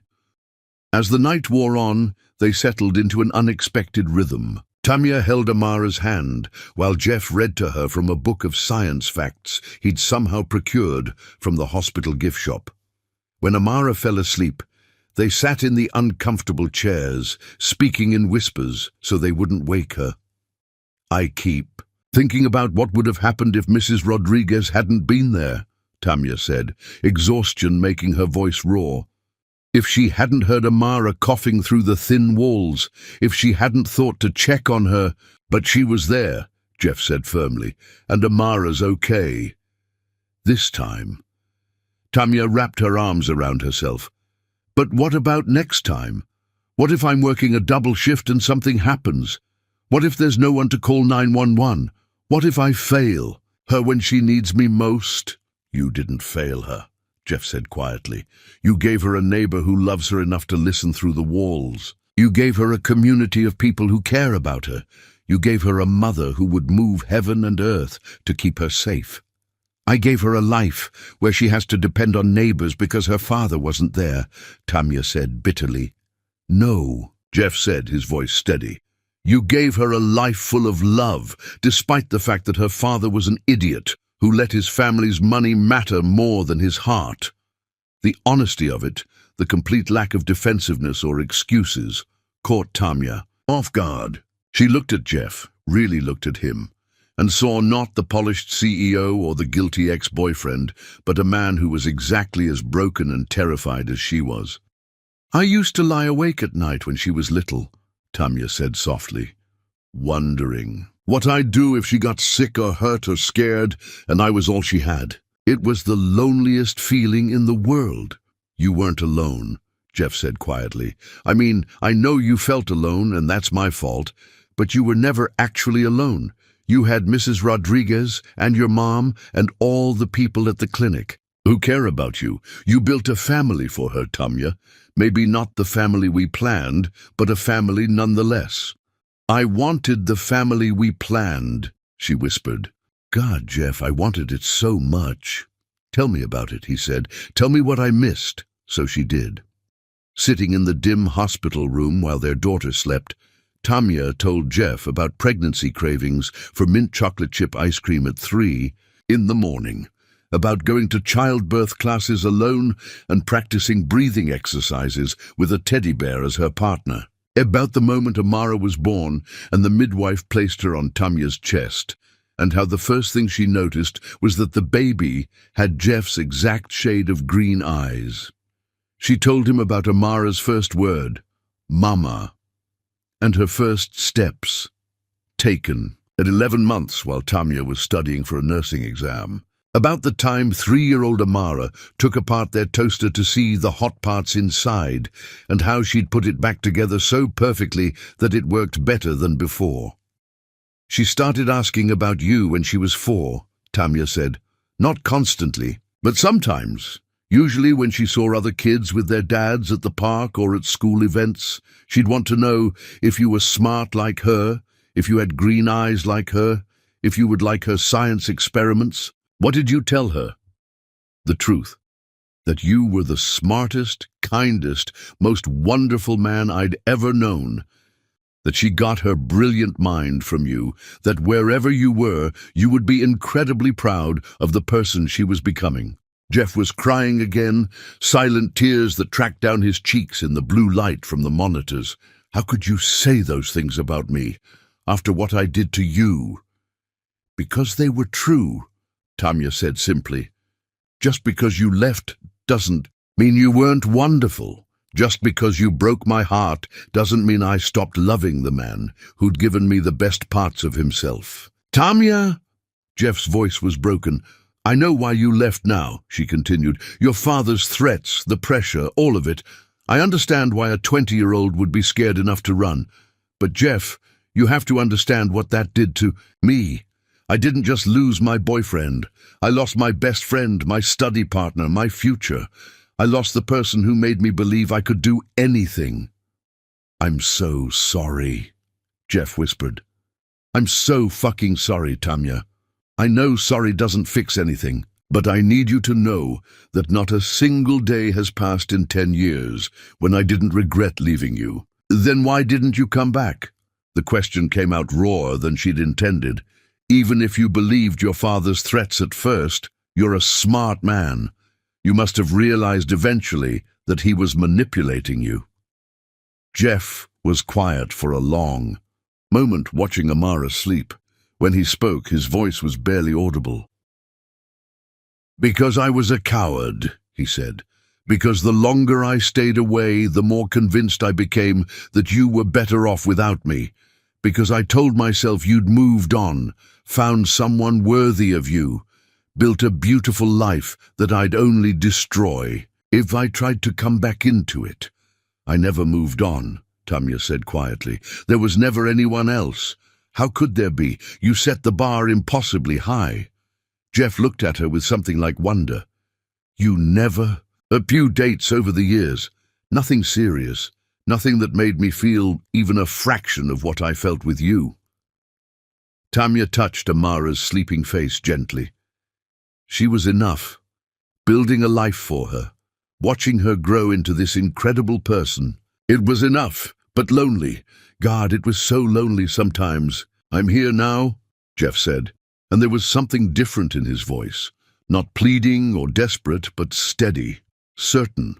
As the night wore on, they settled into an unexpected rhythm. Tanya held Amara's hand while Jeff read to her from a book of science facts he'd somehow procured from the hospital gift shop. When Amara fell asleep, they sat in the uncomfortable chairs, speaking in whispers so they wouldn't wake her. I keep thinking about what would have happened if Mrs. Rodriguez hadn't been there, Tanya said, exhaustion making her voice raw. If she hadn't heard Amara coughing through the thin walls, if she hadn't thought to check on her, but she was there, Jeff said firmly, and Amara's okay. This time. Tanya wrapped her arms around herself. But what about next time? What if I'm working a double shift and something happens? What if there's no one to call 911? What if I fail her when she needs me most? You didn't fail her, Jeff said quietly. You gave her a neighbor who loves her enough to listen through the walls. You gave her a community of people who care about her. You gave her a mother who would move heaven and earth to keep her safe. I gave her a life where she has to depend on neighbors because her father wasn't there, Tanya said bitterly. No, Jeff said, his voice steady. You gave her a life full of love, despite the fact that her father was an idiot who let his family's money matter more than his heart. The honesty of it, the complete lack of defensiveness or excuses, caught Tanya off guard. She looked at Jeff, really looked at him, and saw not the polished CEO or the guilty ex-boyfriend, but a man who was exactly as broken and terrified as she was. I used to lie awake at night when she was little, Tanya said softly, wondering what I'd do if she got sick or hurt or scared and I was all she had. It was the loneliest feeling in the world. You weren't alone, Jeff said quietly. I mean, I know you felt alone and that's my fault, but you were never actually alone. You had Mrs. Rodriguez and your mom and all the people at the clinic who care about you. You built a family for her, Tanya. Maybe not the family we planned, but a family nonetheless. I wanted the family we planned, she whispered. God, Jeff, I wanted it so much. Tell me about it, he said. Tell me what I missed. So she did. Sitting in the dim hospital room while their daughter slept, Tanya told Jeff about pregnancy cravings for mint chocolate chip ice cream at 3 in the morning, about going to childbirth classes alone and practicing breathing exercises with a teddy bear as her partner, about the moment Amara was born and the midwife placed her on Tanya's chest, and how the first thing she noticed was that the baby had Jeff's exact shade of green eyes. She told him about Amara's first word, Mama, and her first steps, taken, at 11 months while Tanya was studying for a nursing exam. About the time 3-year-old Amara took apart their toaster to see the hot parts inside and how she'd put it back together so perfectly that it worked better than before. She started asking about you when she was 4, Tanya said. Not constantly, but sometimes. Usually when she saw other kids with their dads at the park or at school events, she'd want to know if you were smart like her, if you had green eyes like her, if you would like her science experiments. What did you tell her? The truth. That you were the smartest, kindest, most wonderful man I'd ever known. That she got her brilliant mind from you, that wherever you were, you would be incredibly proud of the person she was becoming. Jeff was crying again, silent tears that tracked down his cheeks in the blue light from the monitors. How could you say those things about me, after what I did to you? Because they were true, Tanya said simply. Just because you left doesn't mean you weren't wonderful. Just because you broke my heart doesn't mean I stopped loving the man who'd given me the best parts of himself. Tanya! Jeff's voice was broken. I know why you left now, she continued. Your father's threats, the pressure, all of it. I understand why a 20-year-old would be scared enough to run. But Jeff, you have to understand what that did to me. I didn't just lose my boyfriend. I lost my best friend, my study partner, my future. I lost the person who made me believe I could do anything. I'm so sorry, Jeff whispered. I'm so fucking sorry, Tanya. I know sorry doesn't fix anything, but I need you to know that not a single day has passed in 10 years when I didn't regret leaving you. Then why didn't you come back? The question came out rawer than she'd intended. Even if you believed your father's threats at first, you're a smart man. You must have realized eventually that he was manipulating you. Jeff was quiet for a long moment watching Amara sleep. When he spoke, his voice was barely audible. Because I was a coward, he said. Because the longer I stayed away, the more convinced I became that you were better off without me. Because I told myself you'd moved on, found someone worthy of you. built a beautiful life that I'd only destroy if I tried to come back into it. I never moved on, Tamya said quietly. There was never anyone else. How could there be? You set the bar impossibly high. Jeff looked at her with something like wonder. You never? A few dates over the years. Nothing serious. Nothing that made me feel even a fraction of what I felt with you. Tamya touched Amara's sleeping face gently. She was enough. Building a life for her. Watching her grow into this incredible person. It was enough, but lonely. God, it was so lonely sometimes. I'm here now, Jeff said, and there was something different in his voice. Not pleading or desperate, but steady, certain.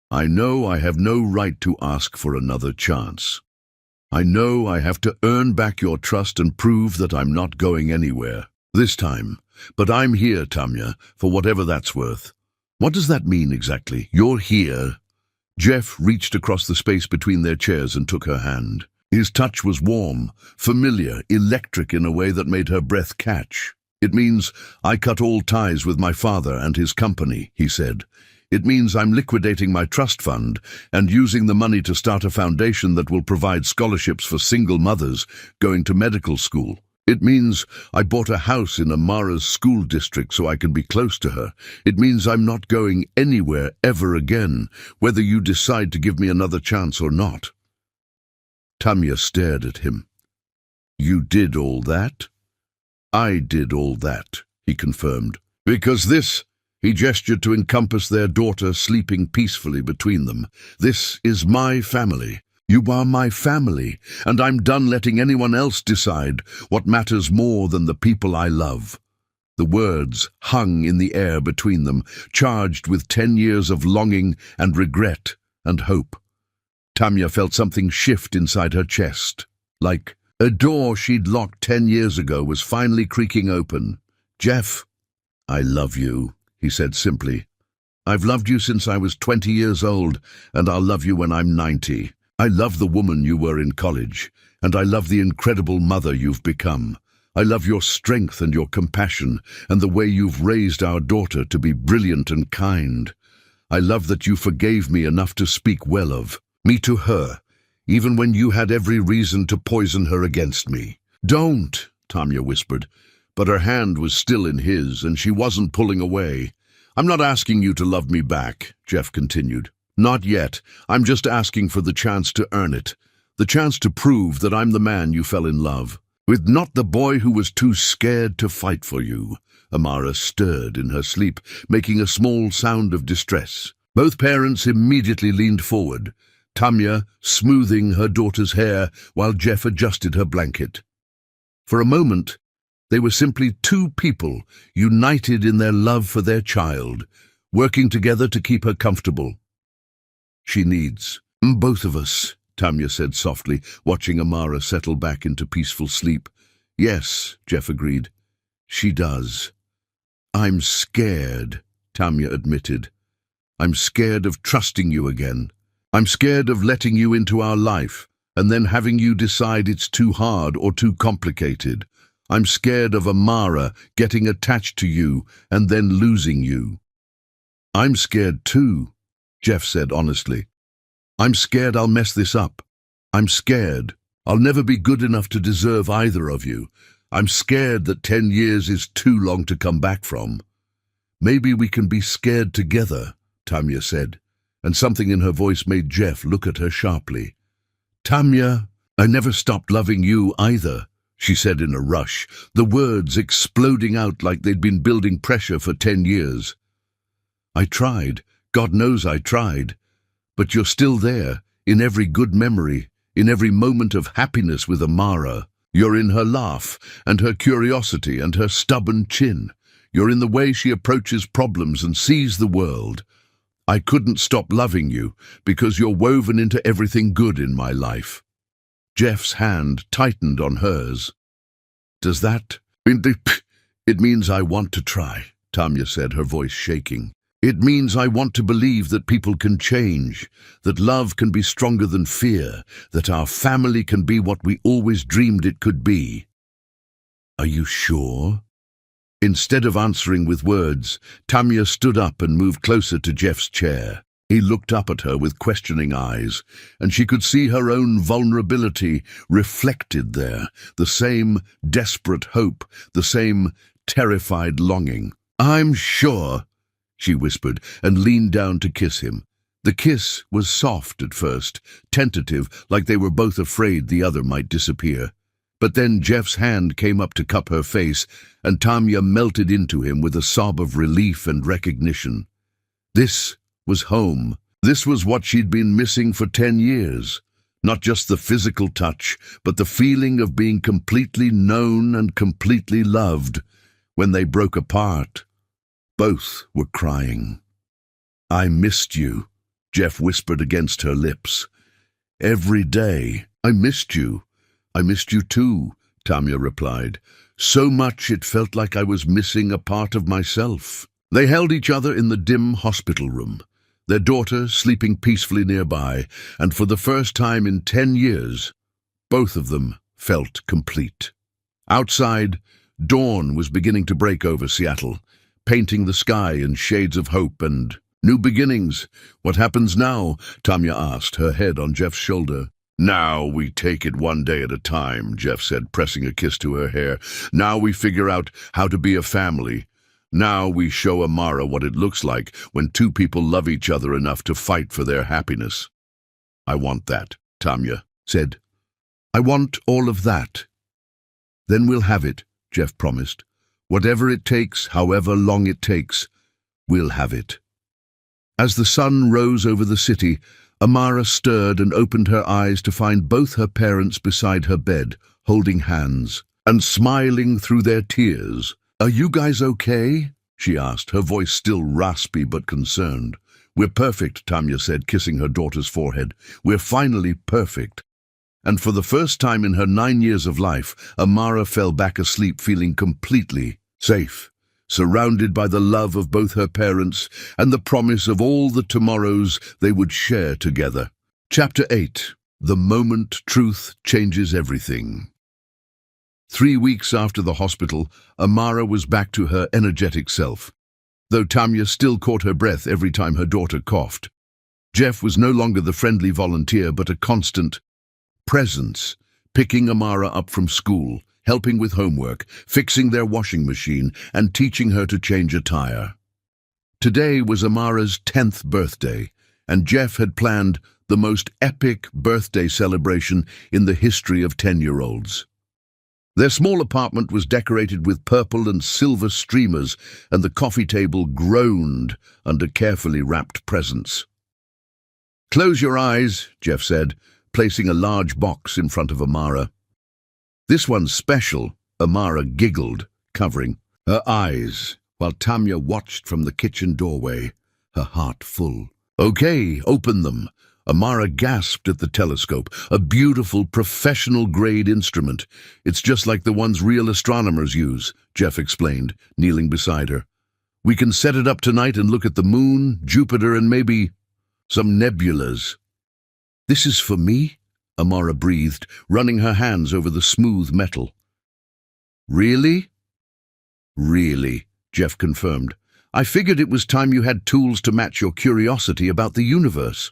I know I have no right to ask for another chance. I know I have to earn back your trust and prove that I'm not going anywhere. This time. But I'm here, Tamya, for whatever that's worth. What does that mean exactly? You're here. Jeff reached across the space between their chairs and took her hand. His touch was warm, familiar, electric in a way that made her breath catch. It means I cut all ties with my father and his company, he said. It means I'm liquidating my trust fund and using the money to start a foundation that will provide scholarships for single mothers going to medical school. It means I bought a house in Amara's school district so I can be close to her. It means I'm not going anywhere ever again, whether you decide to give me another chance or not. Tamya stared at him. You did all that? I did all that, he confirmed. Because this, he gestured to encompass their daughter sleeping peacefully between them. This is my family. You are my family, and I'm done letting anyone else decide what matters more than the people I love. The words hung in the air between them, charged with 10 years of longing and regret and hope. Tamya felt something shift inside her chest, like a door she'd locked 10 years ago was finally creaking open. Jeff, I love you, he said simply. I've loved you since I was 20 years old, and I'll love you when I'm 90. I love the woman you were in college, and I love the incredible mother you've become. I love your strength and your compassion, and the way you've raised our daughter to be brilliant and kind. I love that you forgave me enough to speak well of me to her, even when you had every reason to poison her against me. Don't, Tamya whispered, but her hand was still in his, and she wasn't pulling away. I'm not asking you to love me back, Jeff continued. Not yet. I'm just asking for the chance to earn it. The chance to prove that I'm the man you fell in love with, not the boy who was too scared to fight for you. Amara stirred in her sleep, making a small sound of distress. Both parents immediately leaned forward, Tamya smoothing her daughter's hair while Jeff adjusted her blanket. For a moment, they were simply two people united in their love for their child, working together to keep her comfortable. She needs both of us, Tamya said softly, watching Amara settle back into peaceful sleep. Yes, Jeff agreed. She does. I'm scared, Tamya admitted. I'm scared of trusting you again. I'm scared of letting you into our life and then having you decide it's too hard or too complicated. I'm scared of Amara getting attached to you and then losing you. I'm scared too, Jeff said honestly. I'm scared I'll mess this up. I'm scared I'll never be good enough to deserve either of you. I'm scared that 10 years is too long to come back from. Maybe we can be scared together, Tamya said, and something in her voice made Jeff look at her sharply. Tamya, I never stopped loving you either, she said in a rush, the words exploding out like they'd been building pressure for 10 years. I tried. God knows I tried. But you're still there, in every good memory, in every moment of happiness with Amara. You're in her laugh, and her curiosity, and her stubborn chin. You're in the way she approaches problems and sees the world. I couldn't stop loving you, because you're woven into everything good in my life. Jeff's hand tightened on hers. Does that... It means I want to try, Tamya said, her voice shaking. It means I want to believe that people can change, that love can be stronger than fear, that our family can be what we always dreamed it could be. Are you sure? Instead of answering with words, Tamya stood up and moved closer to Jeff's chair. He looked up at her with questioning eyes, and she could see her own vulnerability reflected there, the same desperate hope, the same terrified longing. "I'm sure," she whispered, and leaned down to kiss him. The kiss was soft at first, tentative, like they were both afraid the other might disappear. But then Jeff's hand came up to cup her face, and Tamya melted into him with a sob of relief and recognition. This was home. This was what she'd been missing for 10 years. Not just the physical touch, but the feeling of being completely known and completely loved. When they broke apart, both were crying. "I missed you," Jeff whispered against her lips. "Every day. I missed you." "I missed you too," Tamya replied. "So much it felt like I was missing a part of myself." They held each other in the dim hospital room, their daughter sleeping peacefully nearby, and for the first time in 10 years, both of them felt complete. Outside, dawn was beginning to break over Seattle, painting the sky in shades of hope and new beginnings. "What happens now?" Tamya asked, her head on Jeff's shoulder. "Now we take it one day at a time," Jeff said, pressing a kiss to her hair. "Now we figure out how to be a family. Now we show Amara what it looks like when two people love each other enough to fight for their happiness." "I want that," Tamya said. "I want all of that." "Then we'll have it," Jeff promised. "Whatever it takes, however long it takes, we'll have it." As the sun rose over the city, Amara stirred and opened her eyes to find both her parents beside her bed, holding hands and smiling through their tears. "Are you guys okay?" she asked, her voice still raspy but concerned. "We're perfect," Tamya said, kissing her daughter's forehead. "We're finally perfect." And for the first time in her 9 years of life, Amara fell back asleep feeling completely safe, surrounded by the love of both her parents and the promise of all the tomorrows they would share together. Chapter 8. The Moment Truth Changes Everything. 3 weeks after the hospital, Amara was back to her energetic self, though Tamya still caught her breath every time her daughter coughed. Jeff was no longer the friendly volunteer, but a constant presence, picking Amara up from school, helping with homework, fixing their washing machine, and teaching her to change a tire. Today was Amara's 10th birthday, and Jeff had planned the most epic birthday celebration in the history of 10-year-olds. Their small apartment was decorated with purple and silver streamers, and the coffee table groaned under carefully wrapped presents. "Close your eyes," Jeff said, placing a large box in front of Amara. "This one's special," Amara giggled, covering her eyes, while Tamya watched from the kitchen doorway, her heart full. "Okay, open them." Amara gasped at the telescope, a beautiful professional-grade instrument. "It's just like the ones real astronomers use," Jeff explained, kneeling beside her. "We can set it up tonight and look at the moon, Jupiter, and maybe some nebulas." "This is for me?" Amara breathed, running her hands over the smooth metal. "Really?" "Really," Jeff confirmed. "I figured it was time you had tools to match your curiosity about the universe."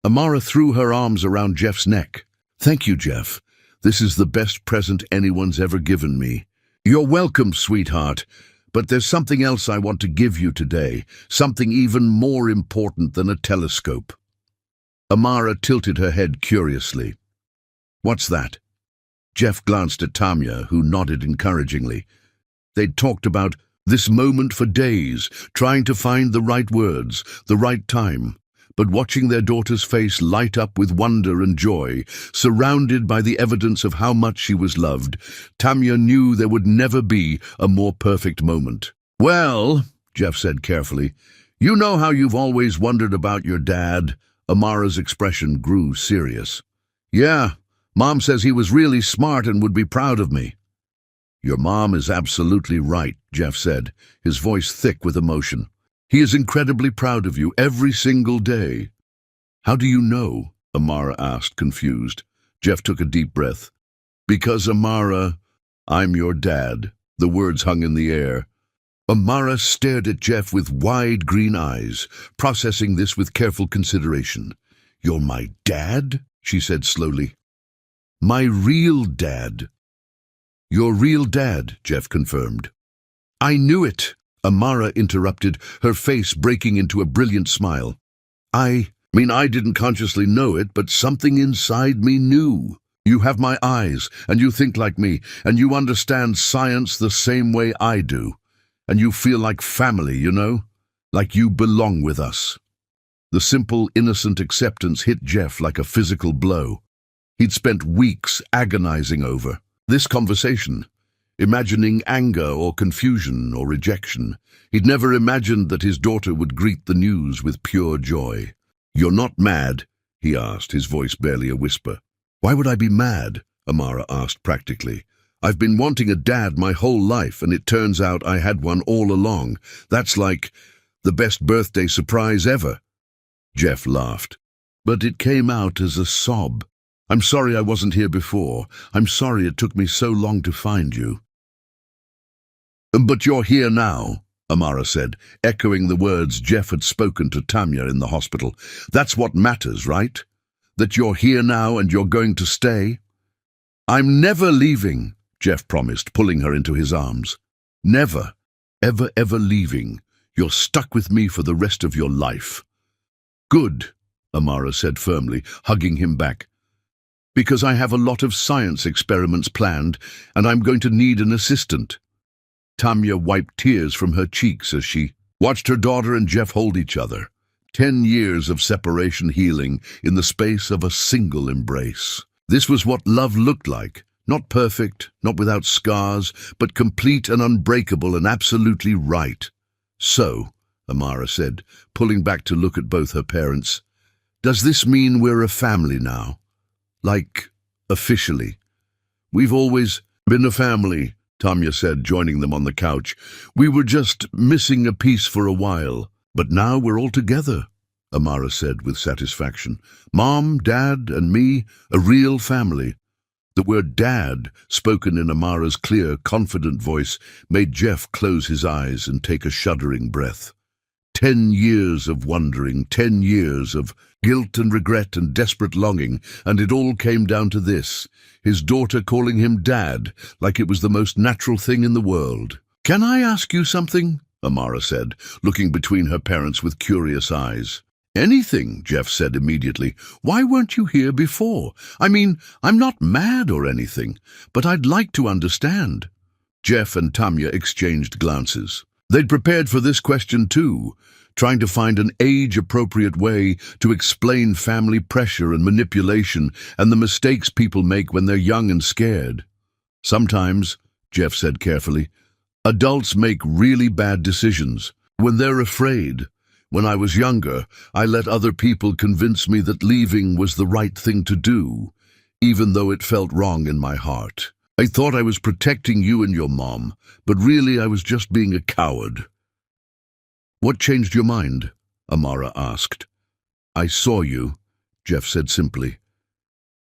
Amara threw her arms around Jeff's neck. "Thank you, Jeff. This is the best present anyone's ever given me." "You're welcome, sweetheart. But there's something else I want to give you today, something even more important than a telescope." Amara tilted her head curiously. "What's that?" Jeff glanced at Tamya, who nodded encouragingly. They'd talked about this moment for days, trying to find the right words, the right time. But watching their daughter's face light up with wonder and joy, surrounded by the evidence of how much she was loved, Tamya knew there would never be a more perfect moment. "Well," Jeff said carefully, "you know how you've always wondered about your dad?" Amara's expression grew serious. "Yeah, Mom says he was really smart and would be proud of me." "Your mom is absolutely right," Jeff said, his voice thick with emotion. "He is incredibly proud of you every single day." "How do you know?" Amara asked, confused. Jeff took a deep breath. "Because, Amara, I'm your dad," The words hung in the air. Amara stared at Jeff with wide green eyes, processing this with careful consideration. "You're my dad?" she said slowly. "My real dad." "Your real dad," Jeff confirmed. "I knew it," Amara interrupted, her face breaking into a brilliant smile. I mean, I didn't consciously know it, but something inside me knew. You have my eyes, and you think like me, and you understand science the same way I do. And you feel like family, you know? Like you belong with us." The simple, innocent acceptance hit Jeff like a physical blow. He'd spent weeks agonizing over this conversation, imagining anger or confusion or rejection. He'd never imagined that his daughter would greet the news with pure joy. "You're not mad?" he asked, his voice barely a whisper. "Why would I be mad?" Amara asked practically. "I've been wanting a dad my whole life, and it turns out I had one all along. That's like the best birthday surprise ever." Jeff laughed, but it came out as a sob. "I'm sorry I wasn't here before. I'm sorry it took me so long to find you." "But you're here now," Amara said, echoing the words Jeff had spoken to Tamya in the hospital. "That's what matters, right? That you're here now and you're going to stay?" "I'm never leaving," Jeff promised, pulling her into his arms. "Never, ever leaving. You're stuck with me for the rest of your life." "Good," Amara said firmly, hugging him back. "Because I have a lot of science experiments planned, and I'm going to need an assistant." Tamya wiped tears from her cheeks as she watched her daughter and Jeff hold each other. 10 years of separation healing in the space of a single embrace. This was what love looked like. Not perfect, not without scars, but complete and unbreakable and absolutely right. "So," Amara said, pulling back to look at both her parents, "does this mean we're a family now? Like, officially?" "We've always been a family," Tamya said, joining them on the couch. "We were just missing a piece for a while. But now we're all together," Amara said with satisfaction. "Mom, Dad, and me, a real family." The word "dad," spoken in Amara's clear, confident voice, made Jeff close his eyes and take a shuddering breath. 10 years of wondering, 10 years of guilt and regret and desperate longing, and it all came down to this: his daughter calling him Dad, like it was the most natural thing in the world. "Can I ask you something?" Amara said, looking between her parents with curious eyes. "Anything," Jeff said immediately. "Why weren't you here before? I mean, I'm not mad or anything, but I'd like to understand." Jeff and Tamya exchanged glances. They'd prepared for this question too, trying to find an age-appropriate way to explain family pressure and manipulation and the mistakes people make when they're young and scared. "Sometimes," Jeff said carefully, "adults make really bad decisions when they're afraid. When I was younger, I let other people convince me that leaving was the right thing to do, even though it felt wrong in my heart. I thought I was protecting you and your mom, but really I was just being a coward." "What changed your mind?" Amara asked. "I saw you," Jeff said simply.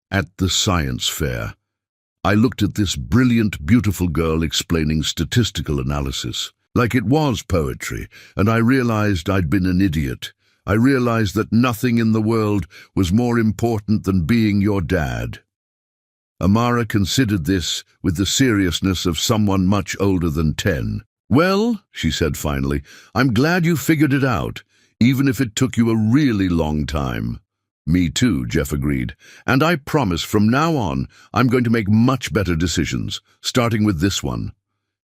"At the science fair. I looked at this brilliant, beautiful girl explaining statistical analysis, like it was poetry, and I realized I'd been an idiot. I realized that nothing in the world was more important than being your dad." Amara considered this with the seriousness of someone much older than 10. "Well," she said finally, "I'm glad you figured it out, even if it took you a really long time." "Me too," Jeff agreed. "And I promise from now on I'm going to make much better decisions, starting with this one."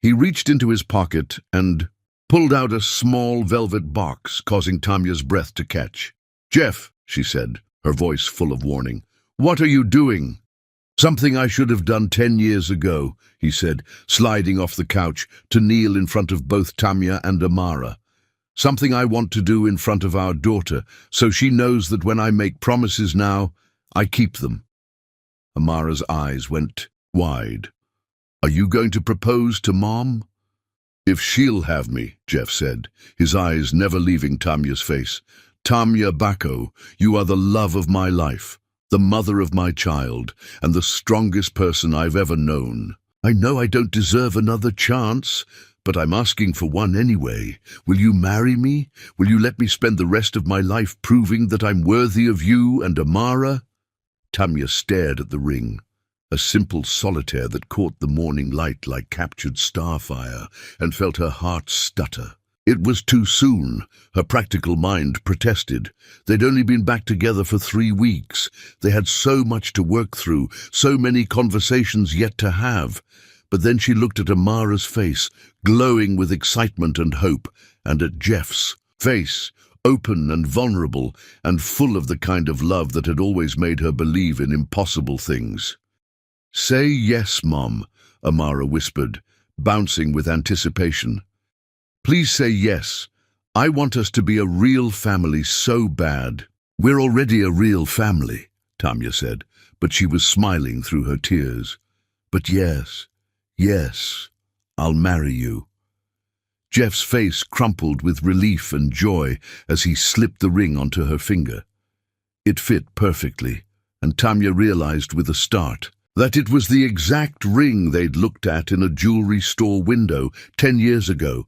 He reached into his pocket and pulled out a small velvet box, causing Tamya's breath to catch. "Jeff," she said, her voice full of warning, "what are you doing?" "Something I should have done 10 years ago," he said, sliding off the couch to kneel in front of both Tamya and Amara. "Something I want to do in front of our daughter, so she knows that when I make promises now, I keep them." Amara's eyes went wide. "Are you going to propose to Mom?" "If she'll have me," Jeff said, his eyes never leaving Tamya's face. "Tamya Bako, you are the love of my life, the mother of my child, and the strongest person I've ever known." I know I don't deserve another chance, but I'm asking for one anyway. Will you marry me? Will you let me spend the rest of my life proving that I'm worthy of you and Amara?" Tamya stared at the ring, a simple solitaire that caught the morning light like captured starfire, and felt her heart stutter. It was too soon. Her practical mind protested. They'd only been back together for 3 weeks. They had so much to work through, so many conversations yet to have. But then she looked at Amara's face, glowing with excitement and hope, and at Jeff's face, open and vulnerable, and full of the kind of love that had always made her believe in impossible things. "Say yes, Mom," Amara whispered, bouncing with anticipation. "Please say yes. I want us to be a real family so bad." "We're already a real family," Tamya said, but she was smiling through her tears. "But yes, I'll marry you." Jeff's face crumpled with relief and joy as he slipped the ring onto her finger. It fit perfectly, and Tamya realized with a start that it was the exact ring they'd looked at in a jewelry store window 10 years ago,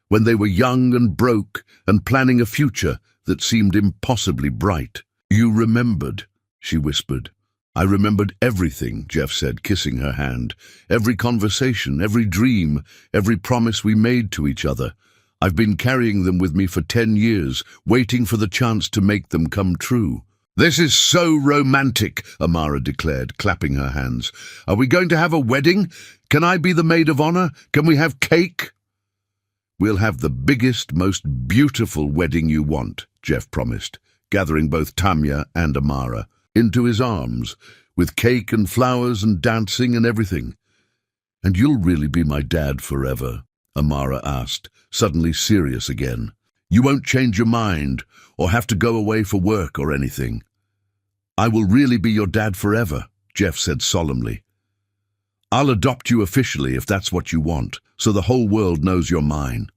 when they were young and broke and planning a future that seemed impossibly bright. "You remembered," she whispered. "I remembered everything," Jeff said, kissing her hand. "Every conversation, every dream, every promise we made to each other. I've been carrying them with me for 10 years, waiting for the chance to make them come true." "This is so romantic," Amara declared, clapping her hands. "Are we going to have a wedding? Can I be the maid of honor? Can we have cake?" "We'll have the biggest, most beautiful wedding you want," Jeff promised, gathering both Tamya and Amara into his arms, with cake and flowers and dancing and everything. "And you'll really be my dad forever?" Amara asked, suddenly serious again. "You won't change your mind or have to go away for work or anything?" "I will really be your dad forever," Jeff said solemnly. "I'll adopt you officially if that's what you want, so the whole world knows you're mine.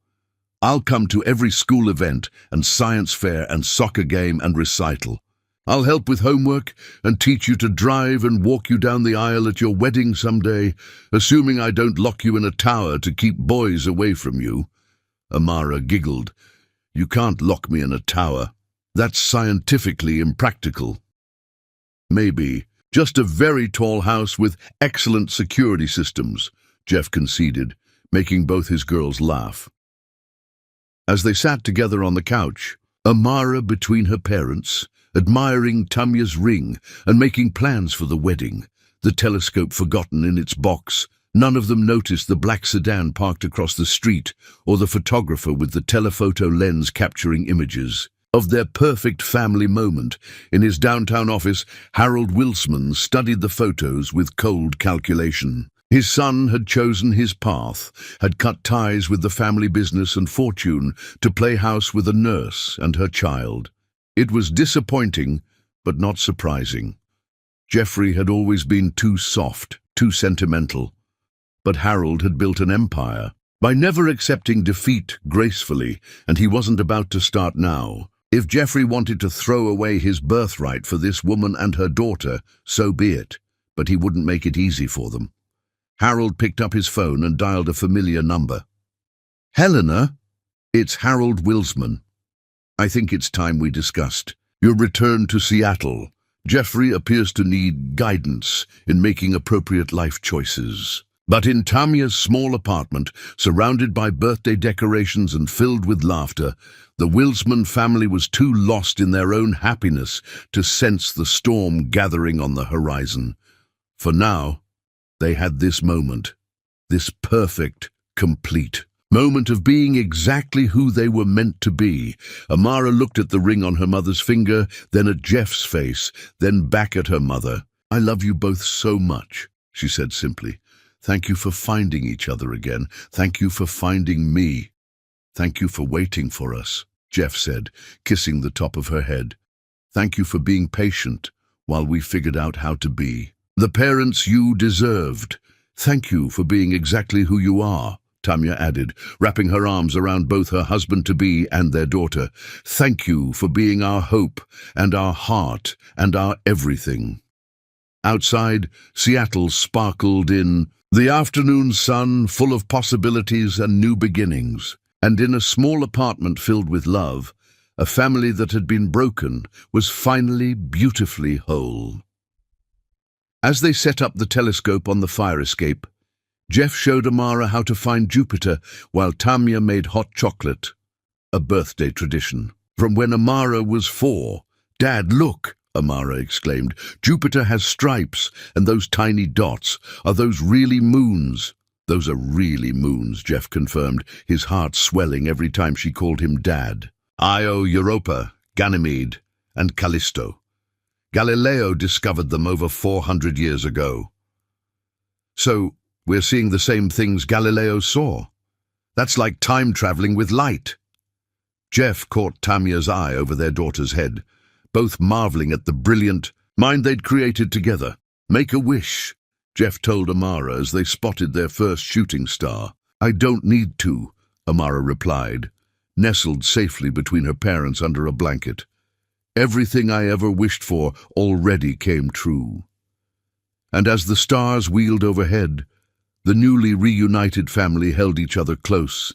I'll come to every school event and science fair and soccer game and recital. I'll help with homework and teach you to drive and walk you down the aisle at your wedding someday, assuming I don't lock you in a tower to keep boys away from you." Amara giggled. "You can't lock me in a tower. That's scientifically impractical." "Maybe. Just a very tall house with excellent security systems," Jeff conceded, making both his girls laugh. As they sat together on the couch, Amara between her parents, admiring Tamya's ring and making plans for the wedding, the telescope forgotten in its box, none of them noticed the black sedan parked across the street or the photographer with the telephoto lens capturing images of their perfect family moment. In his downtown office, Harold Wilsman studied the photos with cold calculation. His son had chosen his path, had cut ties with the family business and fortune to play house with a nurse and her child. It was disappointing, but not surprising. Jeffrey had always been too soft, too sentimental. But Harold had built an empire by never accepting defeat gracefully, and he wasn't about to start now. If Jeffrey wanted to throw away his birthright for this woman and her daughter, so be it, but he wouldn't make it easy for them. Harold picked up his phone and dialed a familiar number. "Helena, it's Harold Wilsman. I think it's time we discussed your return to Seattle. Jeffrey appears to need guidance in making appropriate life choices." But in Tamya's small apartment, surrounded by birthday decorations and filled with laughter, the Wilsman family was too lost in their own happiness to sense the storm gathering on the horizon. For now, they had this moment, this perfect, complete moment of being exactly who they were meant to be. Amara looked at the ring on her mother's finger, then at Jeff's face, then back at her mother. "I love you both so much," she said simply. "Thank you for finding each other again. Thank you for finding me. Thank you for waiting for us," Jeff said, kissing the top of her head. "Thank you for being patient while we figured out how to be the parents you deserved. Thank you for being exactly who you are," Tamya added, wrapping her arms around both her husband-to-be and their daughter. "Thank you for being our hope and our heart and our everything." Outside, Seattle sparkled in The afternoon sun, full of possibilities and new beginnings, and in a small apartment filled with love, a family that had been broken was finally beautifully whole. As they set up the telescope on the fire escape, Jeff showed Amara how to find Jupiter while Tamya made hot chocolate, a birthday tradition. From when Amara was 4, "Dad, look!" Amara exclaimed. "Jupiter has stripes, and those tiny dots, are those really moons?" "Those are really moons," Jeff confirmed, his heart swelling every time she called him Dad. Io, Europa, Ganymede, and Callisto. Galileo discovered them over 400 years ago. So, we're seeing the same things Galileo saw. That's like time traveling with light. Jeff caught Tamya's eye over their daughter's head, both marveling at the brilliant mind they'd created together. "Make a wish," Jeff told Amara as they spotted their first shooting star. "I don't need to," Amara replied, nestled safely between her parents under a blanket. "Everything I ever wished for already came true." And as the stars wheeled overhead, the newly reunited family held each other close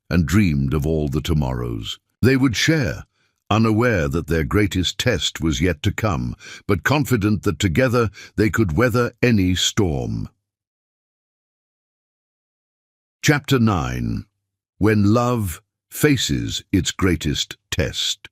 and dreamed of all the tomorrows they would share, unaware that their greatest test was yet to come, but confident that together they could weather any storm. Chapter 9. When Love Faces Its Greatest Test.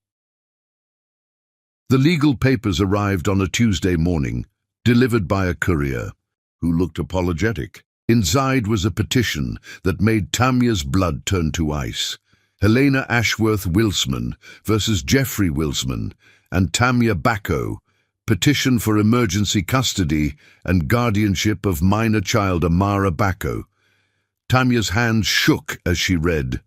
The legal papers arrived on a Tuesday morning, delivered by a courier, who looked apologetic. Inside was a petition that made Tamya's blood turn to ice. Helena Ashworth Wilsman versus Jeffrey Wilsman and Tamya Bacco, petition for emergency custody and guardianship of minor child Amara Bacco. Tamya's hands shook as she read,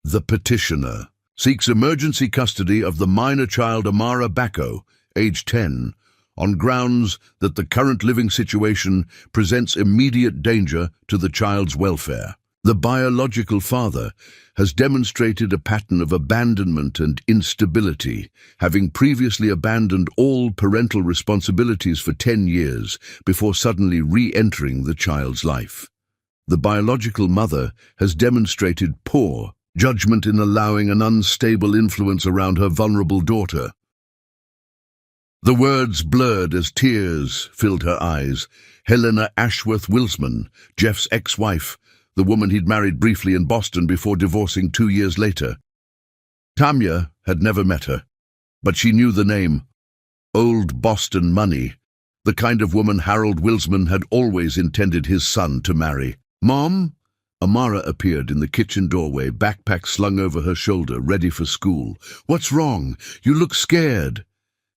"The petitioner seeks emergency custody of the minor child Amara Bacco, age 10, on grounds that the current living situation presents immediate danger to the child's welfare. The biological father has demonstrated a pattern of abandonment and instability, having previously abandoned all parental responsibilities for 10 years before suddenly re-entering the child's life. The biological mother has demonstrated poor judgment in allowing an unstable influence around her vulnerable daughter." The words blurred as tears filled her eyes. Helena Ashworth Wilsman, Jeff's ex-wife, the woman he'd married briefly in Boston before divorcing 2 years later. Tamya had never met her, but she knew the name. Old Boston Money, the kind of woman Harold Wilsman had always intended his son to marry. "Mom?" Amara appeared in the kitchen doorway, backpack slung over her shoulder, ready for school. "What's wrong? You look scared."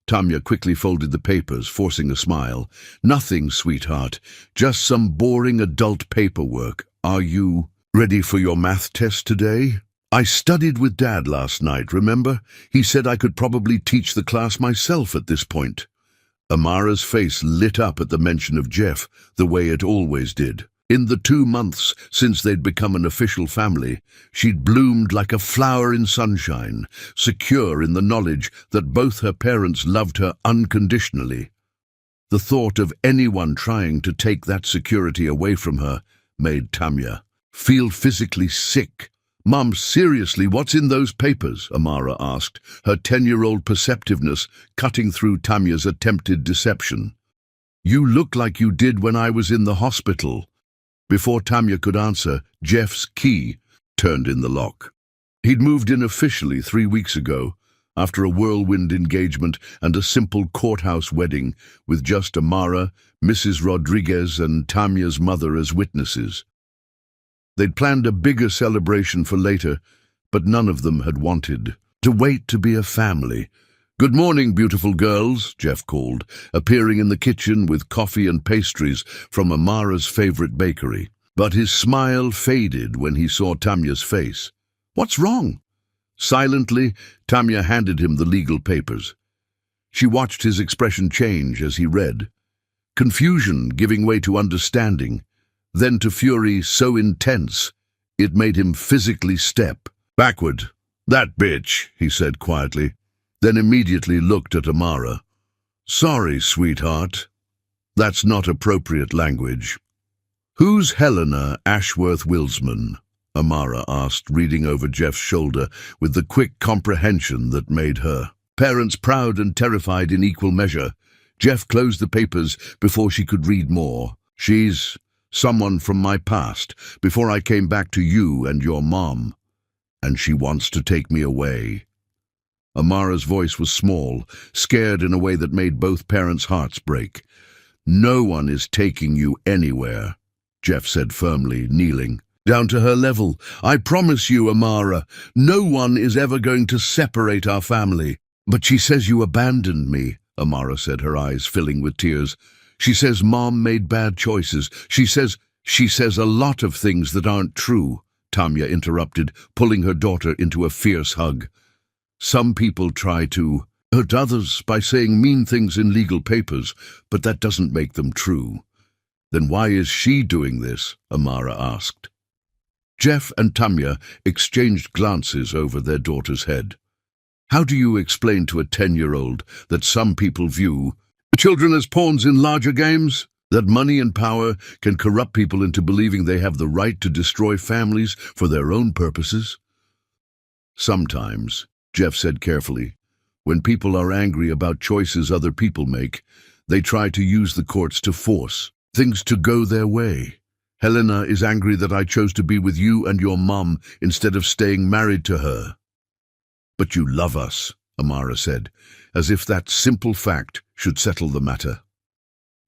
Tamya quickly folded the papers, forcing a smile. "Nothing, sweetheart. Just some boring adult paperwork. Are you ready for your math test today? I studied with Dad last night, remember? He said I could probably teach the class myself at this point." Amara's face lit up at the mention of Jeff, the way it always did. In the 2 months since they'd become an official family, she'd bloomed like a flower in sunshine, secure in the knowledge that both her parents loved her unconditionally. The thought of anyone trying to take that security away from her made Tamya feel physically sick. "Mom, seriously, what's in those papers?" Amara asked, her 10-year-old perceptiveness cutting through Tamya's attempted deception. "You look like you did when I was in the hospital." Before Tamya could answer, Jeff's key turned in the lock. He'd moved in officially 3 weeks ago, after a whirlwind engagement and a simple courthouse wedding with just Amara, Mrs. Rodriguez, and Tamya's mother as witnesses. They'd planned a bigger celebration for later, but none of them had wanted to wait to be a family. "Good morning, beautiful girls," Jeff called, appearing in the kitchen with coffee and pastries from Amara's favorite bakery. But his smile faded when he saw Tamya's face. "What's wrong?" Silently, Tamya handed him the legal papers. She watched his expression change as he read. Confusion giving way to understanding, then to fury so intense it made him physically step backward. "That bitch," he said quietly, then immediately looked at Amara. "Sorry, sweetheart. That's not appropriate language." Who's Helena Ashworth Wilsman? Amara asked, reading over Jeff's shoulder with the quick comprehension that made her parents proud and terrified in equal measure. Jeff closed the papers before she could read more. She's someone from my past, before I came back to you and your mom, and she wants to take me away. Amara's voice was small, scared in a way that made both parents' hearts break. No one is taking you anywhere, Jeff said firmly, kneeling down to her level. I promise you, Amara, no one is ever going to separate our family. But she says you abandoned me, Amara said, her eyes filling with tears. She says Mom made bad choices. She says a lot of things that aren't true, Tamya interrupted, pulling her daughter into a fierce hug. Some people try to hurt others by saying mean things in legal papers, but that doesn't make them true. Then why is she doing this? Amara asked. Jeff and Tamya exchanged glances over their daughter's head. How do you explain to a 10-year-old that some people view children as pawns in larger games? That money and power can corrupt people into believing they have the right to destroy families for their own purposes? Sometimes, Jeff said carefully, when people are angry about choices other people make, they try to use the courts to force things to go their way. Helena is angry that I chose to be with you and your mom instead of staying married to her. But you love us, Amara said, as if that simple fact should settle the matter.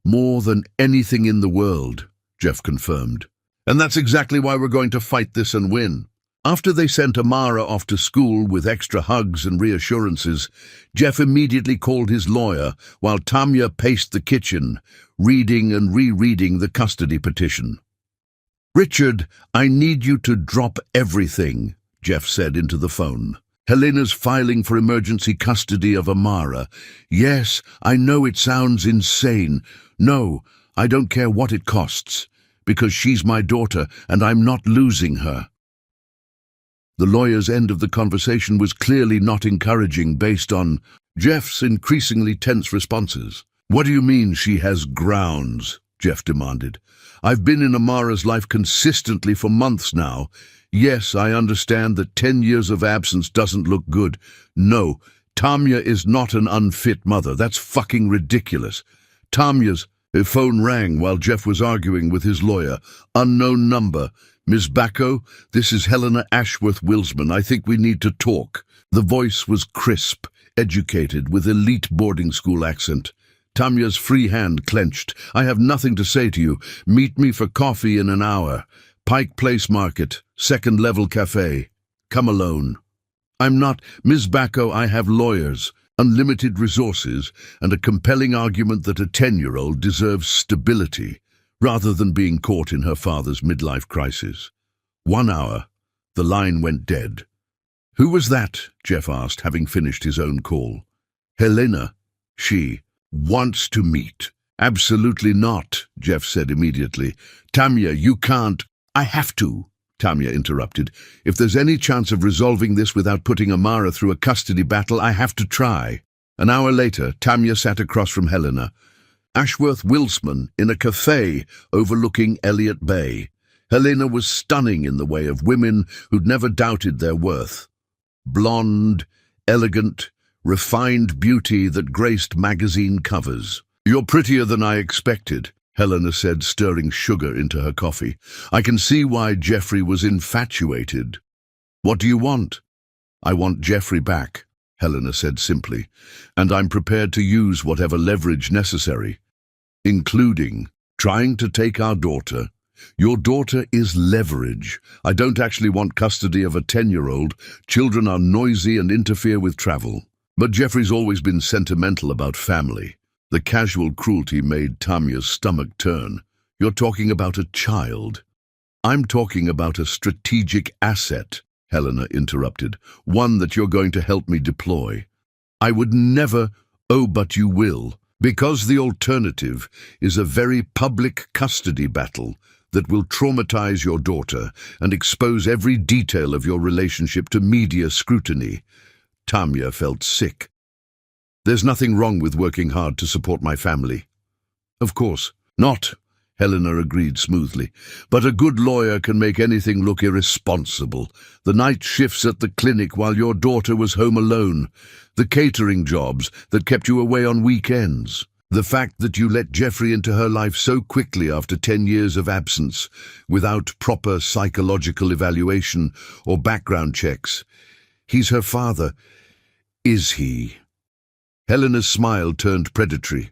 More than anything in the world, Jeff confirmed. And that's exactly why we're going to fight this and win. After they sent Amara off to school with extra hugs and reassurances, Jeff immediately called his lawyer while Tamya paced the kitchen, reading and rereading the custody petition. Richard, I need you to drop everything, Jeff said into the phone. Helena's filing for emergency custody of Amara. Yes, I know it sounds insane. No, I don't care what it costs, because she's my daughter and I'm not losing her. The lawyer's end of the conversation was clearly not encouraging based on Jeff's increasingly tense responses. What do you mean she has grounds? Jeff demanded. I've been in Amara's life consistently for months now. Yes, I understand that 10 years of absence doesn't look good. No, Tamya is not an unfit mother. That's fucking ridiculous. Tamya's phone rang while Jeff was arguing with his lawyer. Unknown number. Ms. Bacco, this is Helena Ashworth Wilsman. I think we need to talk. The voice was crisp, educated, with elite boarding school accent. Tamya's free hand clenched. I have nothing to say to you. Meet me for coffee in an hour. Pike Place Market, second-level cafe. Come alone. I'm not Ms. Bacco. I have lawyers, unlimited resources, and a compelling argument that a 10-year-old deserves stability, rather than being caught in her father's midlife crisis. 1 hour. The line went dead. Who was that? Jeff asked, having finished his own call. Helena. She wants to meet. Absolutely not, Jeff said immediately. Tamya, you can't. I have to, Tamya interrupted. If there's any chance of resolving this without putting Amara through a custody battle, I have to try. An hour later, Tamya sat across from Helena. Ashworth Wilsman in a cafe overlooking Elliott Bay. Helena was stunning in the way of women who'd never doubted their worth. Blonde, elegant, refined beauty that graced magazine covers. You're prettier than I expected, Helena said, stirring sugar into her coffee. I can see why Jeffrey was infatuated. What do you want? I want Jeffrey back, Helena said simply, and I'm prepared to use whatever leverage necessary, including trying to take our daughter. Your daughter is leverage. I don't actually want custody of a 10-year-old. Children are noisy and interfere with travel. But Jeffrey's always been sentimental about family. The casual cruelty made Tamya's stomach turn. You're talking about a child. I'm talking about a strategic asset, Helena interrupted. One that you're going to help me deploy. I would never, oh, but you will, because the alternative is a very public custody battle that will traumatize your daughter and expose every detail of your relationship to media scrutiny. Tamya felt sick. There's nothing wrong with working hard to support my family. Of course not, Helena agreed smoothly. But a good lawyer can make anything look irresponsible. The night shifts at the clinic while your daughter was home alone. The catering jobs that kept you away on weekends. The fact that you let Jeffrey into her life so quickly after 10 years of absence, without proper psychological evaluation or background checks. He's her father. Is he? Helena's smile turned predatory.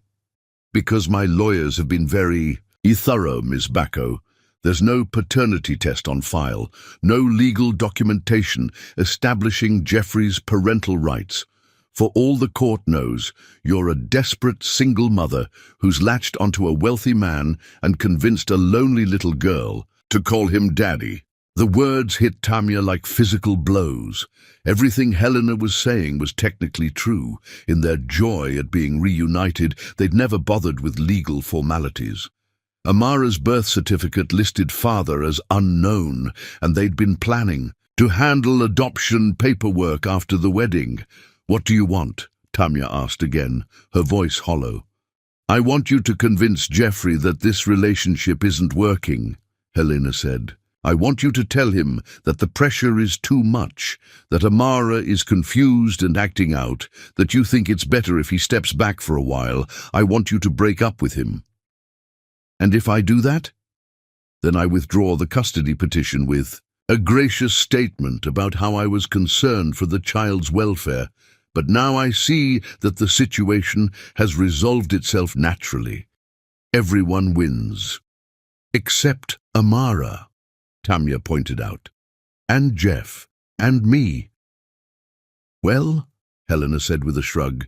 Because my lawyers have been very thorough, Miss Bacco. There's no paternity test on file, no legal documentation establishing Jeffrey's parental rights. For all the court knows, you're a desperate single mother who's latched onto a wealthy man and convinced a lonely little girl to call him daddy. The words hit Tamya like physical blows. Everything Helena was saying was technically true. In their joy at being reunited, they'd never bothered with legal formalities. Amara's birth certificate listed father as unknown, and they'd been planning to handle adoption paperwork after the wedding. What do you want? Tamya asked again, her voice hollow. I want you to convince Jeffrey that this relationship isn't working, Helena said. I want you to tell him that the pressure is too much, that Amara is confused and acting out, that you think it's better if he steps back for a while. I want you to break up with him. And if I do that? Then I withdraw the custody petition with a gracious statement about how I was concerned for the child's welfare. But now I see that the situation has resolved itself naturally. Everyone wins. Except Amara, Tamya pointed out. And Jeff. And me. Well, Helena said with a shrug,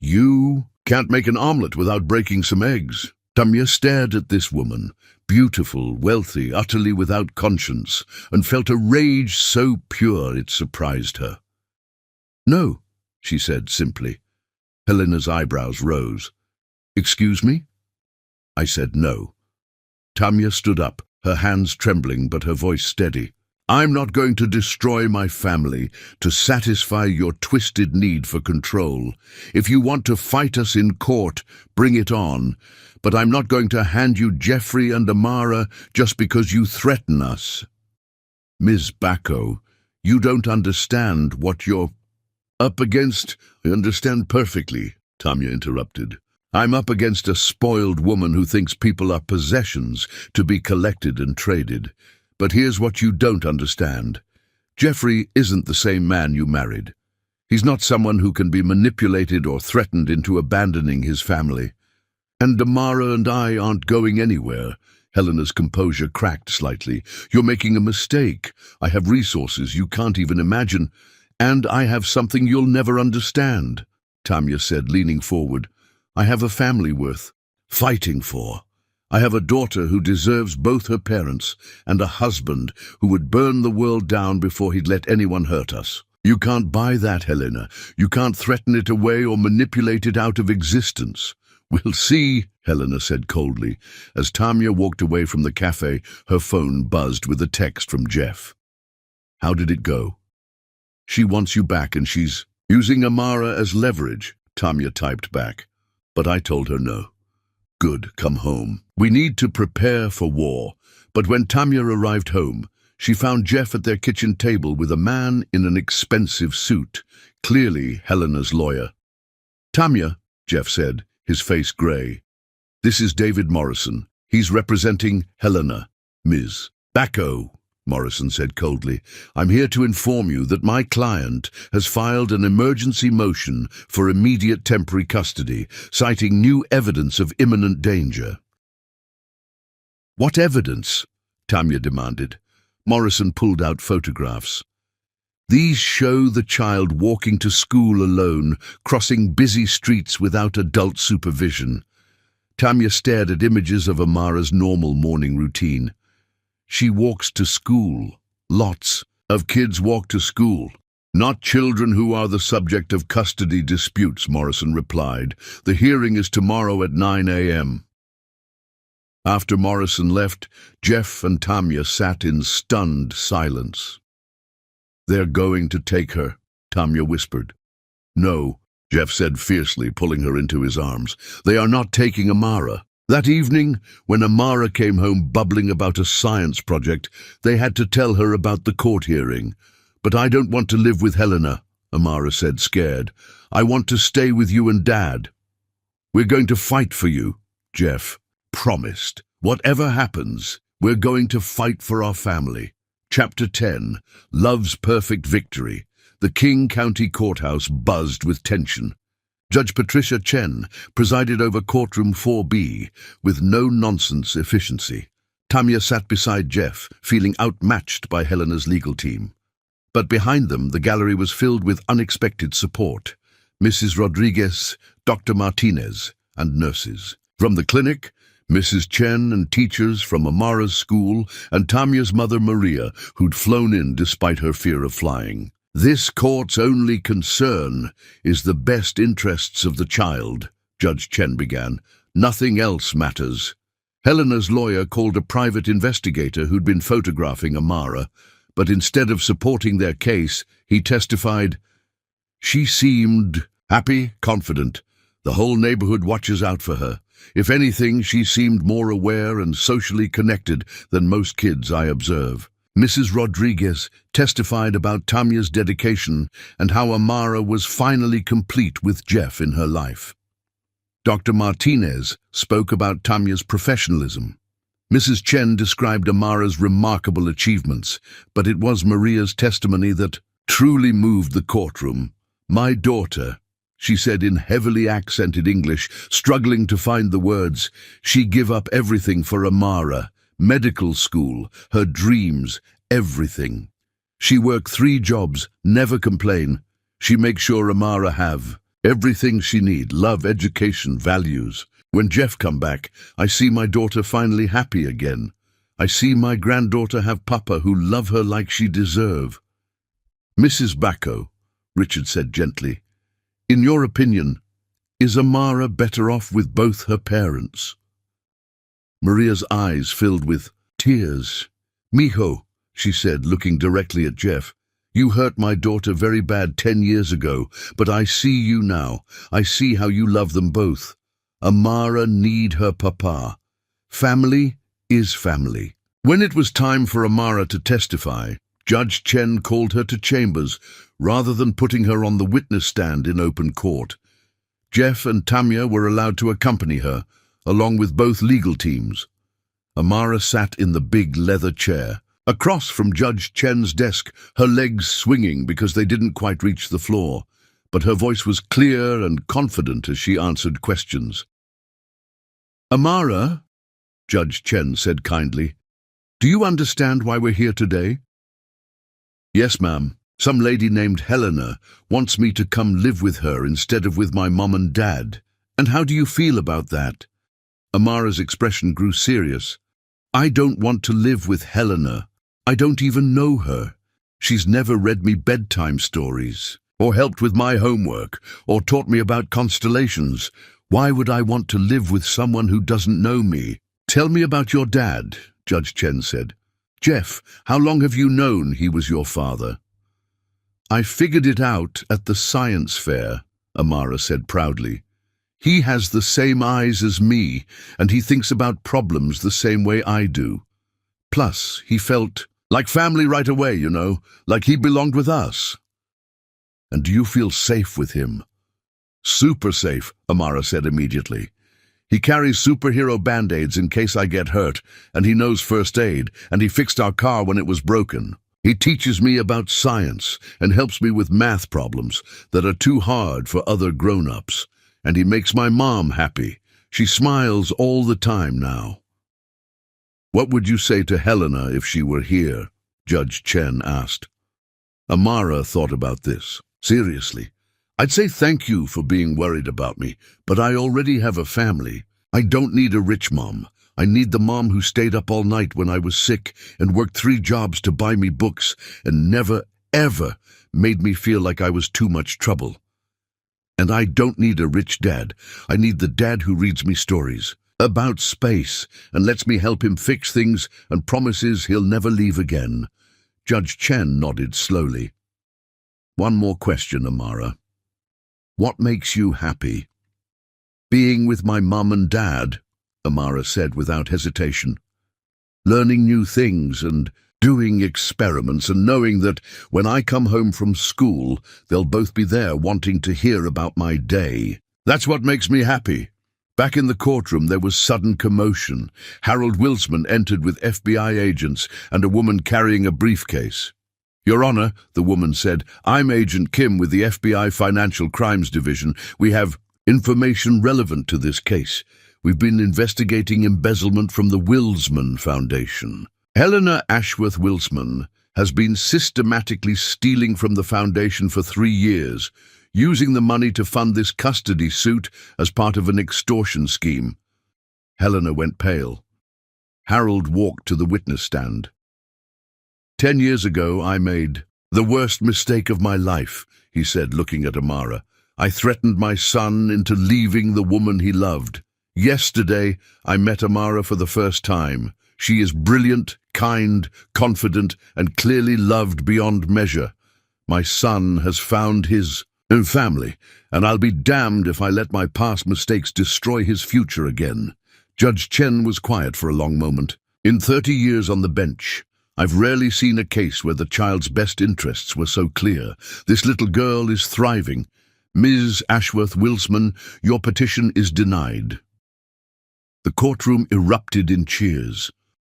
you can't make an omelet without breaking some eggs. Tamya stared at this woman, beautiful, wealthy, utterly without conscience, and felt a rage so pure it surprised her. No, she said simply. Helena's eyebrows rose. Excuse me? I said no. Tamya stood up, her hands trembling but her voice steady. I'm not going to destroy my family to satisfy your twisted need for control. If you want to fight us in court, bring it on. But I'm not going to hand you Jeffrey and Amara just because you threaten us. Ms. Bacco, you don't understand what you're up against. I understand perfectly, Tamya interrupted. I'm up against a spoiled woman who thinks people are possessions to be collected and traded. But here's what you don't understand. Jeffrey isn't the same man you married. He's not someone who can be manipulated or threatened into abandoning his family. And Amara and I aren't going anywhere. Helena's composure cracked slightly. You're making a mistake. I have resources you can't even imagine. And I have something you'll never understand, Tamya said, leaning forward. I have a family worth fighting for. I have a daughter who deserves both her parents and a husband who would burn the world down before he'd let anyone hurt us. You can't buy that, Helena. You can't threaten it away or manipulate it out of existence. We'll see, Helena said coldly. As Tamya walked away from the cafe, her phone buzzed with a text from Jeff. How did it go? She wants you back and she's using Amara as leverage, Tamya typed back. But I told her no. Good, come home. We need to prepare for war. But when Tamya arrived home, she found Jeff at their kitchen table with a man in an expensive suit, clearly Helena's lawyer. Tamya, Jeff said, his face grey. This is David Morrison. He's representing Helena. Ms. Bacco, Morrison said coldly. I'm here to inform you that my client has filed an emergency motion for immediate temporary custody, citing new evidence of imminent danger. What evidence? Tamya demanded. Morrison pulled out photographs. These show the child walking to school alone, crossing busy streets without adult supervision. Tamya stared at images of Amara's normal morning routine. She walks to school. Lots of kids walk to school. Not children who are the subject of custody disputes, Morrison replied. The hearing is tomorrow at 9 a.m. After Morrison left, Jeff and Tamya sat in stunned silence. They're going to take her, Tamya whispered. No, Jeff said fiercely, pulling her into his arms. They are not taking Amara. That evening, when Amara came home bubbling about a science project, they had to tell her about the court hearing. "But I don't want to live with Helena," Amara said, scared. "I want to stay with you and Dad." "We're going to fight for you," Jeff promised. "Whatever happens, we're going to fight for our family." Chapter 10, Love's Perfect Victory. The King County Courthouse buzzed with tension. Judge Patricia Chen presided over courtroom 4B with no-nonsense efficiency. Tamia sat beside Jeff, feeling outmatched by Helena's legal team. But behind them, the gallery was filled with unexpected support. Mrs. Rodriguez, Dr. Martinez, and nurses. From the clinic, Mrs. Chen and teachers from Amara's school, and Tamia's mother Maria, who'd flown in despite her fear of flying. "This court's only concern is the best interests of the child," Judge Chen began. "Nothing else matters." Helena's lawyer called a private investigator who'd been photographing Amara, but instead of supporting their case, he testified, "She seemed happy, confident. The whole neighborhood watches out for her. If anything, she seemed more aware and socially connected than most kids I observe." Mrs. Rodriguez testified about Tamia's dedication and how Amara was finally complete with Jeff in her life. Dr. Martinez spoke about Tamia's professionalism. Mrs. Chen described Amara's remarkable achievements, but it was Maria's testimony that truly moved the courtroom. "My daughter," she said in heavily accented English, struggling to find the words. "She give up everything for Amara. Medical school, her dreams, everything. She work 3 jobs, never complain. She make sure Amara have everything she need, love, education, values. When Jeff come back, I see my daughter finally happy again. I see my granddaughter have papa who love her like she deserve." "Mrs. Bacco," Richard said gently, "in your opinion, is Amara better off with both her parents?" Maria's eyes filled with tears. "Mijo," she said, looking directly at Jeff, "you hurt my daughter very bad 10 years ago, but I see you now. I see how you love them both. Amara need her papa. Family is family." When it was time for Amara to testify, Judge Chen called her to chambers rather than putting her on the witness stand in open court. Jeff and Tamia were allowed to accompany her, along with both legal teams. Amara sat in the big leather chair, across from Judge Chen's desk, her legs swinging because they didn't quite reach the floor, but her voice was clear and confident as she answered questions. "Amara," Judge Chen said kindly, "do you understand why we're here today?" "Yes, ma'am. Some lady named Helena wants me to come live with her instead of with my mom and dad. And how do you feel about that?" Amara's expression grew serious. "I don't want to live with Helena. I don't even know her. She's never read me bedtime stories, or helped with my homework, or taught me about constellations. Why would I want to live with someone who doesn't know me?" "Tell me about your dad," Judge Chen said. "Jeff, how long have you known he was your father?" "I figured it out at the science fair," Amara said proudly. "He has the same eyes as me, and he thinks about problems the same way I do. Plus, he felt like family right away, you know, like he belonged with us." "And do you feel safe with him?" "Super safe," Amara said immediately. "He carries superhero band-aids in case I get hurt, and he knows first aid, and he fixed our car when it was broken. He teaches me about science and helps me with math problems that are too hard for other grown-ups. And he makes my mom happy. She smiles all the time now." "What would you say to Helena if she were here?" Judge Chen asked. Amara thought about this. "Seriously, I'd say thank you for being worried about me, but I already have a family. I don't need a rich mom. I need the mom who stayed up all night when I was sick and worked 3 jobs to buy me books and never, ever made me feel like I was too much trouble. And I don't need a rich dad. I need the dad who reads me stories about space and lets me help him fix things and promises he'll never leave again." Judge Chen nodded slowly. "One more question, Amara. What makes you happy?" "Being with my mum and dad," Amara said without hesitation. Learning new things and doing experiments and knowing that when I come home from school, they'll both be there wanting to hear about my day. That's what makes me happy. Back in the courtroom, there was sudden commotion. Harold Wilsman entered with FBI agents and a woman carrying a briefcase. Your Honor, the woman said, I'm Agent Kim with the FBI Financial Crimes Division. We have information relevant to this case. We've been investigating embezzlement from the Wilsman Foundation. Eleanor Ashworth Wilsman has been systematically stealing from the foundation for 3 years, using the money to fund this custody suit as part of an extortion scheme. Helena went pale. Harold walked to the witness stand. 10 years ago, I made the worst mistake of my life, he said, looking at Amara. I threatened my son into leaving the woman he loved. Yesterday, I met Amara for the first time. She is brilliant, kind, confident, and clearly loved beyond measure. My son has found his family, and I'll be damned if I let my past mistakes destroy his future again. Judge Chen was quiet for a long moment. In 30 years on the bench, I've rarely seen a case where the child's best interests were so clear. This little girl is thriving. Ms. Ashworth Wilsman, your petition is denied. The courtroom erupted in cheers.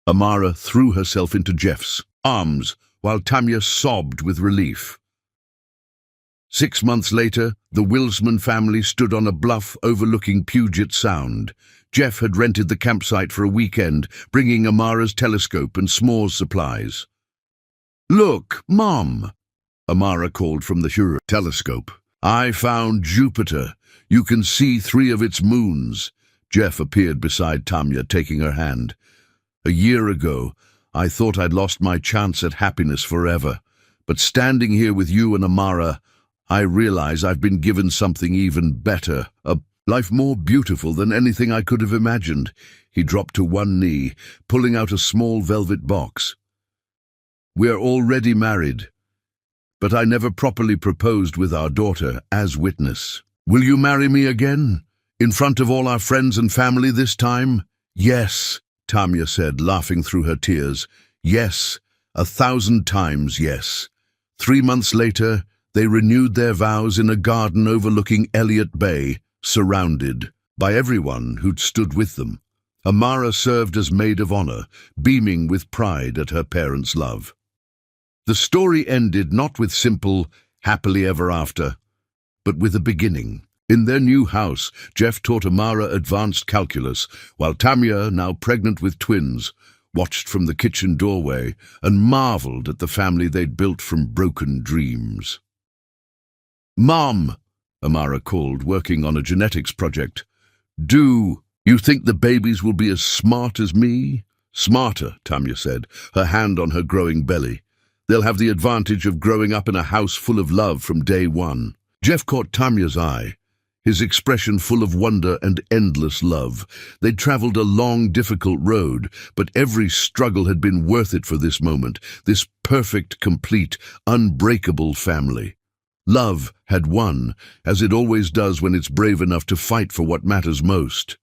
Amara threw herself into Jeff's arms, while Tamya sobbed with relief. 6 months later, the Wilsman family stood on a bluff overlooking Puget Sound. Jeff had rented the campsite for a weekend, bringing Amara's telescope and s'mores supplies. Look, Mom, Amara called from the telescope. I found Jupiter. You can see 3 of its moons. Jeff appeared beside Tamya, taking her hand. A year ago, I thought I'd lost my chance at happiness forever. But standing here with you and Amara, I realize I've been given something even better, a life more beautiful than anything I could have imagined. He dropped to one knee, pulling out a small velvet box. We're already married, but I never properly proposed with our daughter as witness. Will you marry me again? In front of all our friends and family this time? Yes, Tamya said, laughing through her tears. Yes, 1,000 times yes. 3 months later, they renewed their vows in a garden overlooking Elliott Bay, surrounded by everyone who'd stood with them. Amara served as maid of honor, beaming with pride at her parents' love. The story ended not with simple, happily ever after, but with a beginning. In their new house, Jeff taught Amara advanced calculus, while Tamya, now pregnant with twins, watched from the kitchen doorway and marveled at the family they'd built from broken dreams. Mom, Amara called, working on a genetics project. Do you think the babies will be as smart as me? Smarter, Tamya said, her hand on her growing belly. They'll have the advantage of growing up in a house full of love from day one. Jeff caught Tamya's eye, his expression full of wonder and endless love. They'd traveled a long, difficult road, but every struggle had been worth it for this moment, this perfect, complete, unbreakable family. Love had won, as it always does when it's brave enough to fight for what matters most.